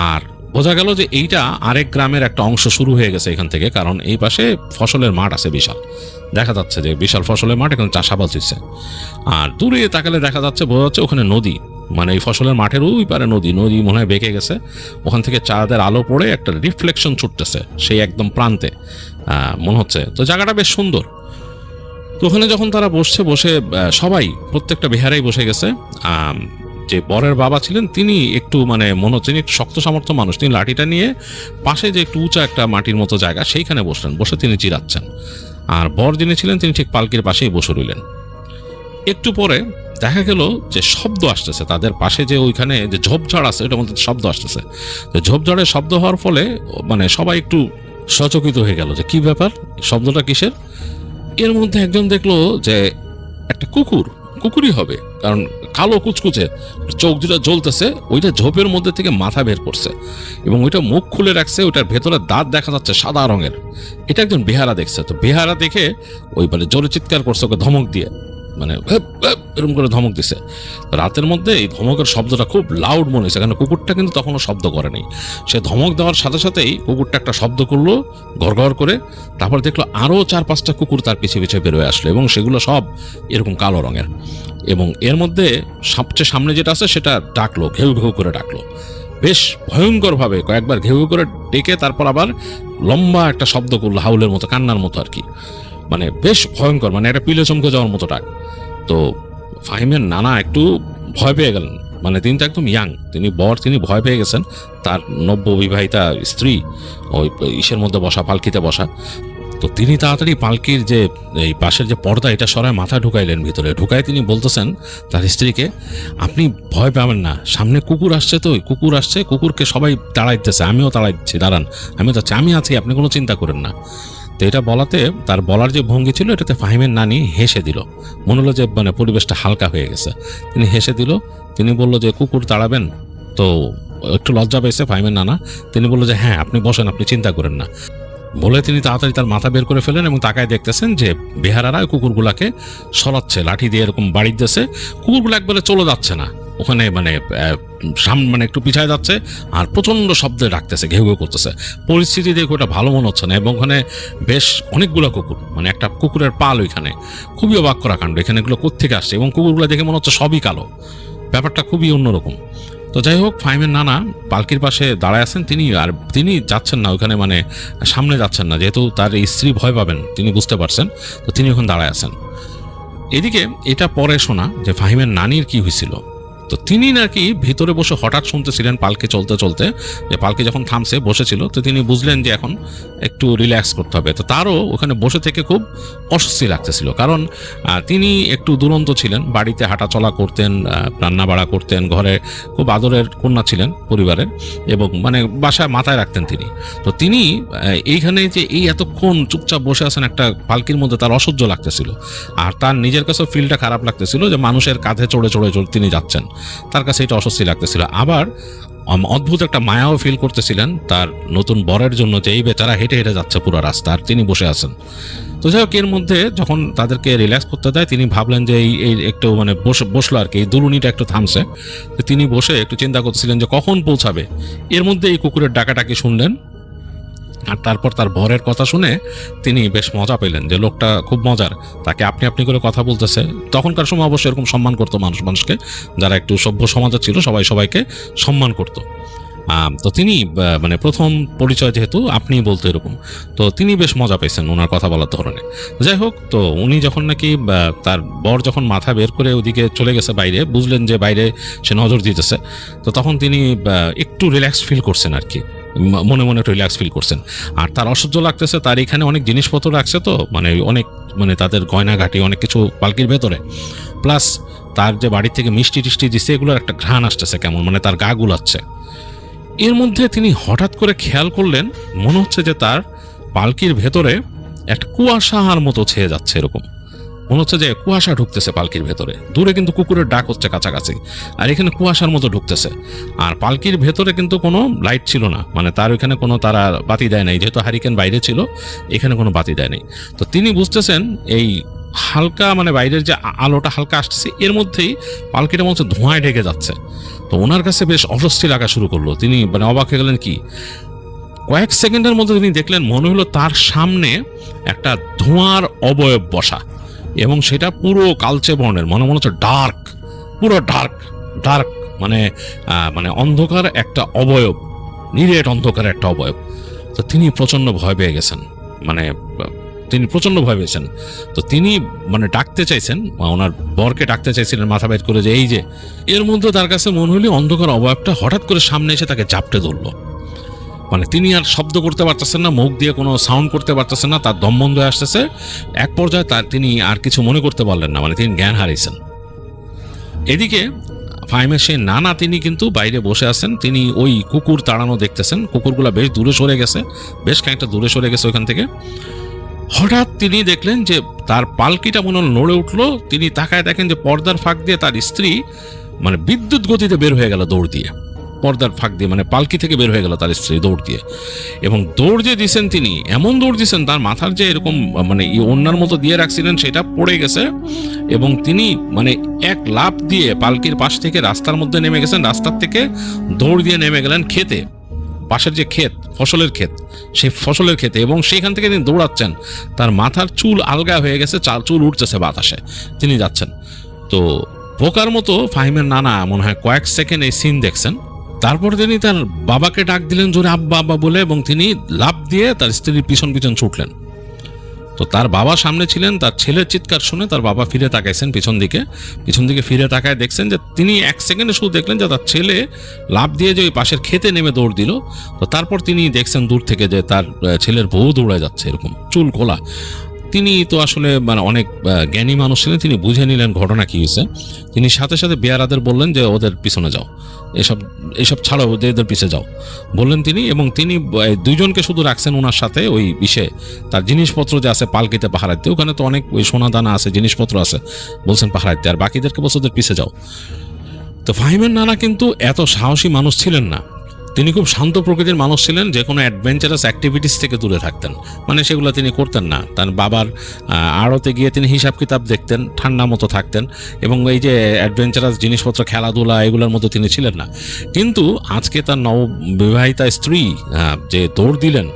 আর বোঝা গেল যে এইটা আরেক গ্রামের একটা অংশ শুরু হয়ে গেছে এখান থেকে, কারণ এই পাশে ফসলের মাঠ আছে বিশাল, দেখা যাচ্ছে যে বিশাল ফসলের মাঠ, এখানে চাষাবাদ হচ্ছে। আর দূরে তাকালে দেখা যাচ্ছে, বোঝা যাচ্ছে ওখানে নদী, মানে এই ফসলের মাঠের ওই পারে নদী মনে হয় বেঁকে গেছে, ওখান থেকে চাঁদের আলো পড়ে একটা রিফ্লেকশন ছুটতেছে সেই একদম প্রান্তে মনে হচ্ছে। তো জায়গাটা বেশ সুন্দর। তো ওখানে যখন তারা বসে সবাই, প্রত্যেকটা বেহারাই বসে গেছে। যে বরের বাবা ছিলেন তিনি একটু মানে মনে হচ্ছে একটু শক্ত সামর্থ্য মানুষ, তিনি লাঠিটা নিয়ে পাশে যে একটু উঁচা একটা মাটির মতো জায়গা সেইখানে বসলেন, বসে তিনি জিরাচ্ছেন। আর বর যিনি ছিলেন তিনি ঠিক পালকির পাশেই বসে রইলেন। একটু পরে দেখা গেল যে শব্দ আসতেছে তাদের পাশে, যে ওইখানে যে ঝোপঝাড় আছে ওটার মধ্যে শব্দ আসতেছে। তো ঝোপঝাড়ের শব্দ হওয়ার ফলে মানে সবাই একটু সচকিত হয়ে গেল যে কি ব্যাপার, শব্দটা কিসের। এর মধ্যে একজন দেখলো যে একটা কুকুরই হবে, কারণ কালো কুচকুচে চোখ দুটা জ্বলতেছে, ওইটা ঝোপের মধ্যে থেকে মাথা বের করছে, এবং ওইটা মুখ খুলে রাখছে, ওইটার ভেতরে দাঁত দেখা যাচ্ছে সাদা রঙের। এটা একজন বেহারা দেখছে। তো বেহারা দেখে ওই বলে জোরে চিৎকার করছে, ওকে ধমক দিয়ে, মানে এরকম করে ধমক দিছে। রাতের মধ্যে এই ধমকের শব্দটা খুব লাউড মনে হয়েছে, কারণ কুকুরটা কিন্তু তখনও শব্দ করেনি। সে ধমক দেওয়ার সাথে সাথেই কুকুরটা একটা শব্দ করলো গড়গড় করে, তারপর দেখলো আরও 4-5টা কুকুর তার পিছিয়ে পিছিয়ে বেরোয় আসলো, এবং সেগুলো সব এরকম কালো রঙের। এবং এর মধ্যে সবচেয়ে সামনে যেটা আছে সেটা ডাকলো, ঘেউ ঘেউ করে ডাকলো, বেশ ভয়ঙ্করভাবে কয়েকবার ঘেউ ঘেউ করে ডেকে তারপর আবার লম্বা একটা শব্দ করলো, হাউলের মতো, কান্নার মতো আর কি, মানে বেশ ভয়ঙ্কর, মানে একটা পিলে চমকে যাওয়ার মতো ডাক। তো ফাহিমের নানা একটু ভয় পেয়ে গেলেন, মানে তিনি তো একদম ইয়াং, তিনি ভয় পেয়ে গেছেন। তার নব্যবিবাহিতা স্ত্রী ওই ইসের মধ্যে বসা, পালকিতে বসা। তো তিনি তাড়াতাড়ি পালকির যে এই পাশের যে পর্দা এটা সরায় মাথা ঢুকাইলেন ভিতরে, ঢুকায় তিনি বলতেছেন তার স্ত্রীকে, আপনি ভয় পাবেন না, সামনে কুকুর আসছে, তো কুকুর আসছে, কুকুরকে সবাই তাড়াই দিতেছে, আমিও তাড়াই দিচ্ছি, দাঁড়ান, আমিও যাচ্ছি, আমি আছি, আপনি কোনো চিন্তা করেন না। তো এটা বলাতে তার বলার যে ভঙ্গি ছিল এটাতে ফাহিমের নানি হেসে দিল, মনে হলো যে মানে পরিবেশটা হালকা হয়ে গেছে। তিনি হেসে দিল, তিনি বলল যে কুকুর তাড়াবেন? তো একটু লজ্জা পেয়েছে ফাহিমের নানা, তিনি বলল যে হ্যাঁ আপনি বসেন, আপনি চিন্তা করেন না। বলে তিনি তাড়াতাড়ি তার মাথা বের করে ফেলেন এবং তাকায় দেখতেছেন যে বেহারারা কুকুরগুলাকে সরাচ্ছে, লাঠি দিয়ে এরকম বাড়ি দিতেছে। কুকুরগুলো একবারে চলে যাচ্ছে না, ওখানে মানে সামনে মানে একটু পিছায় যাচ্ছে আর প্রচণ্ড শব্দে ডাকতেছে, ঘেউ ঘেউ করতেছে। পরিস্থিতি দেখে ওটা ভালো মনে হচ্ছে না এবং ওখানে বেশ অনেকগুলো কুকুর, মানে একটা কুকুরের পাল ওইখানে। খুবই অবাক করা কাণ্ড, এখানে এগুলো কোত্থেকে আসছে এবং কুকুরগুলো দেখে মনে হচ্ছে সবই কালো, ব্যাপারটা খুবই অন্যরকম। তো যাই হোক, ফাহিমের নানা পালকির পাশে দাঁড়ায় আছেন, তিনি যাচ্ছেন না ওখানে, মানে সামনে যাচ্ছেন না, যেহেতু তার স্ত্রী ভয় পাবেন তিনি বুঝতে পারছেন। তো তিনি ওখানে দাঁড়ায় আছেন। এদিকে এটা পরে শোনা যে ফাহিমের নানির কি হয়েছিল। তো তিনি নাকি ভিতরে বসে হঠাৎ শুনতেছিলেন পালকি চলতে চলতে, যে পালকি যখন থামছে বসেছিল, তো তিনি বুঝলেন যে এখন একটু রিল্যাক্স করতে হবে। তো তারও ওখানে বসে থেকে খুব অস্বস্তি লাগতেছিল, কারণ তিনি একটু দুরন্ত ছিলেন, বাড়িতে হাঁটা চলা করতেন, রান্না বাড়া করতেন, ঘরে খুব আদরের কন্যা ছিলেন পরিবারের, এবং মানে বাসায় মাথায় রাখতেন তিনি। তো তিনি এইখানে যে এই এতক্ষণ চুপচাপ বসে আছেন একটা পালকির মধ্যে, তার অসহ্য লাগতেছিল। আর তার নিজের কাছেও ফিলটা খারাপ লাগতেছিল যে মানুষের কাঁধে চড়ে চড়ে তিনি যাচ্ছেন, তার কাছে এটা অস্বস্তি লাগতেছিল। আবার অদ্ভুত একটা মায়াও ফিল করতেছিলেন তার নতুন বরের জন্য, যে এই বেচারা হেঁটে হেঁটে যাচ্ছে পুরো রাস্তা আর তিনি বসে আছেন। তো যাই হোক, এর মধ্যে যখন তাদেরকে রিল্যাক্স করতে দেয়, তিনি ভাবলেন যে এই একটু মানে বসলো আর কি, এই দুরুনিটা একটু থামছে। তিনি বসে একটু চিন্তা করতেছিলেন যে কখন পৌঁছাবে। এর মধ্যে এই কুকুরের ডাকাটাকি শুনলেন, আর তারপর তার বরের কথা শুনে তিনি বেশ মজা পেলেন যে লোকটা খুব মজার, তাকে আপনি আপনি করে কথা বলতেছে। তখনকার সময় অবশ্যই এরকম সম্মান করতো মানুষকে, যারা একটু সভ্য সমাজের ছিল সবাই সবাইকে সম্মান করতো। তো তিনি মানে প্রথম পরিচয় যেহেতু আপনি বলতে এরকম, তো তিনি বেশ মজা পেয়েছেন ওনার কথা বলার ধরনে। যাই হোক, তো উনি যখন নাকি তার বর যখন মাথা বের করে ওদিকে চলে গেছে বাইরে, বুঝলেন যে বাইরে সে নজর দিতেছে, তো তখন তিনি একটু রিল্যাক্স ফিল করছেন আর কি, মনে মনে একটু রিল্যাক্স ফিল করছেন। আর তার অসহ্য লাগতেছে, তার এখানে অনেক জিনিসপত্র রাখছে, তো মানে অনেক মানে তাদের গয়নাঘাটি অনেক কিছু পালকির ভেতরে, প্লাস তার যে বাড়ি থেকে মিষ্টি টিষ্টি দিচ্ছে এগুলোর একটা ঘ্রাণ আসতেছে কেমন, মানে তার গা গুলাচ্ছে। এর মধ্যে তিনি হঠাৎ করে খেয়াল করলেন, মনে হচ্ছে যে তার পালকির ভেতরে একটা কুয়াশার মতো ছেয়ে যাচ্ছে, এরকম মনে হচ্ছে যে কুয়াশা ঢুকতেছে পালকির ভেতরে। দূরে কিন্তু কুকুরের ডাক হচ্ছে কাছাকাছি, আর এখানে কুয়াশার মতো ঢুকতেছে। আর পালকির ভেতরে কিন্তু কোনো লাইট ছিল না, মানে তার ওইখানে কোনো তারা বাতি দেয় নাই, যেহেতু হারিকেন বাইরে ছিল, এখানে কোনো বাতি দেয় নাই। তো তিনি বুঝতেছেন এই হালকা মানে বাইরের যে আলোটা হালকা আসতেছে, এর মধ্যেই পালকিটা মনে হচ্ছে ধোঁয়ায় ঢেকে যাচ্ছে। তো ওনার কাছে বেশ অস্বস্তি লাগা শুরু করলো, তিনি মানে অবাক হয়ে গেলেন। কি কয়েক সেকেন্ডের মধ্যে তিনি দেখলেন, মনে হলো তার সামনে একটা ধোঁয়ার অবয়ব বসা, এবং সেটা পুরো কালচে বর্ণের, মনে হচ্ছে ডার্ক, পুরো ডার্ক মানে মানে অন্ধকার একটা অবয়ব, নিরেট অন্ধকার একটা অবয়ব। তো তিনি প্রচন্ড ভয় পেয়ে গেছেন, মানে তিনি প্রচন্ড ভয় পেয়েছেন। তো তিনি মানে ডাকতে চাইছেন, ওনার বরকে ডাকতে চাইছিলেন মাথা বের করে, যে এই যে। এর মধ্যে তার কাছে মনে হলো অন্ধকার অবয়বটা হঠাৎ করে সামনে এসে তাকে জাপটে ধরলো। মানে তিনি আর শব্দ করতে পারতেছেন না, মুখ দিয়ে কোনো সাউন্ড করতে পারতেছেন না, তার দম বন্ধ হয়ে আসতেছে। এক পর্যায়ে তিনি আর কিছু মনে করতে পারলেন না, মানে তিনি জ্ঞান হারিয়েছেন। এদিকে ফাহিমের সেই নানা, তিনি কিন্তু বাইরে বসে আছেন, তিনি ওই কুকুর তাড়ানো দেখতেছেন। কুকুরগুলা বেশ দূরে সরে গেছে, বেশ খানিকটা দূরে সরে গেছে ওইখান থেকে। হঠাৎ তিনি দেখলেন যে তার পালকিটা মনে হল নড়ে উঠলো। তিনি তাকায় দেখেন যে পর্দার ফাঁক দিয়ে তার স্ত্রী মানে বিদ্যুৎ গতিতে বের হয়ে গেল দৌড় দিয়ে, পর্দার ফাঁক দিয়ে, মানে পালকি থেকে বের হয়ে গেল তার স্ত্রী দৌড় দিয়ে। এবং দৌড় যে দিয়েছেন তিনি, এমন দৌড় দিয়েছেন তার মাথার যে এরকম মানে ওড়নার মতো দিয়ে রাখছিলেন সেটা পড়ে গেছে, এবং তিনি মানে এক লাফ দিয়ে পালকির পাশ থেকে রাস্তার মধ্যে নেমে গেছেন। রাস্তার থেকে দৌড় দিয়ে নেমে গেলেন খেতে, পাশের যে ক্ষেত, ফসলের ক্ষেত, সেই ফসলের ক্ষেতে, এবং সেখান থেকে তিনি দৌড়াচ্ছেন। তার মাথার চুল আলগা হয়ে গেছে, চুল উঠতেছে বাতাসে, তিনি যাচ্ছেন। তো বোকার মতো ফাহিমের নানা মনে হয় কয়েক সেকেন্ড এই সিন দেখছেন। তারপর তিনি তার বাবাকে ডাক দিলেন জোরে, আব্বা আব্বা বলে, এবং তিনি লাফ দিয়ে তার স্ত্রীর পিছন পিছন ছুটলেন। তো তার বাবা সামনে ছিলেন, তার ছেলের চিৎকার শুনে তার বাবা ফিরে তাকাইছেন পিছন দিকে ফিরে তাকায় দেখছেন যে তিনি এক সেকেন্ডে শুধু দেখলেন যে তার ছেলে লাফ দিয়ে যে ওই পাশের খেতে নেমে দৌড় দিল। তো তারপর তিনি দেখছেন দূর থেকে যে তার ছেলের বউ দৌড়ে যাচ্ছে, এরকম চুল খোলা। তিনি তো আসলে মানে অনেক জ্ঞানী মানুষ ছিলেন, তিনি বুঝে নিলেন ঘটনা কি হয়েছে। তিনি সাথে সাথে বেয়ারাদের বললেন যে ওদের পিছনে যাও, এসব ছাড়াও এদের পিছে যাও বললেন তিনি। এবং তিনি দুইজনকে শুধু রাখছেন ওনার সাথে ওই বিষয়ে, তার জিনিসপত্র যে আছে পালকিতে পাহারাইতে, ওখানে তো অনেক ওই সোনা দানা আছে, জিনিসপত্র আছে, বলছেন পাহারাইতে, আর বাকিদেরকে বলছে ওদের পিছে যাও। তো ফাহিমের নানা কিন্তু এত সাহসী মানুষ ছিলেন না, তিনি খুব শান্ত প্রকৃতির মানুষ ছিলেন, যে কোনো অ্যাডভেঞ্চারাস অ্যাক্টিভিটিস থেকে দূরে থাকতেন, মানে সেগুলো তিনি করতেন না। তার বাবার আড়তে গিয়ে তিনি হিসাব কিতাব দেখতেন, ঠান্ডা মতো থাকতেন, এবং এই যে অ্যাডভেঞ্চারাস জিনিসপত্র খেলাধুলা এগুলোর মতো তিনি ছিলেন না। কিন্তু আজকে তার নববিবাহিতা স্ত্রী যে দৌড় দিলেন,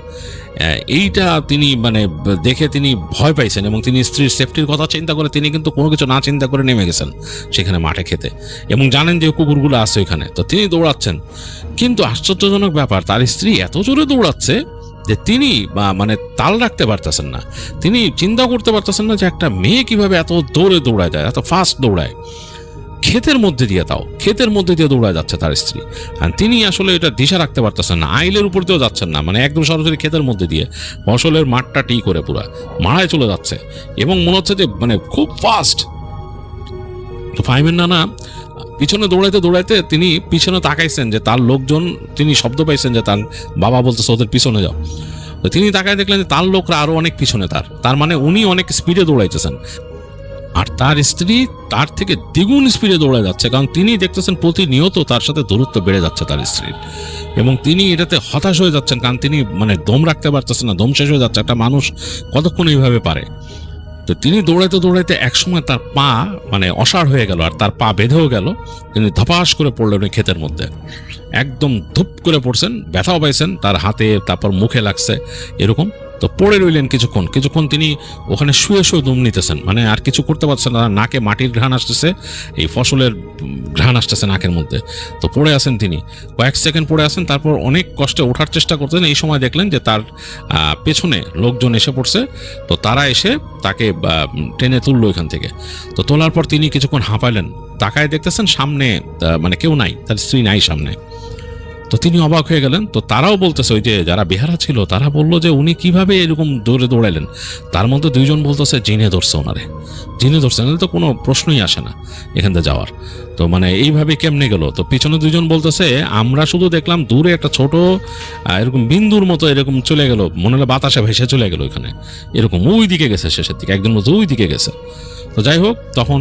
এইটা তিনি মানে দেখে তিনি ভয় পাইছেন, এবং তিনি স্ত্রীর সেফটির কথা চিন্তা করে তিনি কিন্তু কোনো কিছু না চিন্তা করে নেমে গেছেন সেখানে মাঠে খেতে, এবং জানেন যে কুকুরগুলো আছে ওইখানে, তো তিনি দৌড়াচ্ছেন। কিন্তু আশ্চর্যজনক ব্যাপার, তার স্ত্রী এত জোরে দৌড়াচ্ছে যে তিনি মানে তাল রাখতে পারতেছেন না, তিনি চিন্তা করতে পারতেছেন না যে একটা মেয়ে কিভাবে এত দৌড়ে দৌড়ায় যায়, এত ফাস্ট দৌড়ায়, ক্ষেতের মধ্যে দিয়ে দৌড়ায় যাচ্ছে তার স্ত্রী। আর তিনি আসলে এটা দিশা রাখতে পারতেছেন না, আইলের উপর দিয়েও যাচ্ছেন না, মানে একদম সরাসরি ক্ষেতের মধ্যে দিয়ে ফসলের মাঠটা টি করে পুরা মারায় চলে যাচ্ছে, এবং মনে হচ্ছে যে মানে খুব ফাস্ট। তো ফাহিমের নানা পিছনে দৌড়াইতে তিনি পিছনে তাকাইছেন যে তার লোকজন, তিনি শব্দ পাইছেন যে তার বাবা বলতেছে ওদের পিছনে যাও। তো তিনি তাকায় দেখলেন যে তার লোকরা আরো অনেক পিছনে, তার মানে উনি অনেক স্পিডে দৌড়াইতেছেন, আর তার স্ত্রী তার থেকে দ্বিগুণ স্পিডে দৌড়ে যাচ্ছে, কারণ তিনি দেখতেছেন প্রতিনিয়ত তার সাথে দূরত্ব বেড়ে যাচ্ছে তার স্ত্রীর, এবং তিনি এটাতে হতাশ হয়ে যাচ্ছেন, কারণ তিনি মানে দম রাখতে পারতেছেন না, দম শেষ হয়ে যাচ্ছে। একটা মানুষ কতক্ষণ এইভাবে পারে? তো তিনি দৌড়াইতে একসময় তার পা মানে অসাড় হয়ে গেল, আর তার পা বেঁধেও গেল, তিনি ধপাস করে পড়লেন ওই ক্ষেতের মধ্যে, একদম ধুপ করে পড়ছেন, ব্যথাও পাইছেন, তার হাতে তারপর মুখে লাগছে এরকম। তো পড়ে রইলেন কিছুক্ষণ তিনি ওখানে শুয়ে দম নিতেছেন, মানে আর কিছু করতে পারছেন না, নাকে মাটির ঘ্রাণ আসতেছে, এই ফসলের ঘ্রাণ আসতেছে নাকের মধ্যে। তো পড়ে আছেন তিনি, কয়েক সেকেন্ড পড়ে আছেন, তারপর অনেক কষ্টে ওঠার চেষ্টা করতেন। এই সময় দেখলেন যে তার পেছনে লোকজন এসে পড়ছে, তো তারা এসে তাকে টেনে তুললো এখান থেকে। তো তোলার পর তিনি কিছুক্ষণ হাঁপাইলেন, তাকায় দেখতেছেন সামনে মানে কেউ নাই, তার স্ত্রী নাই সামনে। তো তিনি অবাক হয়ে গেলেন। তো তারাও বলতেছে, ওই যে যারা বেহারা ছিল তারা বললো যে উনি কিভাবে এরকম দৌড়াইলেন। তার মধ্যে দুইজন বলতেছে জিনে ধরছে ওনারে, জিনে ধরছে, নাহলে তো কোনো প্রশ্নই আসে না এখান থেকে যাওয়ার। তো মানে এইভাবে কেমনে গেল? তো পিছনে দুইজন বলতেছে আমরা শুধু দেখলাম দূরে একটা ছোট এরকম বিন্দুর মতো এরকম চলে গেল, মনে হলো বাতাসে ভেসে চলে গেল ওইখানে, এরকম ওই দিকে গেছে শেষের দিকে, একজন বলছে ওই দিকে গেছে। তো যাই হোক, তখন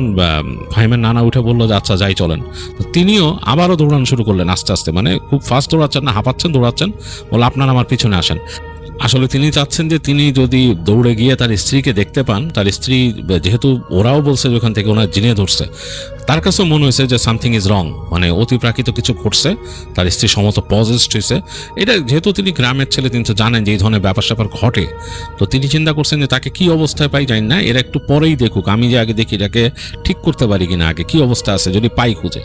ফাহিমের নানা উঠে বললো যে আচ্ছা যাই চলেন। তো তিনিও আবারও দৌড়ানো শুরু করলেন আস্তে আস্তে, মানে খুব ফাস্ট দৌড়াচ্ছেন না, হাঁপাচ্ছেন, দৌড়াচ্ছেন, বলে আপনারা আমার পিছনে আসেন। আসলে তিনি চাচ্ছেন যে তিনি যদি দৌড়ে গিয়ে তার স্ত্রীকে দেখতে পান, তার স্ত্রী যেহেতু ওরাও বলছে যে ওখান থেকে ওনার জিনে ধরছে, তার কাছেও মনে হয়েছে যে সামথিং ইজ রং, মানে অতিপ্রাকৃত কিছু ঘটছে, তার স্ত্রী সমস্ত পজেসড হয়েছে। এটা যেহেতু তিনি গ্রামের ছেলে, তিনি তো জানেন যে এই ধরনের ব্যাপার স্যাপার ঘটে। তো তিনি চিন্তা করছেন যে তাকে কি অবস্থায় পাই জানি না, এরা একটু পরেই দেখুক, আমি যে আগে দেখি এটাকে ঠিক করতে পারি কিনা, আগে কি অবস্থা আছে যদি পাই খুঁজে,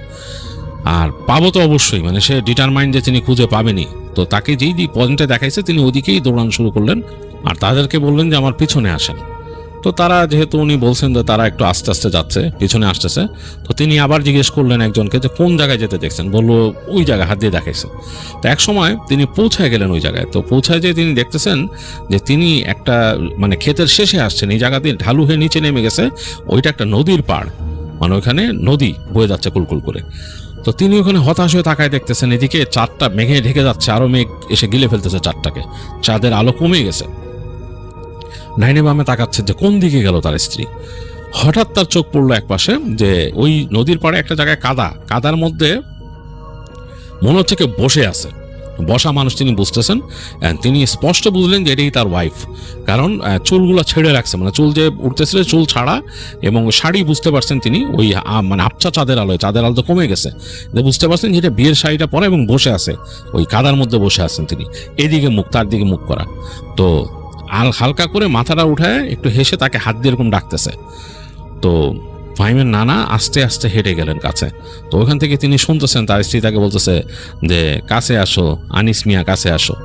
আর পাবো তো অবশ্যই, মানে সে ডিটারমাইন্ড যে তিনি খুঁজে পাবেনি। তো তাকে যেই পয়েন্টে দেখাইছে তিনি ওদিকেই দৌড়ানো শুরু করলেন, আর তাদেরকে বললেন যে আমার পিছনে আসেন। তো তারা যেহেতু উনি বলছেন যে তারা একটু আস্তে আস্তে যাচ্ছে, পিছনে আসতেছে, তো তিনি আবার জিজ্ঞেস করলেন একজনকে যে কোন জায়গায় যেতে দেখছেন, বললো ওই জায়গায়, হাত দিয়ে দেখাইছে। তো এক সময় তিনি পৌঁছায় গেলেন ওই জায়গায়। তো পৌঁছায় যে তিনি দেখতেছেন যে তিনি একটা মানে ক্ষেতের শেষে আসছেন, এই জায়গা দিয়ে ঢালু হয়ে নিচে নেমে গেছে, ওইটা একটা নদীর পাড়, মানে ওইখানে নদী বয়ে যাচ্ছে কুলকুল করে। তো তিনি ওখানে হতাশ হয়ে তাকায় দেখতেছেন, এদিকে চাঁদটা মেঘে ঢেকে যাচ্ছে, আরো মেঘ এসে গিলে ফেলতেছে চাঁদটাকে, চাঁদের আলো কমে গেছে। ডাইনে বামে তাকাচ্ছে যে কোন দিকে গেল তার স্ত্রী। হঠাৎ তার চোখ পড়লো এক পাশে, যে ওই নদীর পাড়ে একটা জায়গায় কাদার মধ্যে মনে হচ্ছে কেউ বসে আছে, বসা মানুষ তিনি বুঝতেছেন। তিনি স্পষ্ট বুঝলেন যে এটাই তার ওয়াইফ, কারণ চুলগুলো ছেড়ে রাখছে, মানে চুল যে উঠতেছিল চুল ছাড়া, এবং শাড়ি বুঝতে পারছেন তিনি ওই মানে আবছা চাঁদের আলো তো কমে গেছে, যে বুঝতে পারছেন যেটা বিয়ের শাড়িটা পরে, এবং বসে আছে ওই কাদার মধ্যে বসে আছেন তিনি, এদিকে মুখ, তার দিকে মুখ করা। তো হালকা করে মাথাটা উঠায় একটু হেসে তাকে হাত দিয়ে এরকম ডাকতেছে। তো ফাহিমের নানা আস্তে আস্তে হেঁটে গেলেন কাছে। তো ওখান থেকে তিনি শুনতেছেন তার স্ত্রী তাকে বলতেছে যে কাছে আসো আনিস মিয়া, কাছে আসো।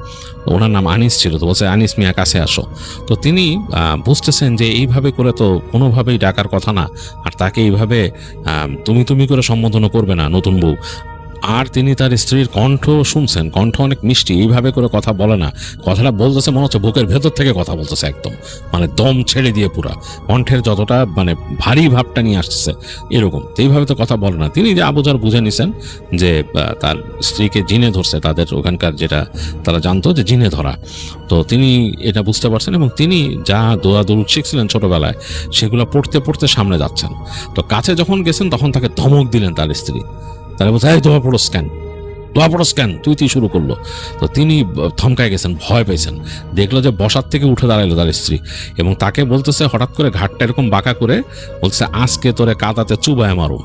ওনার নাম আনিস ছিল, তো বলছে আনিস মিয়া কাছে আসো। তো তিনি বুঝতেছেন যে এইভাবে করে তো কোনোভাবেই ডাকার কথা না, আর তাকে এইভাবে তুমি করে সম্বোধনও করবে না নতুন বউ। আর তিনি তার স্ত্রীর কণ্ঠ শুনছেন, কণ্ঠ অনেক মিষ্টি, এইভাবে করে কথা বলে না, কথাটা বলতেছে মনে হচ্ছে বুকের ভেতর থেকে কথা বলতেছে, একদম মানে দম ছেড়ে দিয়ে পুরা কণ্ঠের যতটা মানে ভারী ভাবটা নিয়ে আসতেছে এরকম। তো এইভাবে তো কথা বলে না। তিনি যে আবুজার বুঝে নিছেন যে তার স্ত্রীকে জিনে ধরছে, তাদের ওখানকার যেটা তারা জানতো যে জিনে ধরা, তো তিনি এটা বুঝতে পারছেন এবং তিনি যা দোয়া দরুদ শিখছিলেন ছোটবেলায় সেগুলো পড়তে পড়তে সামনে যাচ্ছেন। তো কাছে যখন গেছেন তখন তাকে ধমক দিলেন তার স্ত্রী, তারা বলছে এই দোয়া পড়ো স্ক্যান, দোয়া পড়ো স্ক্যান, তুই শুরু করলো। তো তিনি থমকায় গেছেন, ভয় পেয়েছেন, দেখলো যে বসার থেকে উঠে দাঁড়াইলো তার স্ত্রী এবং তাকে বলতেছে হঠাৎ করে ঘাটটা এরকম বাঁকা করে বলছে আজকে তোরে কাদাতে চুবায় মারুম।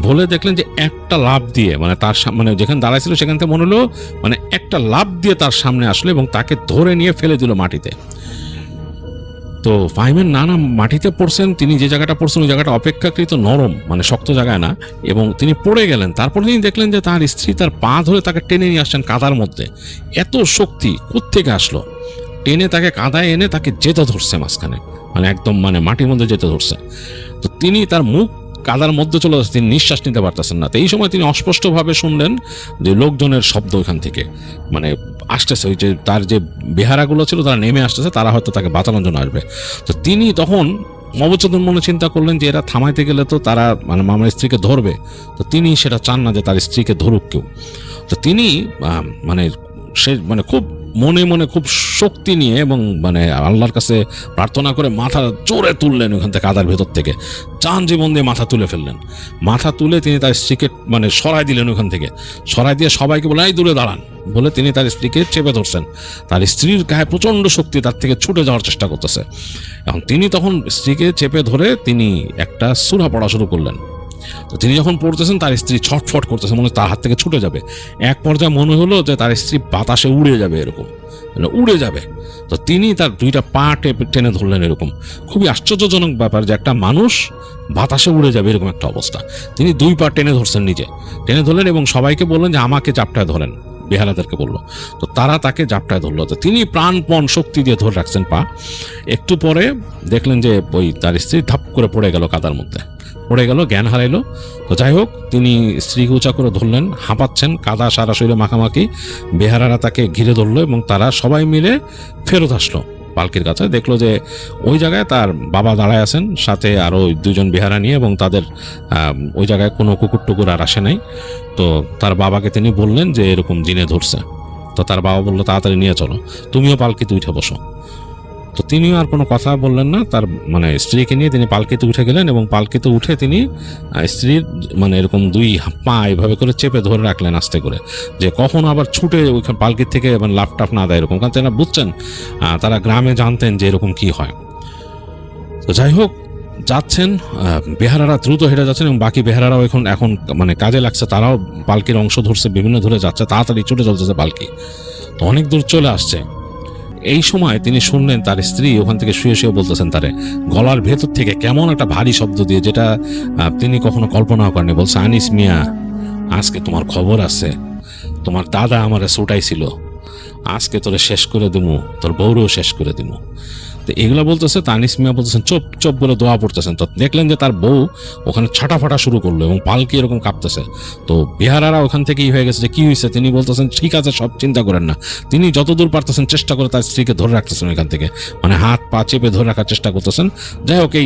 বলে দেখলেন যে একটা লাফ দিয়ে মানে তার মানে যেখানে দাঁড়াইছিল সেখান থেকে মনে হলো মানে একটা লাফ দিয়ে তার সামনে আসলো এবং তাকে ধরে নিয়ে ফেলে দিল মাটিতে। তো ফাহিমের নানা মাটিতে পড়ছেন, তিনি যে জায়গাটা পড়ছেন ওই জায়গাটা অপেক্ষাকৃত নরম, মানে শক্ত জায়গায় না, এবং তিনি পড়ে গেলেন। তারপরে তিনি দেখলেন যে তার স্ত্রী তার পা ধরে তাকে টেনে নিয়ে আসছেন কাদার মধ্যে। এত শক্তি কোত্থেকে আসলো? টেনে তাকে কাদায় এনে তাকে যেতে ধরছে মাঝখানে, মানে একদম মানে মাটির মধ্যে যেতে ধরছে। তো তিনি তার মুখ কাদার মধ্যে চলে যাচ্ছে, তিনি নিঃশ্বাস নিতে পারতেছেন না। তো এই সময় তিনি অস্পষ্টভাবে শুনলেন যে লোকজনের শব্দ ওইখান থেকে মানে আসতেছে, ওই যে তার যে বেহারাগুলো ছিল তারা নেমে আসতেছে, তারা হয়তো তাকে বাঁচানোর জন্য আসবে। তো তিনি তখন অবচেতন মনে চিন্তা করলেন যে এরা থামাইতে গেলে তো তারা মানে আমার স্ত্রীকে ধরবে, তো তিনি সেটা চান না যে তার স্ত্রীকে ধরুক কেউ। তো তিনি মানে সে মানে খুব মনে মনে খুব শক্তি নিয়ে এবং মানে আল্লাহর কাছে প্রার্থনা করে মাথা জোরে তুললেন ওখান থেকে, কাদার ভেতর থেকে চান জীবন দিয়ে মাথা তুলে ফেললেন। মাথা তুলে তিনি তার স্ত্রীকে মানে সরাই দিলেন ওখান থেকে, সরাই দিয়ে সবাইকে বলে এই দূরে দাঁড়ান বলে তিনি তার স্ত্রীকে চেপে ধরছেন। তার স্ত্রীর গায়ে প্রচণ্ড শক্তি, তার থেকে ছুটে যাওয়ার চেষ্টা করতেছে। এখন তিনি তখন স্ত্রীকে চেপে ধরে তিনি একটা সূরা পড়া শুরু করলেন। তো তিনি যখন পড়তেছেন তার স্ত্রী ছটফট করতেছে, মনে তার হাত থেকে ছুটে যাবে। এক পর্যায়ে মনে হলো যে তার স্ত্রী বাতাসে উড়ে যাবে, এরকম উড়ে যাবে। তো তিনি তার দুইটা পা টেনে ধরলেন। এরকম খুবই আশ্চর্যজনক ব্যাপার যে একটা মানুষ বাতাসে উড়ে যাবে এরকম একটা অবস্থা। তিনি দুই পা টেনে ধরছেন, নিজে টেনে ধরলেন এবং সবাইকে বললেন যে আমাকে চাপটায় ধরেন, বেহারাদেরকে বললো। তো তারা তাকে জাপটায় ধরলো। তো তিনি প্রাণপণ শক্তি দিয়ে ধরে রাখছেন পা। একটু পরে দেখলেন যে ওই তার স্ত্রী ধাপ করে পড়ে গেল, কাদার মধ্যে পড়ে গেল, জ্ঞান হারাইলো। তো যাই হোক তিনি স্ত্রীকে উঁচা করে ধরলেন, হাঁপাচ্ছেন, কাদা সারা শরীরে মাখামাখি। বেহারারা তাকে ঘিরে ধরলো এবং তারা সবাই মিলে ফেরত আসলো পালকির কাছে। দেখলো যে ওই জায়গায় তার বাবা দাঁড়ায় আছেন, সাথে আরও দুজন বেহারা নিয়ে, এবং তাদের ওই জায়গায় কোনো কুকুর টুকুর আর আসে নাই। তো তার বাবাকে তিনি বললেন যে এরকম জিনে ধরছে। তো তার বাবা বললো তাড়াতাড়ি নিয়ে চলো, তুমিও পালকিতে উঠে বসো। তো তিনিও আর কোনো কথা বললেন না, তার মানে স্ত্রীকে নিয়ে তিনি পালকিতে উঠে গেলেন এবং পালকিতে উঠে তিনি স্ত্রীর মানে এরকম দুই পা এভাবে করে চেপে ধরে রাখলেন আস্তে করে, যে কখনো আবার ছুটে ওইখানে পালকির থেকে মানে লাফ টাফ না দেয় এরকম, কারণ তারা বুঝছেন, তারা গ্রামে জানতেন যে এরকম কি হয়। তো যাই হোক যাচ্ছেন, বেহারারা দ্রুত হেঁটে যাচ্ছেন এবং বাকি বেহারারাও এখন মানে কাজে লাগছে, তারাও পালকির অংশ ধরছে, বিভিন্ন ধরে যাচ্ছে, তাড়াতাড়ি ছুটে চলতেছে পালকি। তো অনেক দূর চলে আসছে। এই সময় তিনি শুনলেন তার স্ত্রী ওখান থেকে শুয়ে শুয়ে বলতেছেন তারে গলার ভেতর থেকে কেমন একটা ভারী শব্দ দিয়ে, যেটা তিনি কখনো কল্পনাও করেননি। বলছে আনিস মিয়া, আজকে তোমার খবর আছে, তোমার দাদা আমারে ছুটাইছিল, আজকে তোরে শেষ করে দিমু, তোর বউরেও শেষ করে দিমু। তো এগুলো বলতেছে, তো আনিস মিয়া বলতেছেন চুপ চুপ বলে দোয়া পড়তেছেন। তো দেখলেন যে তার বউ ওখানে ছাটাফাটা শুরু করলো এবং পালকি এরকম কাঁপতেছে। তো বিহারারা ওখান থেকেই হয়ে গেছে যে কি হয়েছে। তিনি বলতেছেন ঠিক আছে, সব চিন্তা করেন না। তিনি যতদূর পারতেছেন চেষ্টা করে তার স্ত্রীকে ধরে রাখতেছেন ওইখান থেকে, মানে হাত পা চেপে ধরে রাখার চেষ্টা করতেছেন। যাই হোক এই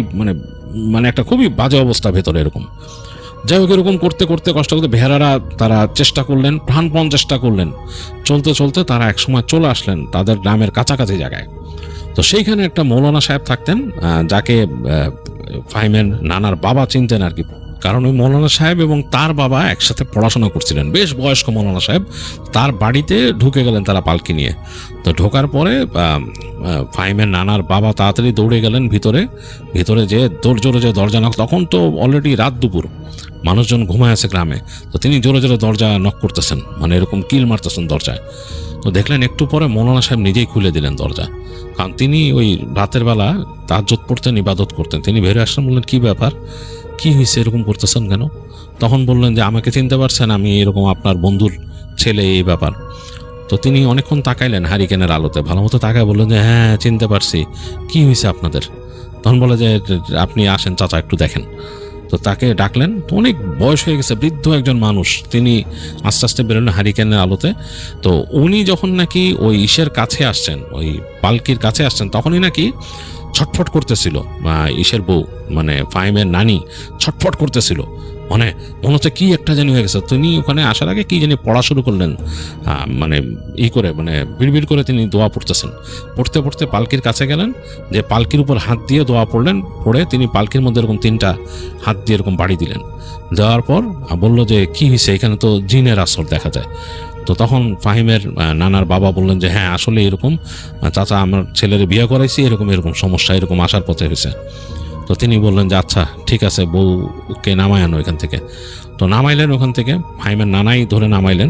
মানে একটা খুবই বাজে অবস্থা ভেতরে এরকম। যাই হোক এরকম করতে করতে কষ্ট করতে বেহারারা তারা চেষ্টা করলেন, প্রাণপণ চেষ্টা করলেন। চলতে চলতে তারা একসময় চলে আসলেন তাদের গ্রামের কাছাকাছি জায়গায়। তো সেইখানে একটা মৌলানা সাহেব থাকতেন, যাকে ফাহিমের নানার বাবা চিনতেন আর কি, কারণ ওই মৌলানা সাহেব এবং তার বাবা একসাথে পড়াশোনা করছিলেন, বেশ বয়স্ক মৌলানা সাহেব। তার বাড়িতে ঢুকে গেলেন তারা পালকি নিয়ে। তো ঢোকার পরে ফাহিমের নানার বাবা তাড়াতাড়ি দৌড়ে গেলেন ভিতরে যে জোরে যে দরজা নক, তখন তো অলরেডি রাত দুপুর, মানুষজন ঘুমায় আছে গ্রামে। তো তিনি জোরে জোরে দরজা নক করতেছেন, মানে এরকম কিল মারতেছেন দরজায়। তো দেখলেন একটু পরে মৌলানা সাহেব নিজেই খুলে দিলেন দরজা, কারণ তিনি ওই রাতের বেলা তাহাজ্জুদ পড়তেন, ইবাদত করতেন। তিনি বেরিয়ে আসলেন, বললেন কি ব্যাপার, কি হয়েছে, এরকম করতেছেন কেন? তখন বললেন যে আমাকে চিনতে পারছেন, আমি এরকম আপনার বন্ধুর ছেলে, এই ব্যাপার। তো তিনি অনেকক্ষণ তাকাইলেন হারিকেনের আলোতে, ভালো মতো তাকায় বললেন যে হ্যাঁ চিনতে পারছি, কি হয়েছে আপনাদের? তখন বলে যে আপনি আসেন চাচা একটু দেখেন। তো তাকে ডাকলেন, তো অনেক বয়স হয়ে গেছে, বৃদ্ধ একজন মানুষ, তিনি আস্তে আস্তে বেরোলেন হারিকেনের আলোতে। তো উনি যখন নাকি ওই ইসের কাছে আসছেন, ওই পালকির কাছে আসছেন, তখনই নাকি ছটফট করতেছিল ইসের বউ, মানে ফাহিমের নানি ছটফট করতেছিল, মনে হচ্ছে কি একটা জানি হয়ে গেছে। তিনি ওখানে আসার আগে কি জানি পড়া শুরু করলেন, মানে করে মানে বিড়বিড় করে তিনি দোয়া পড়তেছেন। পড়তে পড়তে পালকির কাছে গেলেন, যে পালকির উপর হাত দিয়ে দোয়া পড়লেন, পড়ে তিনি পালকির মধ্যে এরকম 3টা হাত দিয়ে এরকম বাড়ি দিলেন। দেওয়ার পর বলল যে কি হয়েছে, এখানে তো জিনের আসর দেখা যায়। তো তখন ফাহিমের নানার বাবা বললেন যে হ্যাঁ আসলে এরকম, চাচা আমার ছেলের বিয়ে করাইছি, এরকম সমস্যা এরকম আসার পথে হয়েছে। তো তিনি বললেন যে আচ্ছা ঠিক আছে, বউকে নামায় আনো এখান থেকে। তো নামাইলেন ওখান থেকে, ফাহিমের নানাই ধরে নামাইলেন।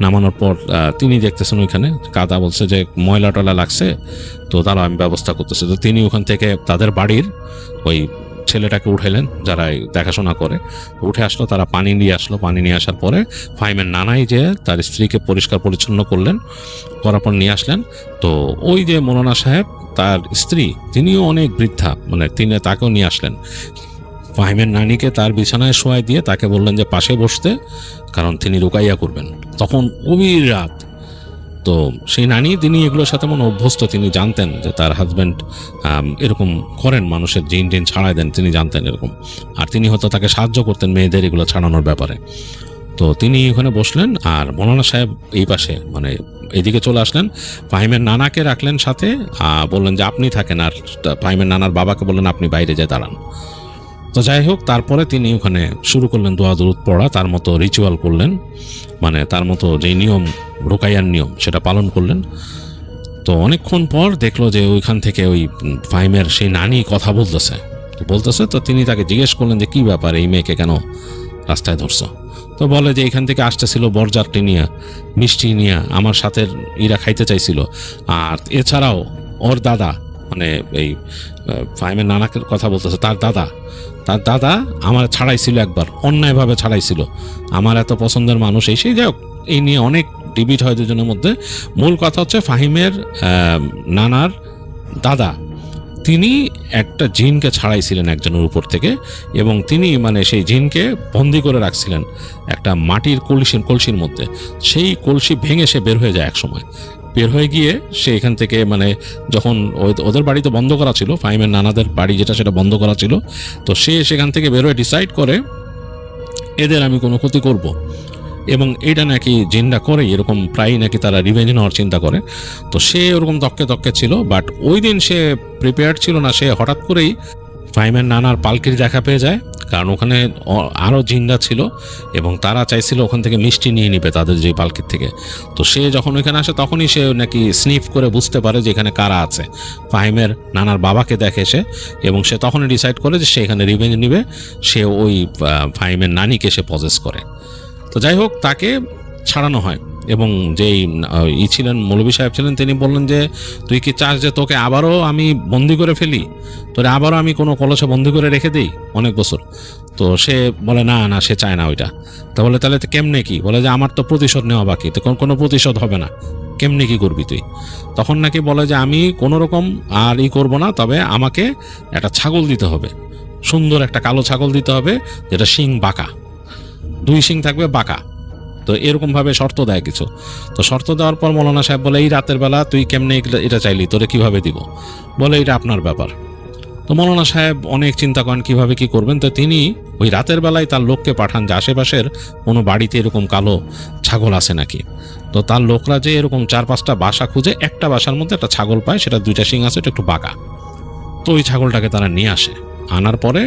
নামানোর পর তিনি দেখতেছেন ওইখানে কাদা, বলছে যে ময়লা টয়লা লাগছে, তো তারা আমি ব্যবস্থা করতেছি। তো তিনি ওখান থেকে তাদের বাড়ির ওই ছেলেটাকে উঠাইলেন, যারা দেখাশোনা করে, উঠে আসলো, তারা পানি নিয়ে আসলো। পানি নিয়ে আসার পরে ফাহিমের নানাই যে তার স্ত্রীকে পরিষ্কার পরিচ্ছন্ন করলেন, করার পর নিয়ে আসলেন। তো ওই যে মৌলানা সাহেব, তার স্ত্রী, তিনিও অনেক বৃদ্ধা, মানে তিনি তাকেও নিয়ে আসলেন। ফাহিমের নানিকে তার বিছানায় শোয়াই দিয়ে তাকে বললেন যে পাশে বসতে, কারণ তিনি রুকাইয়া করবেন। তখন গভীর রাত। তো সেই নানি, তিনি এগুলোর সাথে মনে অভ্যস্ত, তিনি জানতেন যে তার হাজব্যান্ড এরকম করেন, মানুষের জিন টিন ছাড়াই দেন, তিনি জানতেন এরকম। আর তিনি হয়তো তাকে সাহায্য করতেন মেয়েদের এগুলো ছাড়ানোর ব্যাপারে। তো তিনি ওখানে বসলেন, আর মৌলানা সাহেব এই পাশে, মানে এদিকে চলে আসলেন। ফাহিমের নানাকে রাখলেন সাথে, বললেন যে আপনি থাকেন, আর ফাহিমের নানার বাবাকে বললেন আপনি বাইরে যেয়ে দাঁড়ান। তো যাই হোক, তারপরে তিনি ওখানে শুরু করলেন দোয়া দুরুদ পড়া, তার মতো রিচুয়াল করলেন, মানে তার মতো যে নিয়ম, রুকাইয়ার নিয়ম, সেটা পালন করলেন। তো অনেকক্ষণ পর দেখলো যে ওইখান থেকে ওই ফাহিমের সেই নানি কথা বলতেছে। তো তিনি তাকে জিজ্ঞেস করলেন যে কি ব্যাপার, এই মেয়েকে কেন রাস্তায় ধরছো? তো বলে যে এখান থেকে আসতেছিল বরযাত্রী নিয়ে, মিষ্টি নিয়ে, আমার সাথে ইরা খাইতে চাইছিল। আর এছাড়াও ওর দাদা, মানে এই ফাহিমের নানাকে কথা বলতেছে, তার দাদা আমার ছাড়াইছিল, একবার অন্যায়ভাবে ছাড়াইছিল। আমার এত পছন্দের মানুষ, সেই যাই হোক, এই নিয়ে অনেক ডিবেট হয় দুজনের মধ্যে। মূল কথা হচ্ছে ফাহিমের নানার দাদা, তিনি একটা জিনকে ছাড়াইছিলেন একজনের উপর থেকে, এবং তিনি মানে সেই জিনকে বন্দি করে রাখছিলেন একটা মাটির কলসির মধ্যে। সেই কলসি ভেঙে সে বের হয়ে যায় এক সময়। বের হয়ে গিয়ে সে এখান থেকে, মানে যখন ওদের বাড়িতে বন্ধ করা ছিল, ফাহিমের নানাদের বাড়ি যেটা, সেটা বন্ধ করা ছিল। তো সে সেখান থেকে বের হয়ে ডিসাইড করে এদের আমি কোনো ক্ষতি করব, এবং এটা নাকি জিনরা করে এরকম, প্রায়ই নাকি তারা রিভেঞ্জ নেওয়ার চিন্তা করে। তো সে ওরকম তককে ছিল, বাট ওই দিন সে প্রিপেয়ার্ড ছিল না। সে হঠাৎ করেই ফাহিমের নানার পালকির দেখা পেয়ে যায়, কারণ ওখানে আরও জিনরা ছিল এবং তারা চাইছিল ওখান থেকে মিষ্টি নিয়ে নিবে তাদের যে পালকির থেকে। তো সে যখন ওইখানে আসে, তখনই সে নাকি স্নিফ করে বুঝতে পারে যে এখানে কারা আছে। ফাহিমের নানার বাবাকে দেখে সে, এবং সে তখনই ডিসাইড করে যে সে এখানে রিভেঞ্জ নিবে। সে ওই ফাহিমের নানিকে সে পজেস করে। তো যাই হোক, তাকে ছাড়ানো হয়, এবং যেই ছিলেন মৌলভী সাহেব ছিলেন, তিনি বললেন যে তুই কি চাস যে তোকে আবারও আমি বন্দি করে ফেলি, তোরে আবারও আমি কোনো কলসে বন্দি করে রেখে দিই অনেক বছর? তো সে বলে না, সে চায় না ওইটা। তা বলে তাহলে তো কেমনে কি? বলে যে আমার তো প্রতিশোধ নেওয়া বাকি, তো কোনো প্রতিশোধ হবে না, কেমনে কি করবি তুই? তখন নাকি বলে যে আমি কোনো রকম আর করবো না, তবে আমাকে একটা ছাগল দিতে হবে, সুন্দর একটা কালো ছাগল দিতে হবে, যেটা শিং বাঁকা, 2 শিং থাকবে বাঁকা। তো এরকমভাবে শর্ত দেয় কিছু। তো শর্ত দেওয়ার পর মৌলানা সাহেব বলে এই রাতের বেলা তুই কেমনে এটা চাইলি, তোরে কিভাবে দিব? বলে এটা আপনার ব্যাপার। তো মৌলানা সাহেব অনেক চিন্তা করেন কিভাবে কি করবেন। তো তিনি ওই রাতের বেলায় তার লোককে পাঠান যে আশেপাশের কোনো বাড়িতে এরকম কালো ছাগল আছে নাকি। তো তার লোকরা যে এরকম 4-5টা বাসা খুঁজে, একটা বাসার মধ্যে একটা ছাগল পায়, সেটা 2টা শিং আছে, এটা একটু বাঁকা। তো ওই ছাগলটাকে তারা নিয়ে আসে। আনার পরে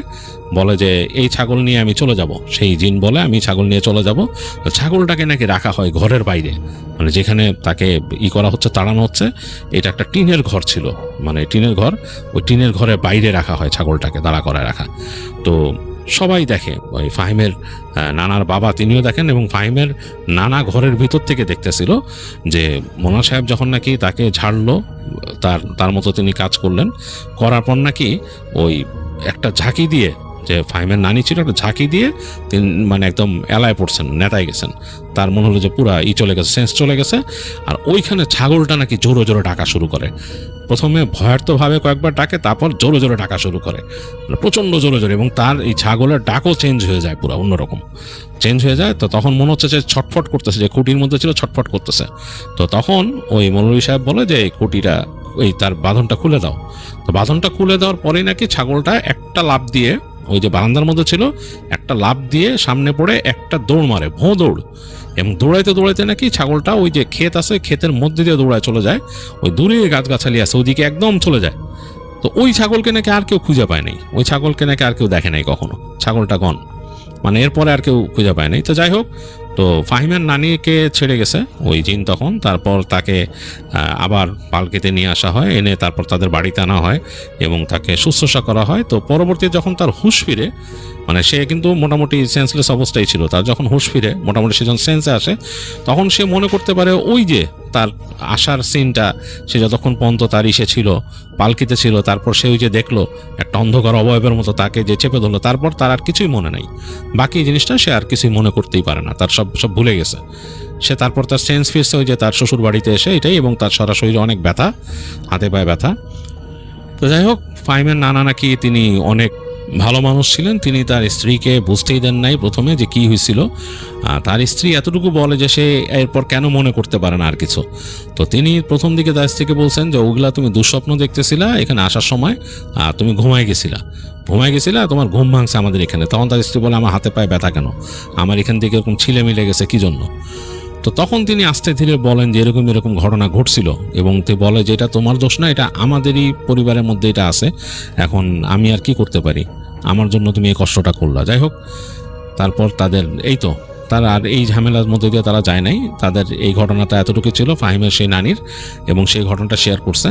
বলে যে এই ছাগল নিয়ে আমি চলে যাব। সেই জিন বলে আমি ছাগল নিয়ে চলে যাব। ছাগলটাকে নাকি রাখা হয় ঘরের বাইরে, মানে যেখানে তাকে করা হচ্ছে, তাড়ানো হচ্ছে। এটা একটা টিনের ঘর ছিল, মানে টিনের ঘর, ওই টিনের ঘরের বাইরে রাখা হয় ছাগলটাকে, দাঁড়া করে রাখা। তো সবাই দেখে, ওই ফাহিমের নানার বাবা তিনিও দেখেন, এবং ফাহিমের নানা ঘরের ভিতর থেকে দেখতেছিল যে মোনা সাহেব যখন নাকি তাকে ঝাড়লো, তার মতো তিনি কাজ করলেন, করার পর নাকি ওই একটা ঝাঁকি দিয়ে যে ফাহিমের নানি ছিল একটা ঝাঁকি দিয়ে তিনি মানে একদম এলায় পড়ছেন, নেতায় গেছেন। তার মনে হলো যে পুরা চলে গেছে, সেন্স চলে গেছে। আর ওইখানে ছাগলটা নাকি জোরে জোরে ডাকা শুরু করে। প্রথমে ভয়ার্থভাবে কয়েকবার ডাকে, তারপর জোরে জোরে ডাকা শুরু করে, মানে প্রচণ্ড জোরে জোরে। এবং তার এই ছাগলের ডাকও চেঞ্জ হয়ে যায়, পুরো অন্যরকম চেঞ্জ হয়ে যায়। তো তখন মনে হচ্ছে যে ছটফট করতেছে, যে খুঁটির মধ্যে ছিল ছটফট করতেছে। তো তখন ওই মৌলভী সাহেব বলে যে এই খুঁটিটা, এই তার বাঁধনটা খুলে দাও। তো বাঁধনটা খুলে দেওয়ার পরেই নাকি ছাগলটা একটা লাফ দিয়ে, ওই যে বারান্দার মধ্যে ছিল, একটা লাফ দিয়ে সামনে পড়ে একটা দৌড় মারে, ভোঁ দৌড়। এবং দৌড়াইতে দৌড়াইতে নাকি ছাগলটা ওই যে ক্ষেত আছে, ক্ষেতের মধ্যে দিয়ে দৌড়ায় চলে যায়, ওই দূরে গাছগাছালি আছে ওইদিকে একদম চলে যায়। তো ওই ছাগলকে নাকি আর কেউ খুঁজে পায় নাই, ওই ছাগলকে নাকি আর কেউ দেখে নাই কখনো, ছাগলটা গন, মানে এরপরে আর কেউ খুঁজে পায় নাই। তো যাই হোক, তো ফাহিমের নানিকে ছেড়ে গেছে ওই জিন তখন। তারপর তাকে আবার পালকিতে নিয়ে আসা হয়, এনে তারপর তাদের বাড়িতে আনা হয় এবং তাকে শুশ্রূষা করা হয়। তো পরবর্তীতে যখন তার হুঁশ ফিরে, মানে সে কিন্তু মোটামুটি সেন্সলেস অবস্থায় ছিল, তার যখন হুঁশ ফিরে মোটামুটি সে যখন সেন্সে আসে, তখন সে মনে করতে পারে ওই যে তার আসার সিনটা, সে যতক্ষণ পর্যন্ত তার ইসে ছিল, পালকিতে ছিল, তারপর সে ওই যে দেখলো একটা অন্ধকার অবয়বের মতো তাকে যে চেপে ধরলো, তারপর তার আর কিছুই মনে নাই। বাকি জিনিসটা সে আর কিছুই মনে করতেই পারে না, তার সব ভুলে গেছে সে। তারপর তার সেন্স ফিরছে ওই যে তার শ্বশুর বাড়িতে এসে, এটাই। এবং তার সারা শরীরে অনেক ব্যথা, হাতে পায়ে ব্যথা। তো যাই হোক, ফাহিমের নানা নাকি তিনি অনেক ভালো মানুষ ছিলেন, তিনি তার স্ত্রীকে বুঝতেই দেন নাই প্রথমে যে কি হয়েছিল। তার স্ত্রী এতটুকু বলে যে সে এরপর কেন মনে করতে পারে না আর কিছু। তো তিনি প্রথম দিকে তার স্ত্রীকে বলছেন যে ওগুলা তুমি দুঃস্বপ্ন দেখতেছিলা, এখানে আসার সময় তুমি ঘুমায় গেছিলা, তোমার ঘুম ভাঙছে আমাদের এখানে। তখন তার স্ত্রী বলে আমার হাতে পায়ে ব্যথা কেন, আমার এখান থেকে এরকম ছিলে মিলে গেছে কি জন্য। তো তখন তিনি আস্তে ধীরে বলেন যে এরকম এরকম ঘটনা ঘটছিল, এবং তিনি বলে যে এটা তোমার দোষ না, এটা আমাদেরই পরিবারের মধ্যে এটা আছে, এখন আমি আর কি করতে পারি, আমার জন্য তুমি এই কষ্টটা করলা। যাই হোক, তারপর তাদের এই তো তারা আর এই ঝামেলার মধ্যে দিয়ে তারা যায় নাই। তাদের এই ঘটনাটা এতটুকু ছিল ফাহিমের সেই নানির, এবং সেই ঘটনাটা শেয়ার করছে।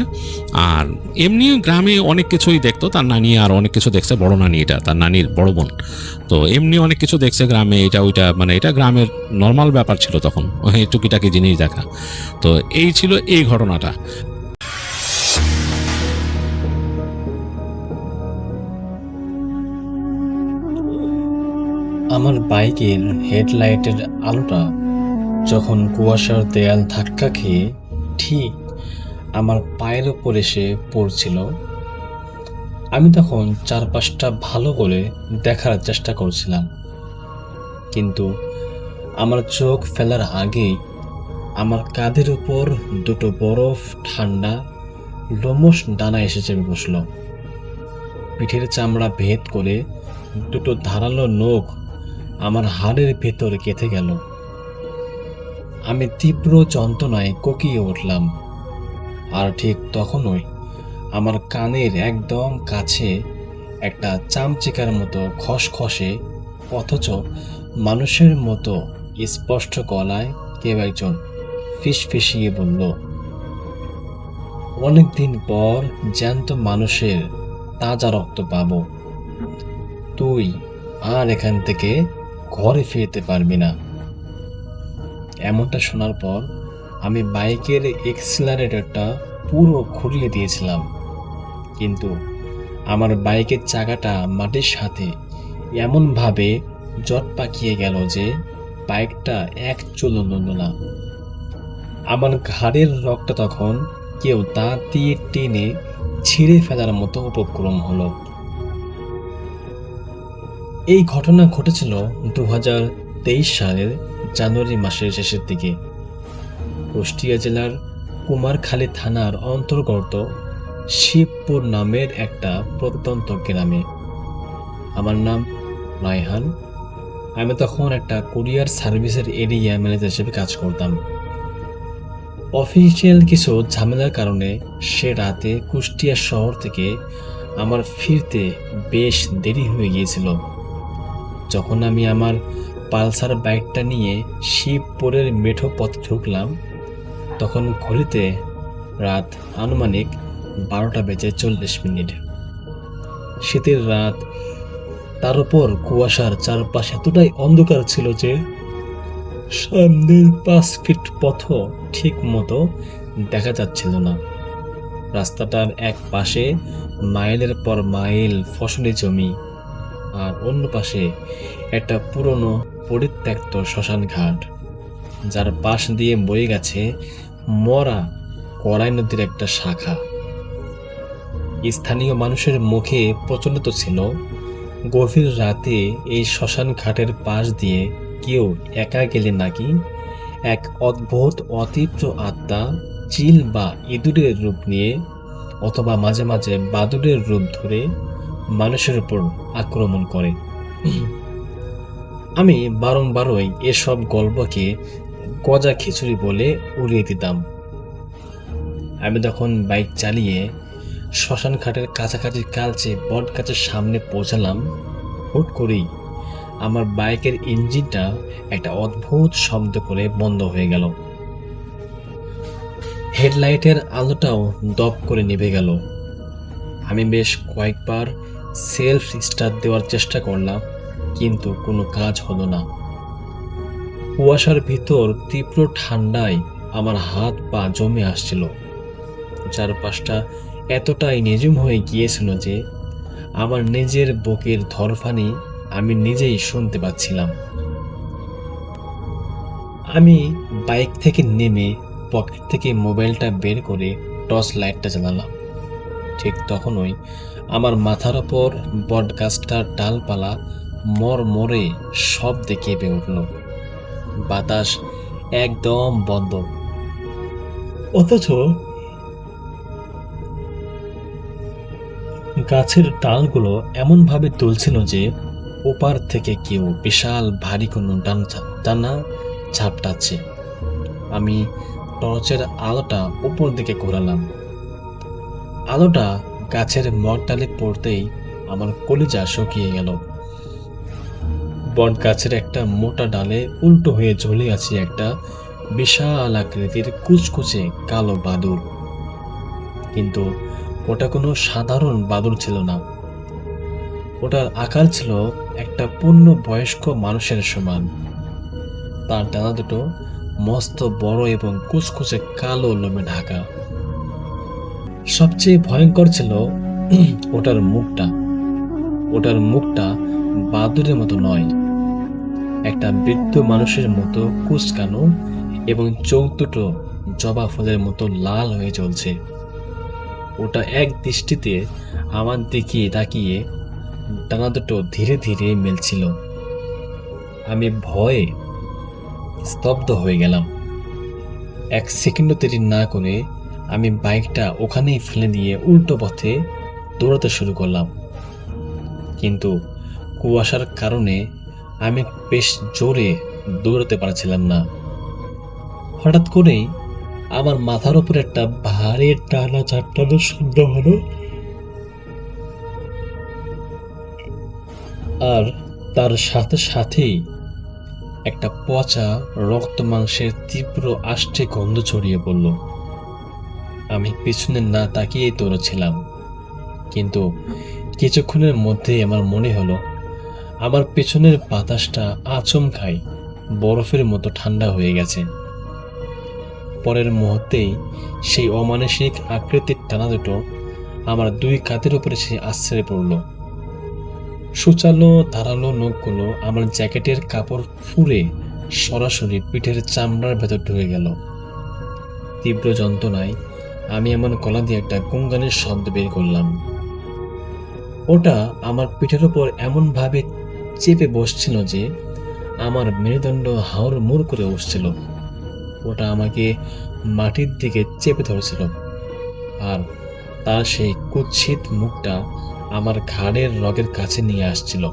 আর এমনি গ্রামে অনেক কিছুই দেখতো, তার নানি আর অনেক কিছু দেখছে, বড় নানি, এটা তার নানির বড় বোন। তো এমনি অনেক কিছু দেখছে গ্রামে, এটা ওইটা, মানে এটা গ্রামের নর্মাল ব্যাপার ছিল তখন, ওই টুকিটাকি জিনিস দেখা। তো এই ছিল এই ঘটনাটা। আমার বাইকের হেডলাইটের আলোটা যখন কুয়াশার দেয়াল ধাক্কা খেয়ে ঠিক আমার পায়ের ওপর এসে পড়ছিল, আমি তখন চারপাশটা ভালো করে দেখার চেষ্টা করছিলাম, কিন্তু আমার চোখ ফেলার আগেই আমার কাঁধের উপর দুটো বরফ ঠান্ডা লোমশ ডানা এসে চেপে বসল। পিঠের চামড়া ভেদ করে দুটো ধারালো নখ আমার হাড়ের ভেতর গেঁথে গেল। আমি তীব্র যন্ত্রণায় কোকিয়ে উঠলাম। আর ঠিক তখনই আমার কানের একদম কাছে একটা চামচিকার মতো খসখসে অথচ মানুষের মতো স্পষ্ট গলায় কেউ একজন ফিসফিসিয়ে বলল, অনেকদিন পর জ্যান্ত মানুষের তাজা রক্ত পাবো, তুই আর এখান থেকে ঘরে ফিরতে পারবি না। এমনটা শোনার পর আমি বাইকের এক্সিলারেটরটা পুরো ঘুরিয়ে দিয়েছিলাম, কিন্তু আমার বাইকের চাকাটা মাটির সাথে এমনভাবে জট পাকিয়ে গেল যে বাইকটা এক চুলো নড়ল না। আমার ঘাড়ের রগটা তখন কেউ দাঁত দিয়ে টেনে ছিঁড়ে ফেলার মতো উপক্রম হলো। এই ঘটনা ঘটেছিল 2023 সালের জানুয়ারি মাসের শেষের দিকে কুষ্টিয়া জেলার কুমারখালী থানার অন্তর্গত শিবপুর নামের একটা প্রত্যন্ত গ্রামে। আমার নাম রায়হান। আমি তখন একটা কুরিয়ার সার্ভিসের এরিয়া ম্যানেজার হিসেবে কাজ করতাম। অফিসিয়াল কিছু ঝামেলার কারণে সে রাতে কুষ্টিয়া শহর থেকে আমার ফিরতে বেশ দেরি হয়ে গিয়েছিল। যখন আমি আমার পালসার বাইকটা নিয়ে শিবপুরের মেঠো পথে ঢুকলাম, তখন ঘড়িতে রাত আনুমানিক 12:40। শীতের রাত, তার উপর কুয়াশার চারপাশ এতটাই অন্ধকার ছিল যে সামনের 5 ফিট পথও ঠিক মতো দেখা যাচ্ছিল না। রাস্তাটার এক পাশে মাইলের পর মাইল ফসলি জমি, আর অন্য পাশে একটা পুরনো পরিত্যক্ত শ্মশান ঘাট, যার পাশ দিয়ে বয়ে গেছে মরা করাই নদীর একটা শাখা। স্থানীয় মানুষের মুখে প্রচলিত ছিল, গভীর রাতে এই শ্মশান ঘাটের পাশ দিয়ে কেউ একা গেলে নাকি এক অদ্ভুত অতীব্র আত্মা চিল বা ইঁদুরের রূপ নিয়ে অথবা মাঝে মাঝে বাদুড়ের রূপ ধরে মানুষের উপর আক্রমণ করে। আমি বারংবারই এসব গল্পকে গজা খিচুড়ি বলে উড়িয়ে দিতাম। আমি তখন বাইক চালিয়ে শ্মশান ঘাটের কাছাকাছি কালচে বট গাছের সামনে পৌঁছালাম। হুট করেই আমার বাইকের ইঞ্জিনটা একটা অদ্ভুত শব্দ করে বন্ধ হয়ে গেল। হেডলাইটের আলোটাও দপ করে নিভে গেল। আমি বেশ কয়েকবার সেলফ স্টার্ট দেওয়ার চেষ্টা করলাম, কিন্তু কোনো কাজ হলো না। কুয়াশার ভিতর তীব্র ঠান্ডায় আমার হাত পা জমে আসছিল। চারপাশটা এতটাই নিঝুম হয়ে গিয়েছিল যে আমার নিজের বুকের ধরফানি আমি নিজেই শুনতে পাচ্ছিলাম। আমি বাইক থেকে নেমে পকেট থেকে মোবাইলটা বের করে টর্চ লাইটটা জ্বালালাম। ঠিক তখনই আমার মাথার ওপর বটগাছটার ডালপালা মরে শব্দে কেঁপে উঠল। বাতাস একদম বন্ধ, অথচ গাছের ডালগুলো এমনভাবে দুলছিল যে ওপার থেকে কেউ বিশাল ভারী কোনো ডানা ঝাপটাচ্ছে। আমি টর্চের আলোটা উপর দিকে ঘোরালাম। আলোটা গাছের মগডালে পড়তেই আমার কলিজা শুকিয়ে গেল। বট গাছের একটা মোটা ডালে উল্টো হয়ে ঝুলে আছে একটা বিশাল আকৃতির কুচকুচে কালো বাদুড়। কিন্তু ওটা কোনো সাধারণ বাদুড় ছিল না। ওটার আকার ছিল একটা পূর্ণবয়স্ক মানুষের সমান। তার ডানা দুটো মস্ত বড় এবং কুচকুচে কালো লোমে ঢাকা। সবচেয়ে ভয়ঙ্কর ছিল ওটার মুখটা। ওটার মুখটা বাদুড়ের মতো নয়, একটা বৃদ্ধ মানুষের মতো কুচকানো এবং চোখ দুটো জবা ফুলের মতো লাল হয়ে জ্বলছে। ওটা এক দৃষ্টিতে আমার দিকে তাকিয়ে ডানা দুটো ধীরে ধীরে মেলছিল। আমি ভয়ে স্তব্ধ হয়ে গেলাম। এক সেকেন্ডও দেরি না করে আমি বাইকটা ওখানেই ফেলে দিয়ে উল্টো পথে দৌড়াতে শুরু করলাম। কিন্তু কুয়াশার কারণে আমি বেশ জোরে দৌড়াতে পারছিলাম না। হঠাৎ করেই আমার মাথার উপর একটা ভারী টানা ঝাপটানোর শব্দ হলো, আর তার সাথে সাথেই একটা পচা রক্ত মাংসের তীব্র আষ্টে গন্ধ ছড়িয়ে পড়ল। আমি পিছনে না তাকিয়েই দৌড়ছিলাম, কিন্তু কিছুক্ষণের মধ্যেই আমার মনে হলো আমার পেছনের বাতাসটা আচমকাই বরফের মতো ঠান্ডা হয়ে গেছে। পরের মুহূর্তেই সেই অমানসিক আকৃতির টানা দুটো আমার দুই কাঁধের উপরে সে আশ্রয় পড়ল। সুচালো ধারালো নখগুলো আমার জ্যাকেটের কাপড় ফুঁড়ে সরাসরি পিঠের চামড়ার ভেতর ঢুকে গেল। তীব্র যন্ত্রণায় আমি আমার গলা দিয়ে একটা গুনগানের শব্দ বের করলাম। ওটা আমার পিঠের ওপর এমনভাবে চেপে বসছিল যে আমার মেরুদণ্ড হাড়-মুড় করে উঠছিল। ওটা আমাকে মাটির দিকে চেপে ধরেছিল, আর তার সেই কুৎসিত মুখটা আমার ঘাড়ের রগের কাছে নিয়ে আসছিল।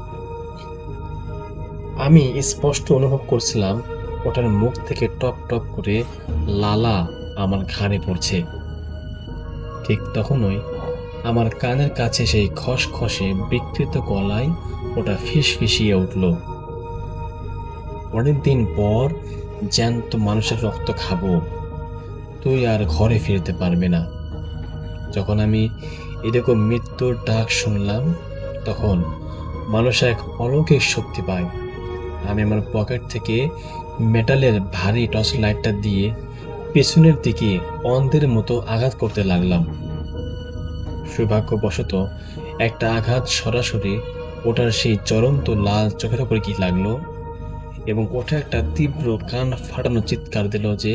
আমি স্পষ্ট অনুভব করছিলাম ওটার মুখ থেকে টপ টপ করে লালা আমার ঘাড়ে পড়ছে। ঠিক তখনই আমার কানের কাছে সেই খসখসে বিকৃত গলায় ওটা ফিসফিসিয়ে উঠল, অনেকদিন পর জ্যান্ত মানুষের রক্ত খাবো, তুই আর ঘরে ফিরতে পারবে না। যখন আমি এরকম মৃত্যুর ডাক শুনলাম, তখন মানুষ এক অলৌকিক শক্তি পায়। আমি আমার পকেট থেকে মেটালের ভারী টর্চ লাইটটা দিয়ে পেছনের দিকে অন্ধের মতো আঘাত করতে লাগলাম। সৌভাগ্যবশত একটা আঘাত সরাসরি ওটার সেই জ্বলন্ত লাল চোখের উপরে কি লাগলো এবং ওটা একটা তীব্র কান ফাটানো চিৎকার দিল যে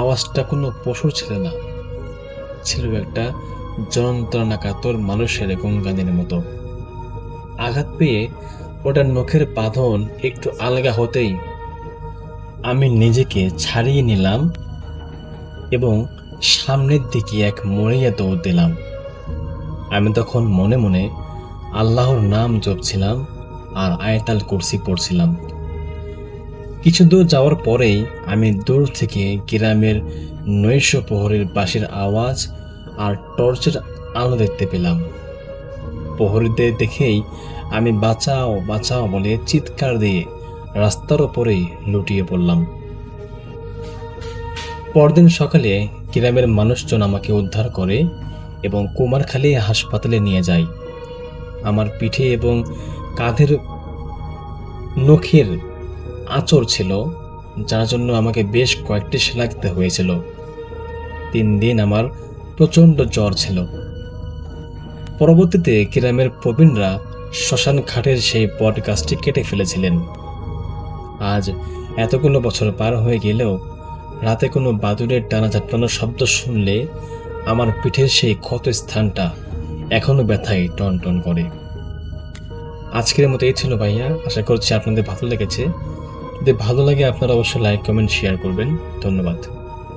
আওয়াজটা কোনো পশুর ছিল না, ছিল একটা যন্ত্রণা কাতর মানুষের গঙ্গানের মতো। আঘাত পেয়ে ওটার নখের বাঁধন একটু আলগা হতেই আমি নিজেকে ছাড়িয়ে নিলাম এবং সামনের দিকে এক মরিয়া দৌড় দিলাম। আমি তখন মনে মনে আল্লাহর নাম জপছিলাম আর আয়াতাল কুরসি পড়ছিলাম। কিছু দূর যাওয়ার পরেই আমি দূর থেকে গ্রামের নৈশ প্রহরীর বাঁশির আওয়াজ আর টর্চের আলো দেখতে পেলাম। প্রহরীদের দেখেই আমি বাঁচাও বাঁচাও বলে চিৎকার দিয়ে রাস্তার ওপরেই লুটিয়ে পড়লাম। পরদিন সকালে গ্রামের মানুষজন আমাকে উদ্ধার করে এবং কুমারখালী হাসপাতালে নিয়ে যায়। আমার পিঠে এবং কাঁধের নখের আঁচড় ছিল, যার জন্য আমাকে বেশ কয়েকটি সেলাই দিতে হয়েছিল। 3 দিন আমার প্রচণ্ড জ্বর ছিল। পরবর্তীতে গ্রামের প্রবীণরা শ্মশান ঘাটের সেই বট গাছটি কেটে ফেলেছিলেন। আজ এতগুলো বছর পার হয়ে গেলেও রাতে কোনো বাদুড়ের ডানা ঝাপটানোর শব্দ শুনলে আমার পিঠের সেই ক্ষত স্থানটা এখনো ব্যথায় টন টন করে। আজকের মতো এই ছিল ভাইয়া, আশা করছি আপনাদের ভালো লেগেছে। যদি ভালো লাগে আপনারা অবশ্যই লাইক, কমেন্ট, শেয়ার করবেন। ধন্যবাদ।